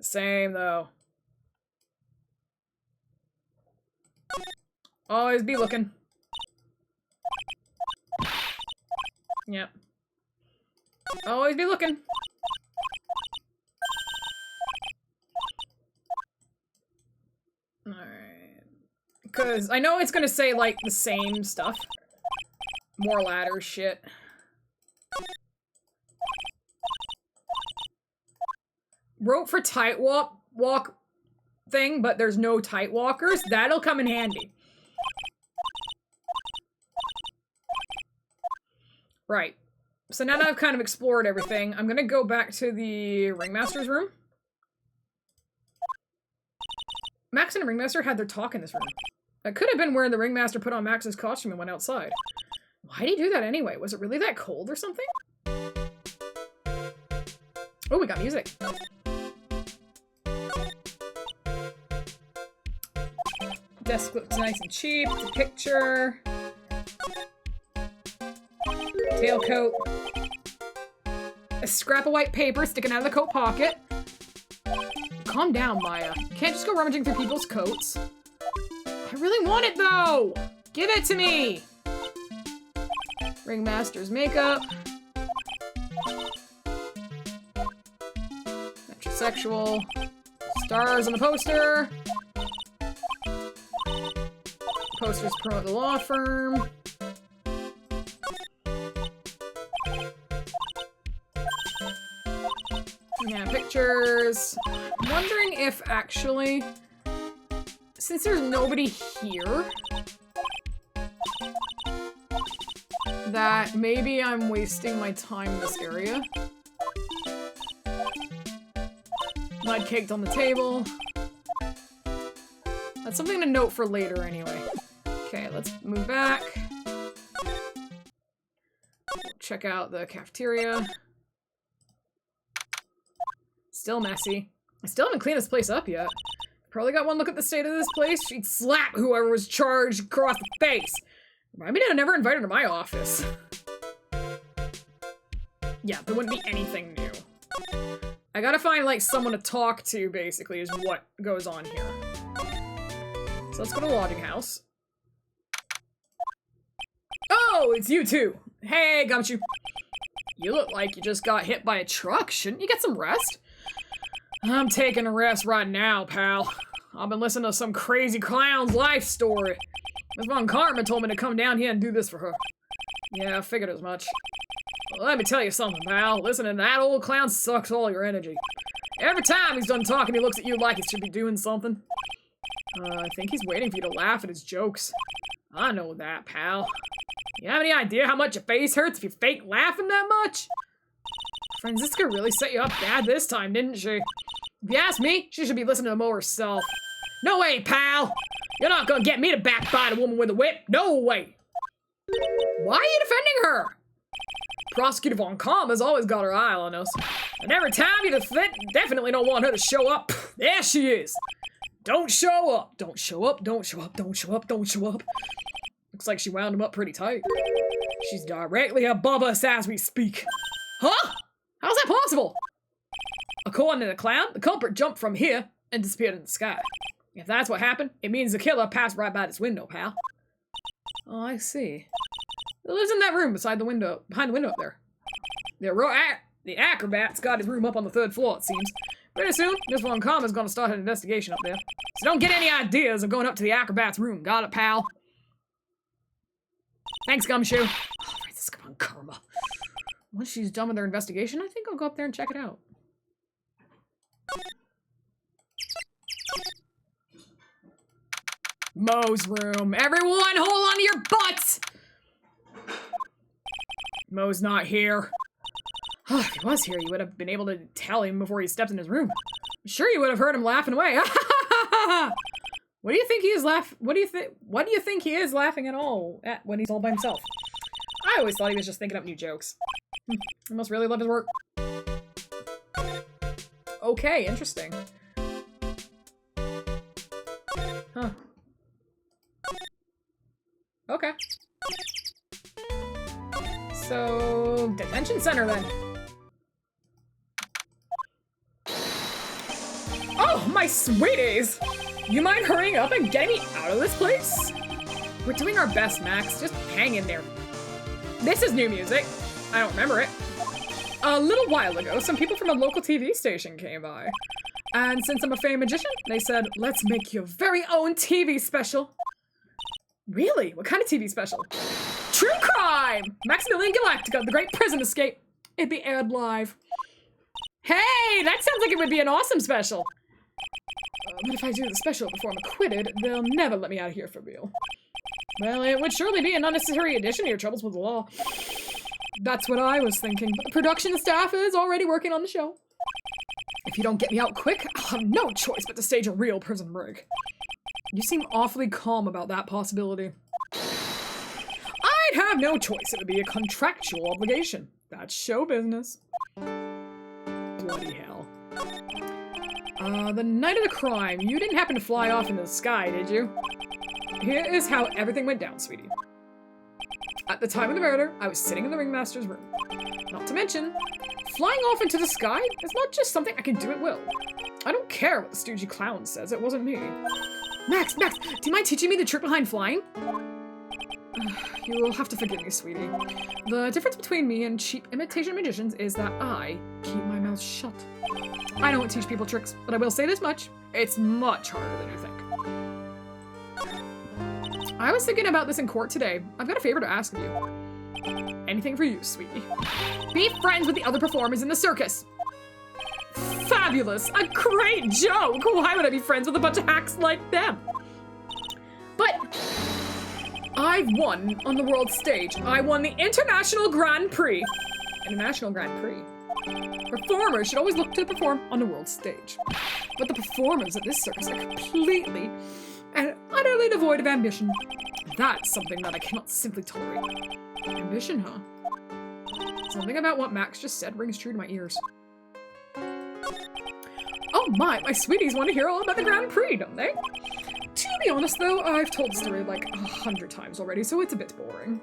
Same, though. Always be looking. Yep. Always be looking. Alright. Because I know it's gonna say, like, the same stuff. More ladder shit. Rope for tight walk thing, but there's no tight walkers. That'll come in handy. Right. So now that I've kind of explored everything, I'm gonna go back to the Ringmaster's room. Max and the Ringmaster had their talk in this room. That could have been where the Ringmaster put on Max's costume and went outside. Why'd he do that anyway? Was it really that cold or something? Oh, we got music. Desk looks nice and cheap. The picture. Tailcoat. A scrap of white paper sticking out of the coat pocket. Calm down, Maya. You can't just go rummaging through people's coats. I really want it, though! Give it to me! Ringmaster's makeup. Metrosexual. Stars on the poster. Posters promote the law firm. Yeah, pictures. I'm wondering if actually, since there's nobody here, that maybe I'm wasting my time in this area. Mud caked on the table. That's something to note for later anyway. Okay, let's move back. Check out the cafeteria. Still messy. I still haven't cleaned this place up yet. Probably got one look at the state of this place. She'd slap whoever was charged across the face. I mean, I never invited her to my office. Yeah, there wouldn't be anything new. I gotta find, like, someone to talk to, basically, is what goes on here. So let's go to Lodging House. Oh, it's you two! Hey, Gumshoe. You look like you just got hit by a truck. Shouldn't you get some rest? I'm taking a rest right now, pal. I've been listening to some crazy clown's life story. Miss Von Karma told me to come down here and do this for her. Yeah, I figured as much. Well, let me tell you something, pal. Listening to that old clown sucks all your energy. Every time he's done talking, he looks at you like he should be doing something. I think he's waiting for you to laugh at his jokes. I know that, pal. You have any idea how much your face hurts if you fake laughing that much? Franziska really set you up bad this time, didn't she? If you ask me, she should be listening to more herself. No way, pal! You're not gonna get me to backbite a woman with a whip. No way! Why are you defending her? Prosecutor Von Karma's always got her eye on us. And every time you definitely don't want her to show up, there she is. Don't show up. Don't show up. Don't show up. Don't show up. Don't show up. Looks like she wound him up pretty tight. She's directly above us as we speak. Huh? How's that possible? According to the clown, the culprit jumped from here and disappeared in the sky. If that's what happened, it means the killer passed right by this window, pal. Oh, I see. He lives in that room beside the window, behind the window up there. The acrobat's got his room up on the 3rd floor, it seems. Pretty soon, Miss Von Karma's gonna start an investigation up there. So don't get any ideas of going up to the acrobat's room. Got it, pal? Thanks, Gumshoe. Oh, Francis, come
karma. Once she's done with her investigation, I think I'll go up there and check it out. Mo's room. Everyone, hold on to your butts! Mo's not here. If he was here, you would have been able to tell him before he stepped in his room. I'm sure you would have heard him laughing away. What do you think he is What do you think he is laughing at all at when he's all by himself? I always thought he was just thinking up new jokes. He must really love his work. Okay, interesting. Huh. Okay. So, detention center then. Oh, my sweeties! You mind hurrying up and getting me out of this place? We're doing our best, Max. Just hang in there. This is new music. I don't remember it. A little while ago, some people from a local TV station came by. And since I'm a famed magician, they said, let's make your very own TV special. Really? What kind of TV special? True crime! Maximilian Galactica, the Great Prison Escape. It'd be aired live. Hey, that sounds like it would be an awesome special. But if I do the special before I'm acquitted, they'll never let me out of here for real. Well, it would surely be an unnecessary addition to your troubles with the law. That's what I was thinking, but the production staff is already working on the show. If you don't get me out quick, I'll have no choice but to stage a real prison break. You seem awfully calm about that possibility. I'd have no choice. It would be a contractual obligation. That's show business. Bloody hell. The night of the crime, you didn't happen to fly off into the sky, did you? Here is how everything went down, sweetie. At the time of the murder, I was sitting in the ringmaster's room. Not to mention, flying off into the sky is not just something I can do at will. I don't care what the stoogey clown says, it wasn't me. Max, do you mind teaching me the trick behind flying? You will have to forgive me, sweetie. The difference between me and cheap imitation magicians is that I keep my mouth shut. I don't teach people tricks, but I will say this much. It's much harder than you think. I was thinking about this in court today. I've got a favor to ask of you. Anything for you, sweetie. Be friends with the other performers in the circus. Fabulous! A great joke! Why would I be friends with a bunch of hacks like them? But I've won on the world stage. I won the International Grand Prix. International Grand Prix. Performers should always look to perform on the world stage. But the performers at this circus are completely and utterly devoid of ambition. That's something that I cannot simply tolerate. Ambition, huh? Something about what Max just said rings true to my ears. Oh my sweeties want to hear all about the Grand Prix, don't they? To be honest though, I've told the story like 100 times already, so it's a bit boring.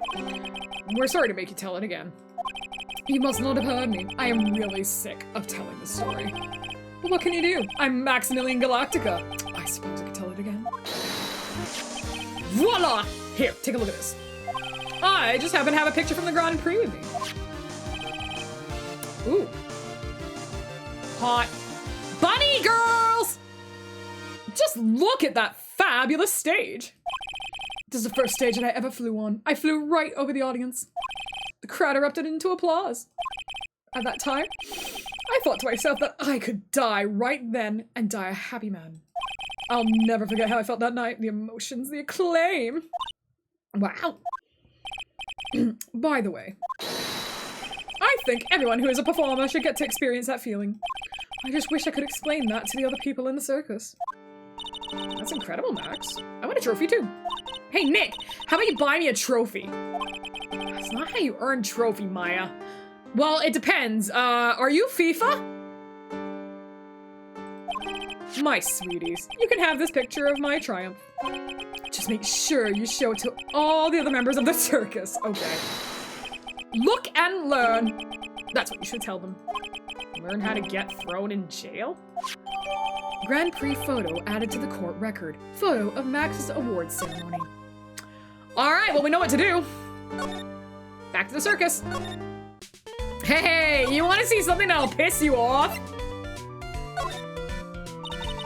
We're sorry to make you tell it again. You must not have heard me. I am really sick of telling the story. But what can you do? I'm Maximilian Galactica. I suppose I could tell it again. Voila! Here, take a look at this. I just happen to have a picture from the Grand Prix with me. Ooh. Hot. Bunny girls! Just look at that fabulous stage. This is the first stage that I ever flew on. I flew right over the audience. The crowd erupted into applause. At that time, I thought to myself that I could die right then and die a happy man. I'll never forget how I felt that night. The emotions, the acclaim. Wow. By the way, I think everyone who is a performer should get to experience that feeling. I just wish I could explain that to the other people in the circus. That's incredible, Max. I want a trophy too. Hey, Nick, how about you buy me a trophy? That's not how you earn trophy, Maya. Well, it depends. Are you FIFA? My sweeties, you can have this picture of my triumph. Just make sure you show it to all the other members of the circus, okay? Look and learn. That's what you should tell them. Learn how to get thrown in jail? Grand Prix photo added to the court record. Photo of Max's awards ceremony. Alright, well we know what to do. Back to the circus. Hey, you want to see something that'll piss you off?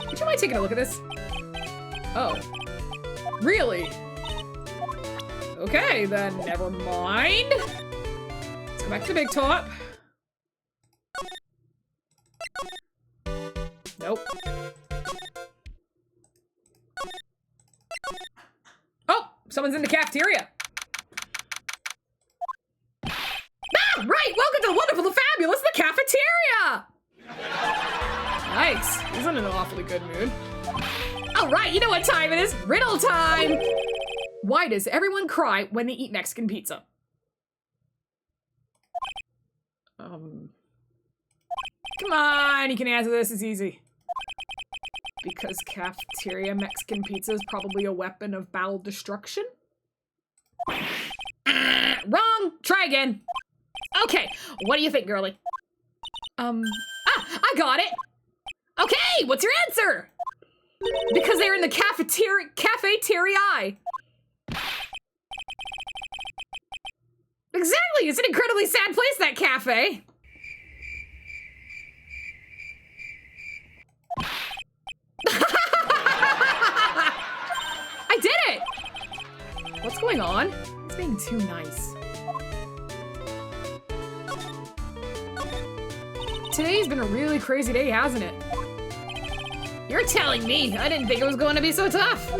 Would you mind taking a look at this? Oh. Really? Okay, then never mind.
Let's go back to the big top. Nope. Oh, someone's in the cafeteria. Ah, right, welcome to the wonderful, the fabulous, the cafeteria. Nice, he's in an awfully good mood. All right, you know what time it is, riddle time. Why does everyone cry when they eat Mexican pizza? Come on, you can answer this, it's easy. Because cafeteria Mexican pizza is probably a weapon of bowel destruction? Wrong! Try again. Okay, what do you think, girlie? I got it! Okay, what's your answer? Because they're in the cafeteria. Exactly, it's an incredibly sad place, that cafe. I did it! What's going on? It's being too nice. Today's been a really crazy day, hasn't it? You're telling me. I didn't think it was going to be so tough.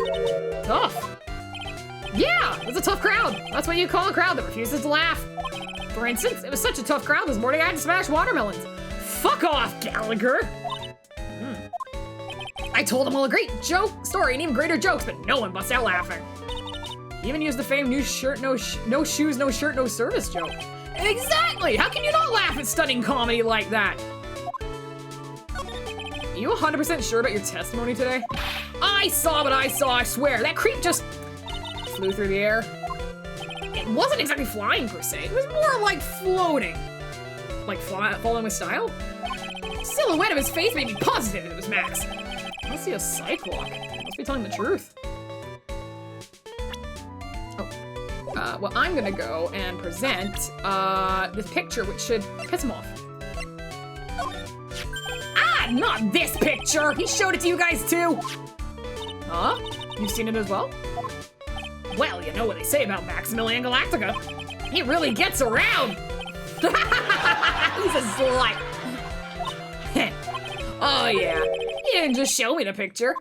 Tough? Yeah, it was a tough crowd. That's what you call a crowd that refuses to laugh. For instance, it was such a tough crowd this morning I had to smash watermelons. Fuck off, Gallagher! I told him all a great joke story and even greater jokes, but no one busts out laughing. He even used the famed no shirt, no shoes, no shirt, no service joke. Exactly! How can you not laugh at stunning comedy like that? Are you 100% sure about your testimony today? I saw what I saw, I swear. That creep just flew through the air. It wasn't exactly flying per se. It was more like floating. Like falling with style? The silhouette of his face made me positive it was Max. Must be a cyclops. Must be telling the truth. Oh. Well, I'm gonna go and present this picture, which should piss him off. Ah, not this picture! He showed it to you guys too! Huh? You've seen it as well? Well, you know what they say about Maximilian Galactica. He really gets around! He's a slut! Oh yeah, he didn't just show me the picture.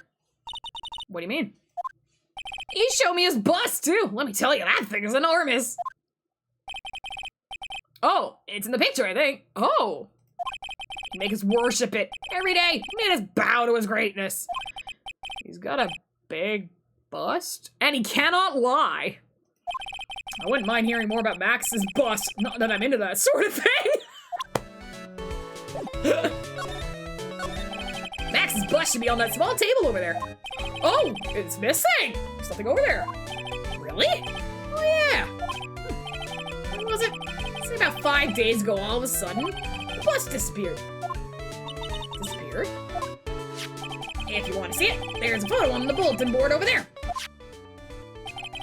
What do you mean? He showed me his bust too. Let me tell you, that thing is enormous. Oh, it's in the picture, I think. Oh. Make us worship it every day. Made us bow to his greatness. He's got a big bust, and he cannot lie. I wouldn't mind hearing more about Max's bust. Not that I'm into that sort of thing. Max's bust should be on that small table over there. Oh, it's missing. There's something over there. Really? Oh yeah. When was it? Say about 5 days ago, all of a sudden, the bust disappeared. Disappeared? If you want to see it, there's a photo on the bulletin board over there.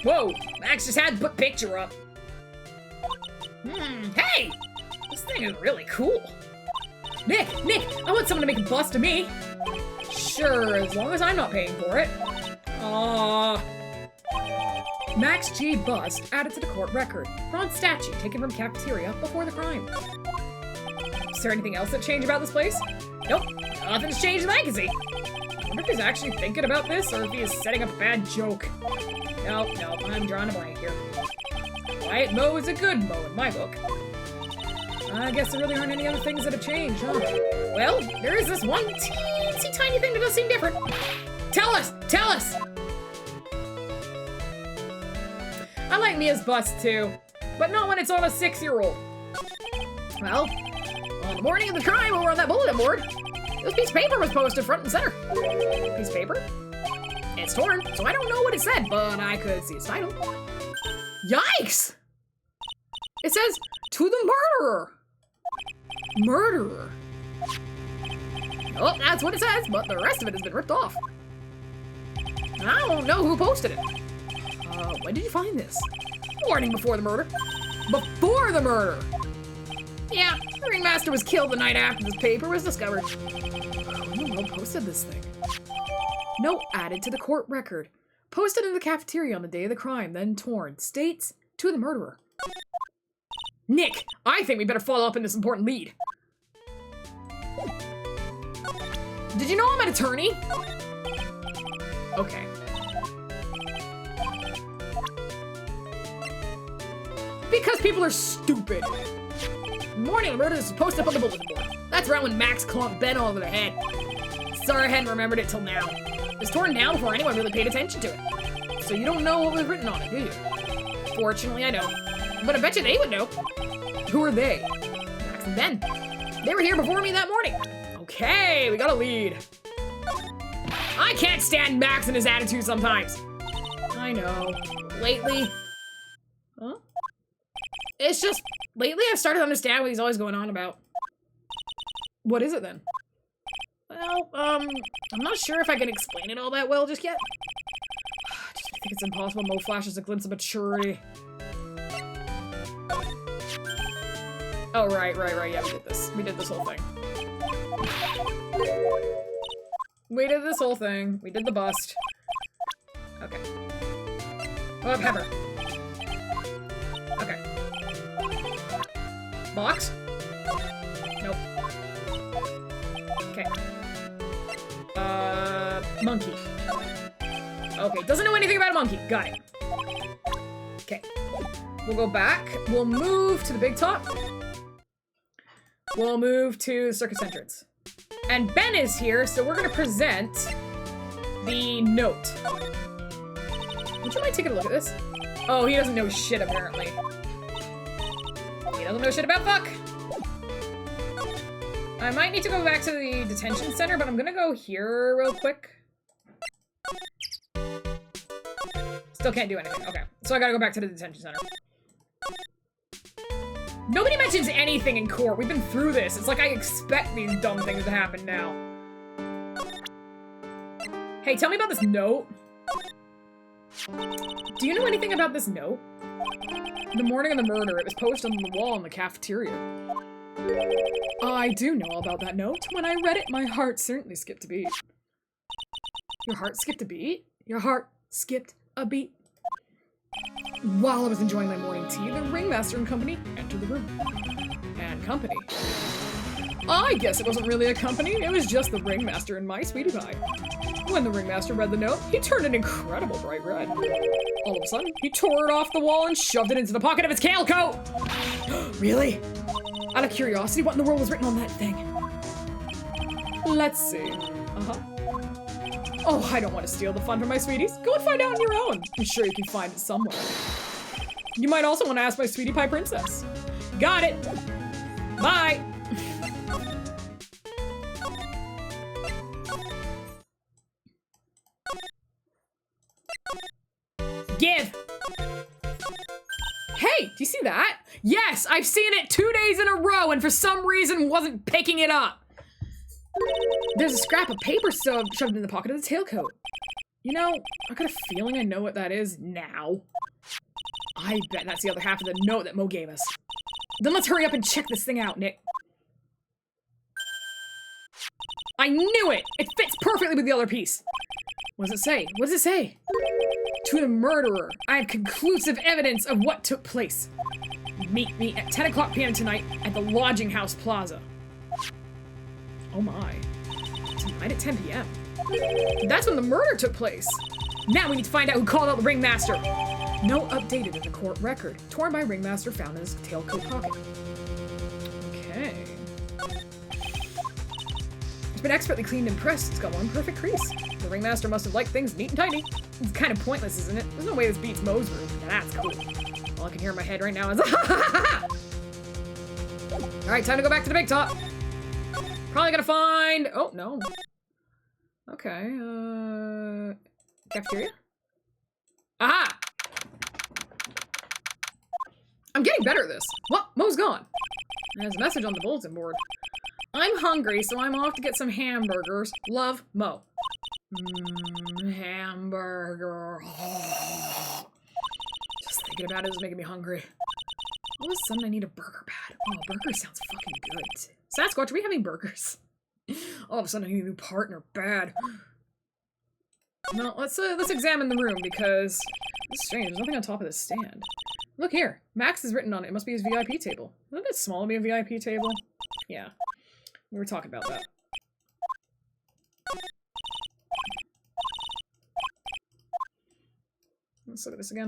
Whoa, Max just had to put picture up. Hey! This thing is really cool. Nick, I want someone to make a bust of me. Sure, as long as I'm not paying for it. Aww. Max G bust added to the court record. Bronze statue taken from cafeteria before the crime. Is there anything else that changed about this place? Nope, nothing's changed that I can see. I wonder if he's actually thinking about this or if he is setting up a bad joke. No, I'm drawing a blank here. Quiet Mo is a good Mo in my book. I guess there really aren't any other things that have changed, huh? Well, there is this one teensy tiny thing that does seem different. Tell us! I like Mia's bust too, but not when it's on a 6-year-old. Well, on the morning of the crime over on that bulletin board, this piece of paper was posted front and center. Piece of paper? It's torn, so I don't know what it said, but I could see its title. Yikes! It says, "To the murderer." Murderer. Oh, that's what it says, but the rest of it has been ripped off. I don't know who posted it. When did you find this? Morning before the murder. Before the murder! Yeah, the ringmaster was killed the night after this paper was discovered. Who in the world posted this thing? Note added to the court record. Posted in the cafeteria on the day of the crime, then torn. States, "To the murderer."
Nick, I think we better follow up on this important lead. Did you know I'm an attorney? Okay. Because people are stupid. Morning murder is posted up on the bulletin board. That's right when Max clumped Ben all over the head. Sorry I hadn't remembered it till now. It was torn down before anyone really paid attention to it. So you don't know what was written on it, do you? Fortunately, I don't. But I bet you they would know. Who are they? Max and Ben. They were here before me that morning. Okay, we got a lead. I can't stand Max and his attitude sometimes. I know. Lately... Huh? It's just, lately I've started to understand what he's always going on about. What is it then? Well, I'm not sure if I can explain it all that well just yet. I just think it's impossible Mo flashes a glimpse of maturity. Oh, right, yeah, we did this. We did this whole thing. We did this whole thing. We did the bust. Okay. Oh, pepper. Okay. Box? Nope. Okay. Monkey. Okay, doesn't know anything about a monkey. Got it. Okay. We'll go back. We'll move to the big top. We'll move to the circus entrance. And Ben is here, so we're gonna present the note. Would you mind taking a look at this? Oh, he doesn't know shit, apparently. He doesn't know shit about fuck. I might need to go back to the detention center, but I'm gonna go here real quick. Still can't do anything. Okay, so I gotta go back to the detention center. Nobody mentions anything in court. We've been through this. It's like I expect these dumb things to happen now. Hey, tell me about this note. Do you know anything about this note? The morning of the murder, it was posted on the wall in the cafeteria. I do know all about that note. When I read it, my heart certainly skipped a beat. Your heart skipped a beat? Your heart skipped a beat. While I was enjoying my morning tea, the ringmaster and company entered the room. And company? I guess it wasn't really a company, it was just the ringmaster and my sweetie pie. When the ringmaster read the note, he turned an incredible bright red. All of a sudden, he tore it off the wall and shoved it into the pocket of his kale coat! Really? Out of curiosity, what in the world was written on that thing? Let's see. Oh, I don't want to steal the fun from my sweeties. Go and find out on your own. I'm sure you can find it somewhere. You might also want to ask my sweetie pie princess. Got it. Bye. Give. Hey, do you see that? Yes, I've seen it 2 days in a row and for some reason wasn't picking it up. There's a scrap of paper shoved in the pocket of the tailcoat. You know, I got a feeling I know what that is now. I bet that's the other half of the note that Mo gave us. Then let's hurry up and check this thing out, Nick. I knew it! It fits perfectly with the other piece. What does it say? What does it say? To the murderer, I have conclusive evidence of what took place. Meet me at 10 o'clock p.m. tonight at the Lodging House Plaza. Oh my. Tonight at 10 p.m. That's when the murder took place. Now we need to find out who called out the ringmaster. Note updated in the court record. Torn by ringmaster found in his tailcoat pocket. Okay. It's been expertly cleaned and pressed. It's got one perfect crease. The ringmaster must have liked things neat and tidy. It's kind of pointless, isn't it? There's no way this beats Mo's room. Now that's cool. All I can hear in my head right now is Alright, time to go back to the big top. Probably gonna find... Oh, no. Okay, cafeteria? Aha! I'm getting better at this. What? Mo's gone. There's a message on the bulletin board. I'm hungry, so I'm off to get some hamburgers. Love, Mo. Hamburger. Just thinking about it is making me hungry. All of a sudden, I need a burger pad. Oh, burger sounds fucking good. Sasquatch, are we having burgers? All of a sudden, I need a new partner. Bad. No, let's examine the room because it's strange. There's nothing on top of this stand. Look here. Max is written on it. It must be his VIP table. Isn't it small to be a VIP table? Yeah. We were talking about that. Let's look at this again.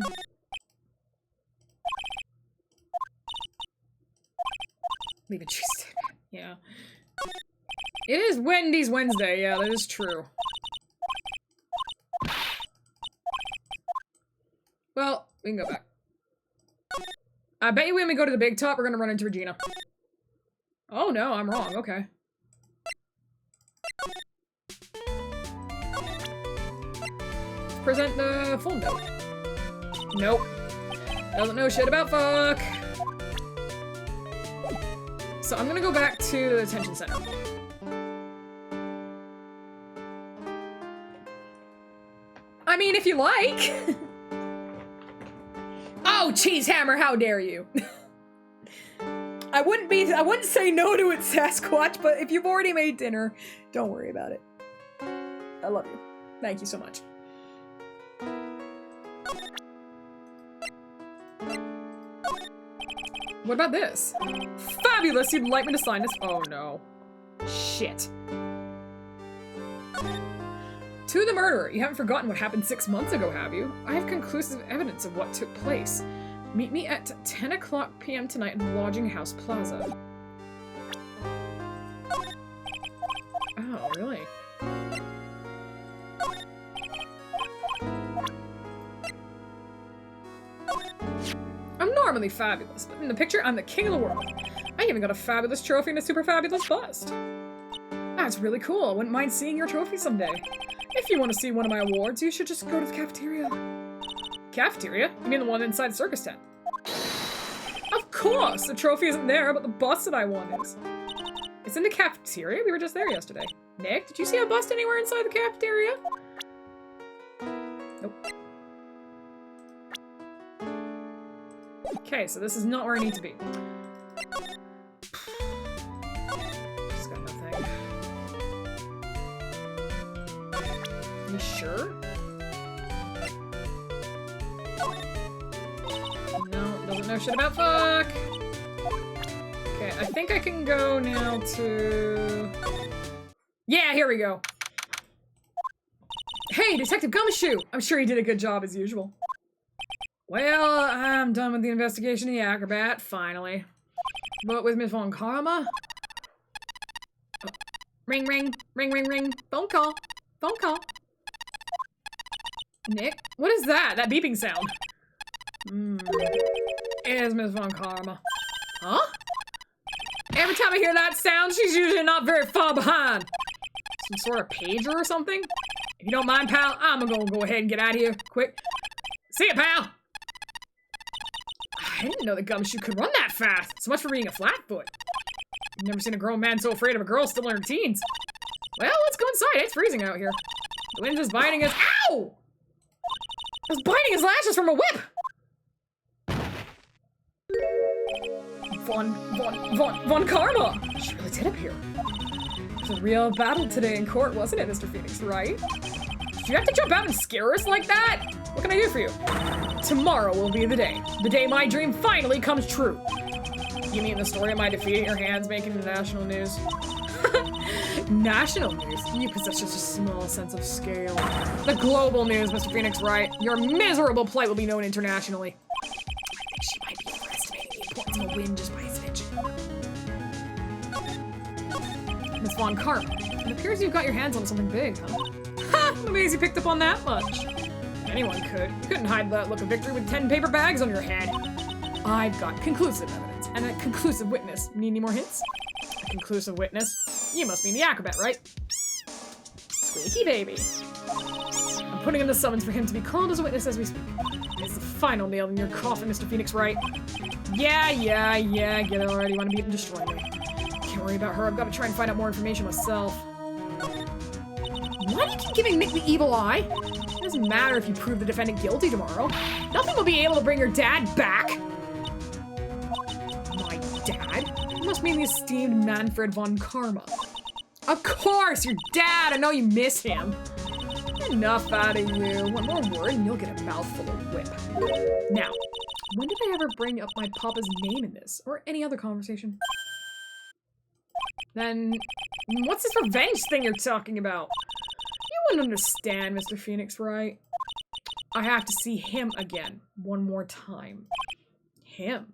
Leave a Tuesday. Yeah. It is Wendy's Wednesday. Yeah, that is true. Well, we can go back. I bet you when we go to the big top, we're gonna run into Regina. Oh no, I'm wrong. Okay. Let's present the full note. Nope. Doesn't know shit about fuck. So I'm gonna go back to the detention center. I mean, if you like. Oh, Cheesehammer, how dare you? I wouldn't say no to it, Sasquatch, but if you've already made dinner, don't worry about it. I love you. Thank you so much. What about this? Fabulous! You'd like me to sign this? Oh no. Shit. To the murderer. You haven't forgotten what happened 6 months ago, have you? I have conclusive evidence of what took place. Meet me at 10 o'clock p.m. tonight in the Lodging House Plaza. Oh, really? I'm normally fabulous, but in the picture, I'm the king of the world. I even got a fabulous trophy and a super fabulous bust. That's really cool. I wouldn't mind seeing your trophy someday. If you want to see one of my awards, you should just go to the cafeteria. Cafeteria? You mean the one inside the circus tent? Of course! The trophy isn't there, but the bust that I won is. It's in the cafeteria? We were just there yesterday. Nick, did you see a bust anywhere inside the cafeteria? Nope. Okay, so this is not where I need to be. Just got nothing. You sure? No, doesn't know shit about fuck. Okay, I think I can go now to... Yeah, here we go. Hey, Detective Gumshoe! I'm sure you did a good job as usual. Well, I'm done with the investigation of the acrobat, finally. But with Miss Von Karma... Oh. Ring, ring, ring, ring, ring. Phone call. Phone call. Nick? What is that? That beeping sound. Is Miss Von Karma. Huh? Every time I hear that sound, she's usually not very far behind. Some sort of pager or something? If you don't mind, pal, I'm gonna go ahead and get out of here, quick. See ya, pal! I didn't know that Gumshoe could run that fast. So much for being a flatfoot. I've never seen a grown man so afraid of a girl still in her teens. Well, let's go inside. It's freezing out here. The wind is biting us. Ow! I was biting his lashes from a whip! Von Karma! She really did appear. It was a real battle today in court, wasn't it, Mr. Phoenix Wright? Did you have to jump out and scare us like that? What can I do for you? Tomorrow will be the day my dream finally comes true. You mean the story of my defeat at your hands making the national news? National news? You possess such a small sense of scale. The global news, Mr. Phoenix Wright. Your miserable plight will be known internationally. I think she might be overestimating the importance of a win just by his mention. Miss Von Karma, it appears you've got your hands on something big, huh? Ha! I'm amazed you picked up on that much. Anyone could. You couldn't hide that look of victory with 10 paper bags on your head. I've got conclusive evidence and a conclusive witness. Need any more hints? A conclusive witness? You must mean the acrobat, right? Squeaky baby. I'm putting in the summons for him to be called as a witness as we speak. It's the final nail in your coffin, Mr. Phoenix Wright. Yeah, get it already. Want to beat and destroy me. Can't worry about her. I've got to try and find out more information myself. Why do you keep giving Nick the evil eye? It doesn't matter if you prove the defendant guilty tomorrow. Nothing will be able to bring your dad back. My dad? You must mean the esteemed Manfred von Karma. Of course, your dad! I know you miss him. Enough out of you. One more word and you'll get a mouthful of whip. Now, When did I ever bring up my papa's name in this? Or any other conversation? Then, what's this revenge thing you're talking about? You wouldn't understand, Mr. Phoenix Wright. I have to see him again. One more time. Him?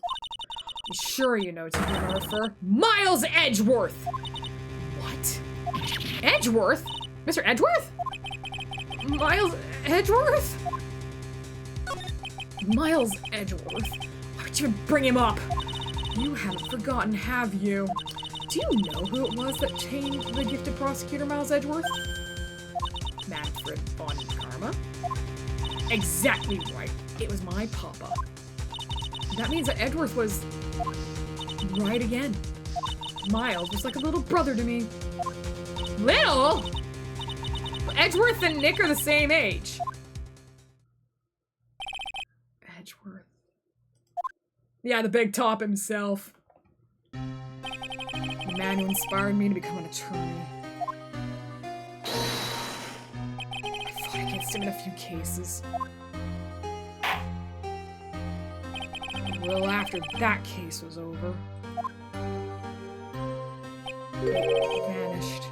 I'm sure you know to whom I refer. Miles Edgeworth! What? Edgeworth? Mr. Edgeworth? Miles Edgeworth? Miles Edgeworth? Why would you even bring him up? You haven't forgotten, have you? Do you know who it was that chained the gifted prosecutor Miles Edgeworth? Manfred von Karma? Exactly right. It was my papa. That means that Edgeworth was right again. Miles was like a little brother to me. Little? Edgeworth and Nick are the same age. Edgeworth. Yeah, the big top himself. The man who inspired me to become an attorney. I fought against him in a few cases. Well, after that case was over, he vanished.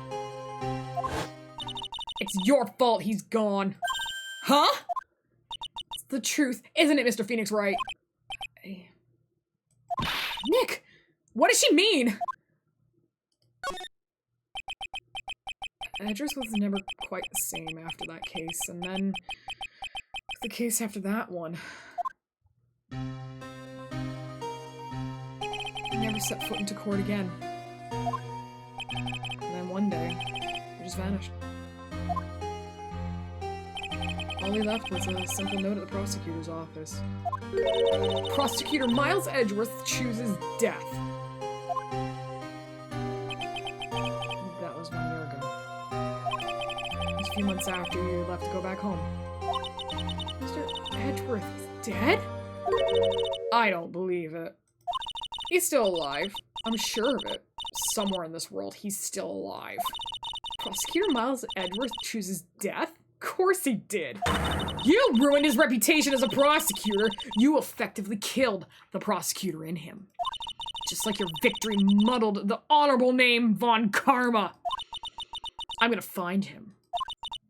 It's your fault he's gone. Huh? It's the truth, isn't it, Mr. Phoenix Wright? Nick! What does she mean? Edgeworth was never quite the same after that case, and then the case after that one. He never set foot into court again. And then one day, he just vanished. All he left was a simple note at the prosecutor's office. Prosecutor Miles Edgeworth chooses death. That was 1 year ago. It was a few months after you left to go back home. Mr. Edgeworth is dead? I don't believe it. He's still alive. I'm sure of it. Somewhere in this world, he's still alive. Prosecutor Miles Edgeworth chooses death? Of course he did. You ruined his reputation as a prosecutor. You effectively killed the prosecutor in him. Just like your victory muddled the honorable name Von Karma. I'm gonna find him.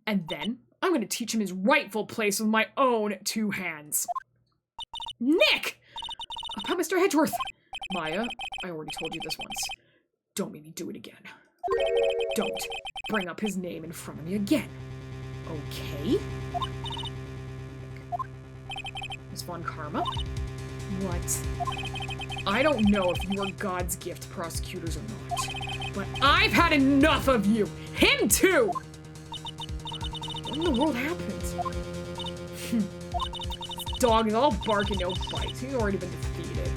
And then I'm gonna teach him his rightful place with my own 2 hands. Nick! About Mr. Edgeworth. Maya, I already told you this once. Don't make me do it again. Don't bring up his name in front of me again. Okay? Miss Von Karma? What? I don't know if you are God's gift prosecutors or not, but I've had enough of you! Him too! What in the world happened? This dog is all bark and no bite. He's already been defeated.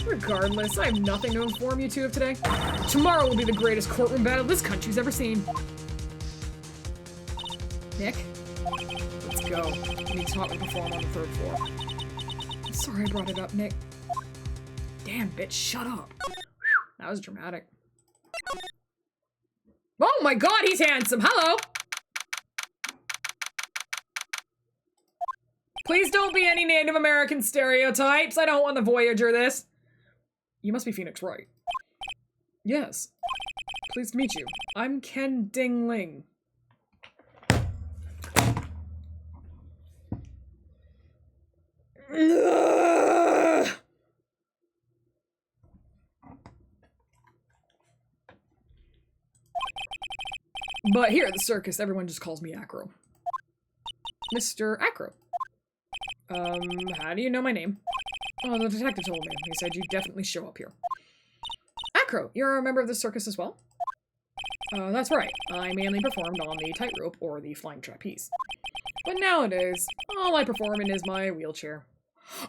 Regardless, I have nothing to inform you two of today. Tomorrow will be the greatest courtroom battle this country's ever seen. Nick, let's go. We need to help me perform on the 3rd floor. I'm sorry I brought it up, Nick. Damn, bitch, shut up. Whew, that was dramatic. Oh my god, he's handsome! Hello! Please don't be any Native American stereotypes. I don't want the Voyager this. You must be Phoenix Wright. Yes. Pleased to meet you. I'm Ken Ding Ling. But here at the circus, everyone just calls me Acro. Mr. Acro. How do you know my name? Oh, the detective told me. He said you'd definitely show up here. Acro, you're a member of the circus as well? That's right. I mainly performed on the tightrope or the flying trapeze. But nowadays, all I perform in is my wheelchair.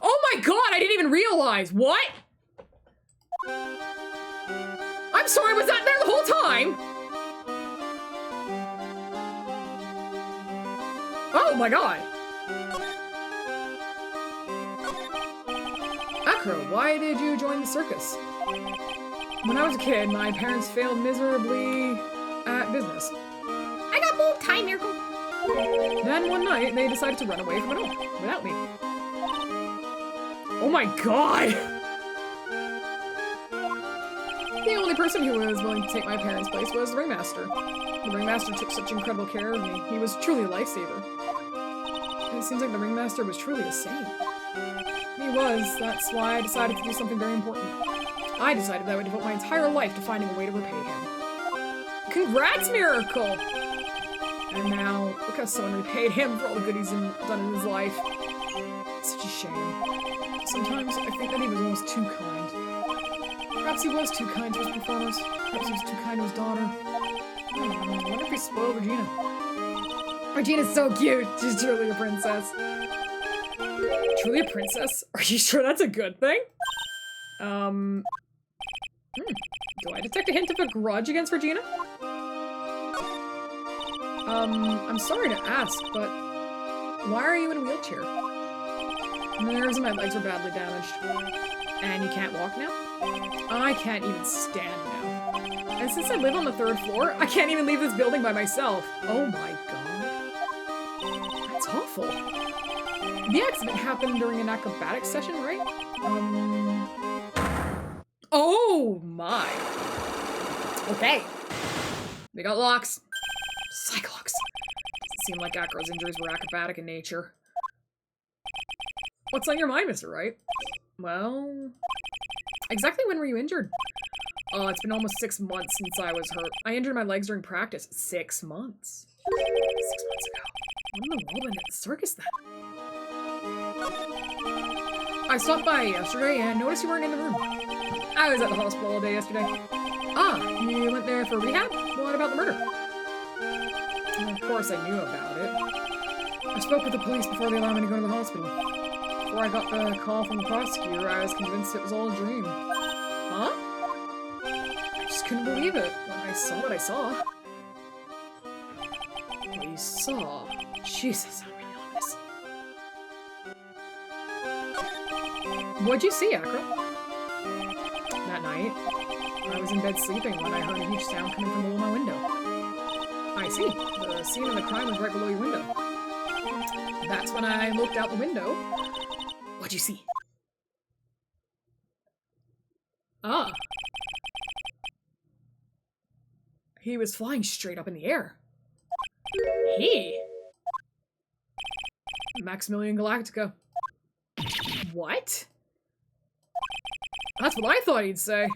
Oh my god, I didn't even realize! What? I'm sorry, was that there the whole time? Oh my god! Acro, why did you join the circus? When I was a kid, my parents failed miserably at business. I got bold time, Miracle. Then one night, they decided to run away from it all, without me. Oh my god!
The only person who was willing to take my parents' place was the ringmaster. The ringmaster took such incredible care of me. He was truly a lifesaver. And it seems like the ringmaster was truly a saint. He was. That's why I decided to do something very important. I decided that I would devote my entire life to finding a way to repay him. Congrats, Miracle! And now, look how someone repaid him for all the good he's done in his life. It's such a shame. Sometimes I think that he was almost too kind. Perhaps he was too kind to his performers. Perhaps he was too kind to his daughter. I don't know. I wonder if he spoiled Regina. Regina's so cute. She's truly a princess.
Truly a princess? Are you sure that's a good thing?
Do I detect a hint of a grudge against Regina? I'm sorry to ask, but why are you in a wheelchair? The nerves in my legs are badly damaged.
And you can't walk now?
I can't even stand now. And since I live on the 3rd floor, I can't even leave this building by myself. Oh my god. That's awful. The accident happened during an acrobatics session, right? Oh my. Okay. We got locks. Cyclops. Doesn't seem like Acro's injuries were acrobatic in nature. What's on your mind, Mr. Wright? Well, exactly when were you injured? Oh, it's been almost 6 months since I was hurt. I injured my legs during practice. 6 months. 6 months ago. What in the world went at the circus then? I stopped by yesterday and noticed you weren't in the room. I was at the hospital all day yesterday. Ah, you went there for rehab? What about the murder? Of course I knew about it. I spoke with the police before they allowed me to go to the hospital. Before I got the call from the prosecutor, I was convinced it was all a dream. Huh? I just couldn't believe it when I saw what I saw. What you saw? Jesus, how ridiculous. What'd you see, Acro? That night, I was in bed sleeping when I heard a huge sound coming from below my window. I see. The scene of the crime was right below your window. That's when I looked out the window. What'd you see? Ah. He was flying straight up in the air. He? Maximilian Galactica. What? That's what I thought he'd say.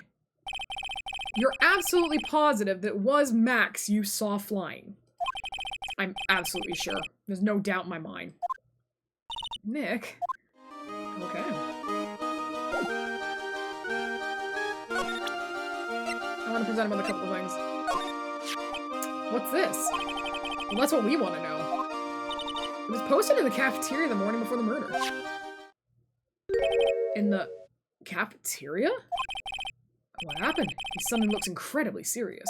You're absolutely positive that it was Max you saw flying. I'm absolutely sure. There's no doubt in my mind. Nick? Okay. I want to present him with a couple of things. What's this? Well, that's what we want to know. It was posted in the cafeteria the morning before the murder. In the cafeteria? What happened? He suddenly looks incredibly serious.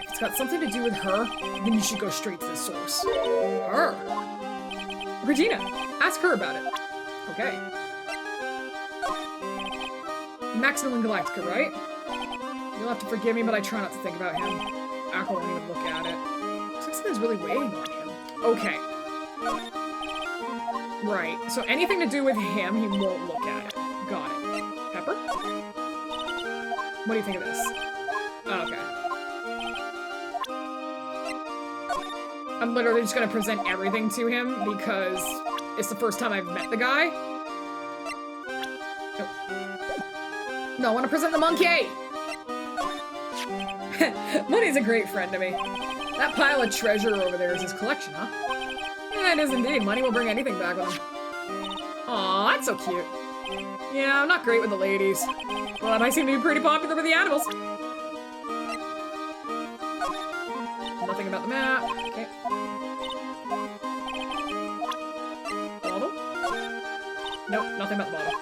If it's got something to do with her, then you should go straight to the source. Her? Regina, ask her about it. Okay. Maximilian Galactica, right? You'll have to forgive me, but I try not to think about him. Aqua won't even look at it. Looks like something's really weighing on him. Okay. Right, so anything to do with him, he won't look at it. Got it. Pepper? What do you think of this? Oh, okay. I'm literally just gonna present everything to him because it's the first time I've met the guy. Oh. No, I want to present the monkey! Money's a great friend to me. That pile of treasure over there is his collection, huh? Yeah, it is indeed. Money will bring anything back with him. Aw, that's so cute. Yeah, I'm not great with the ladies, but I seem to be pretty popular with the animals. Nothing about the map. Okay. Bottle? Nope, nothing about the bottle.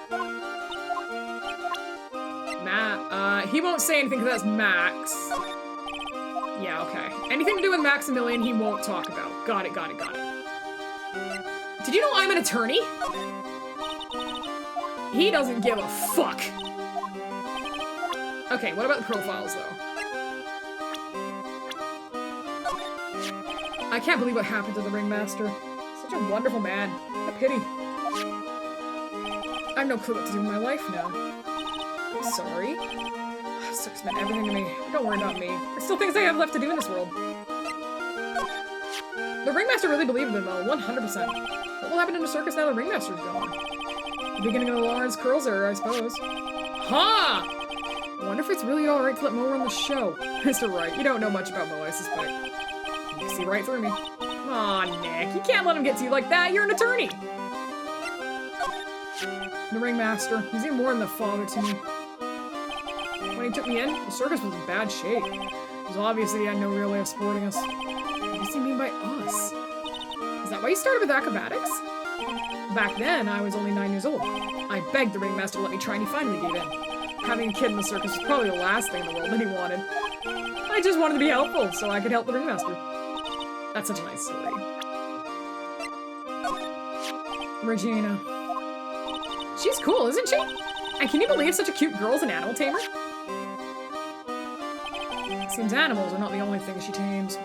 Matt, he won't say anything because that's Max. Yeah, okay. Anything to do with Maximilian, he won't talk about. Got it, got it, got it. Did you know I'm an attorney? He doesn't give a fuck. Okay, what about the profiles, though? I can't believe what happened to the ringmaster. Such a wonderful man. What a pity.
I have no clue what to do with my life now. I'm sorry. Circus meant everything to me. Don't worry about me. There's still things I have left to do in this world. The ringmaster really believed in them, though, 100%. What will happen in the circus now the ringmaster's gone? The beginning of the Lawrence curls era, I suppose. Ha! I wonder if it's really alright to let Mo run the show. Mr. Wright, you don't know much about Mo, I suspect. You see right through me. Aw, Nick, you can't let him get to you like that. You're an attorney. The ringmaster, he's even more than the father to me. When he took me in, the circus was in bad shape. It was obvious that he had no real way of supporting us. What does he mean by us? Is that why you started with acrobatics? Back then, I was only 9 years old. I begged the ringmaster to let me try, and he finally gave in. Having a kid in the circus was probably the last thing in the world that he wanted. I just wanted to be helpful, so I could help the ringmaster. That's such a nice story. Regina. She's cool, isn't she? And can you believe such a cute girl's an animal tamer? It seems animals are not the only thing she tames.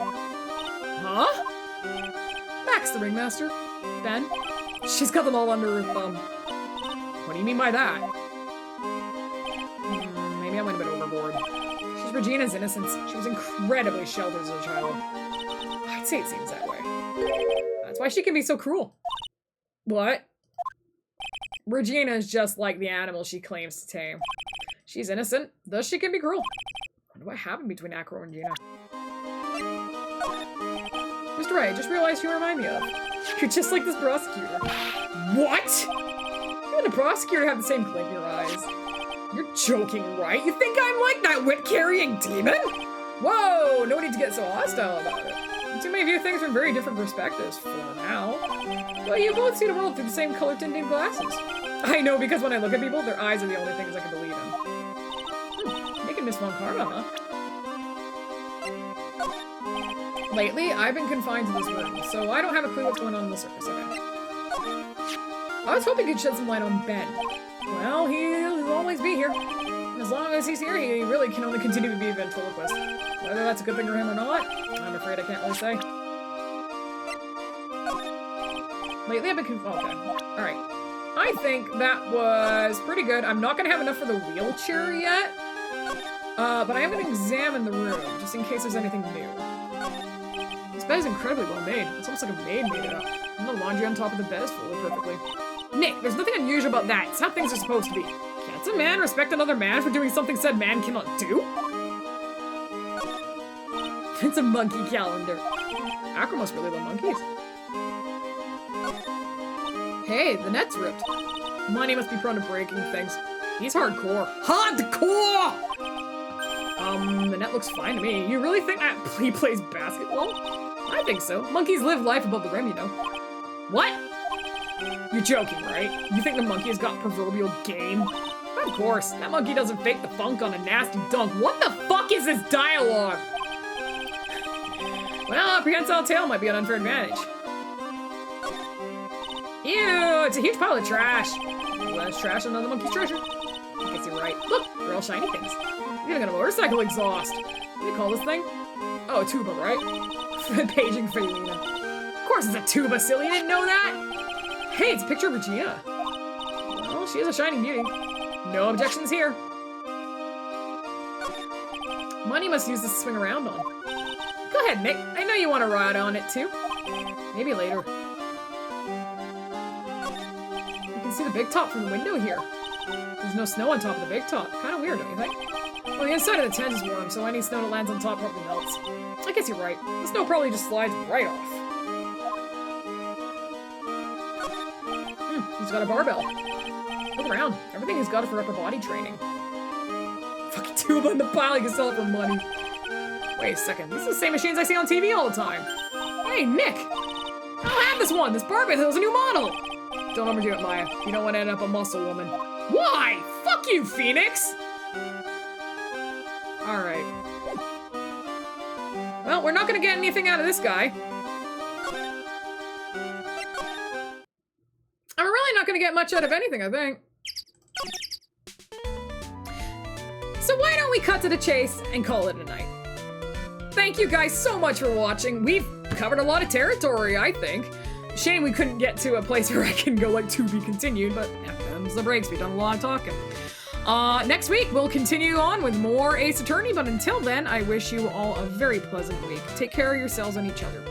Huh? Max the ringmaster. Ben? She's got them all under her thumb. What do you mean by that? Maybe I went a bit overboard. She's Regina's innocence. She was incredibly sheltered as a child. I'd say it seems that way. That's why she can be so cruel. What? Regina is just like the animal she claims to tame. She's innocent, thus she can be cruel. I wonder what happened between Acro and Gina. Mr. Wright, I just realized you remind me of. You're just like this prosecutor. What? You and the prosecutor have the same glint in your eyes. You're joking, right? You think I'm like that whip-carrying demon? Whoa, no need to get so hostile about it. You two may view things from very different perspectives for now. But you both see the world through the same color-tinted glasses. I know, because when I look at people, their eyes are the only things I can believe in. Making Miss Von Karma, huh? Lately, I've been confined to this room, so I don't have a clue what's going on in the circus, okay? I was hoping you'd shed some light on Ben. Well, he'll always be here. As long as he's here, he really can only continue to be a ventriloquist. Whether that's a good thing for him or not, I'm afraid I can't really say. Lately, I've been okay. Alright. I think that was pretty good. I'm not gonna have enough for the wheelchair yet. But I am gonna examine the room, just in case there's anything new. This bed is incredibly well made. It's almost like a maid made it up. And the laundry on top of the bed is folded perfectly. Nick, there's nothing unusual about that. It's how things are supposed to be. Can't a man respect another man for doing something said man cannot do? It's a monkey calendar. Acro must really love monkeys. Hey, the net's ripped. Money must be prone to breaking things. He's hardcore. Hardcore! The net looks fine to me. You really think that he plays basketball? I think so. Monkeys live life above the rim, you know. What? You're joking, right? You think the monkey has got proverbial game? Of course. That monkey doesn't fake the funk on a nasty dunk. What the fuck is this dialogue? Well, a prehensile tail might be an unfair advantage. Ew, it's a huge pile of trash. Less trash than the monkey's treasure. I guess you're right. Look, they're all shiny things. We even got a motorcycle exhaust. What do you call this thing? Oh, a tuba, right? Paging Felina. Of course it's a tuba, silly. You didn't know that? Hey, it's a picture of Regina. Well, she is a shining beauty. No objections here. Money must use this to swing around on. Go ahead, Nick. I know you want to ride on it, too. Maybe later. You can see the big top from the window here. There's no snow on top of the big top. Kind of weird, don't you think? Well, the inside of the tent is warm, so any snow that lands on top probably melts. I guess you're right. The snow probably just slides right off. He's got a barbell. Look around. Everything he's got it for upper body training. Fucking tuba in the pile, you can sell it for money. Wait a second. These are the same machines I see on TV all the time. Hey, Nick! I don't have this one! This barbell is a new model! Don't overdo it, Maya. You don't want to end up a muscle woman. Why? Fuck you, Phoenix! Alright. Well, we're not gonna get anything out of this guy. I'm really not gonna get much out of anything, I think. So why don't we cut to the chase and call it a night? Thank you guys so much for watching. We've covered a lot of territory, I think. Shame we couldn't get to a place where I can go like to be continued, but yeah,
them's the breaks. We've done a lot of talking. Next week, we'll continue on with more Ace Attorney, but until then, I wish you all a very pleasant week. Take care of yourselves and each other.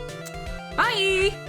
Bye!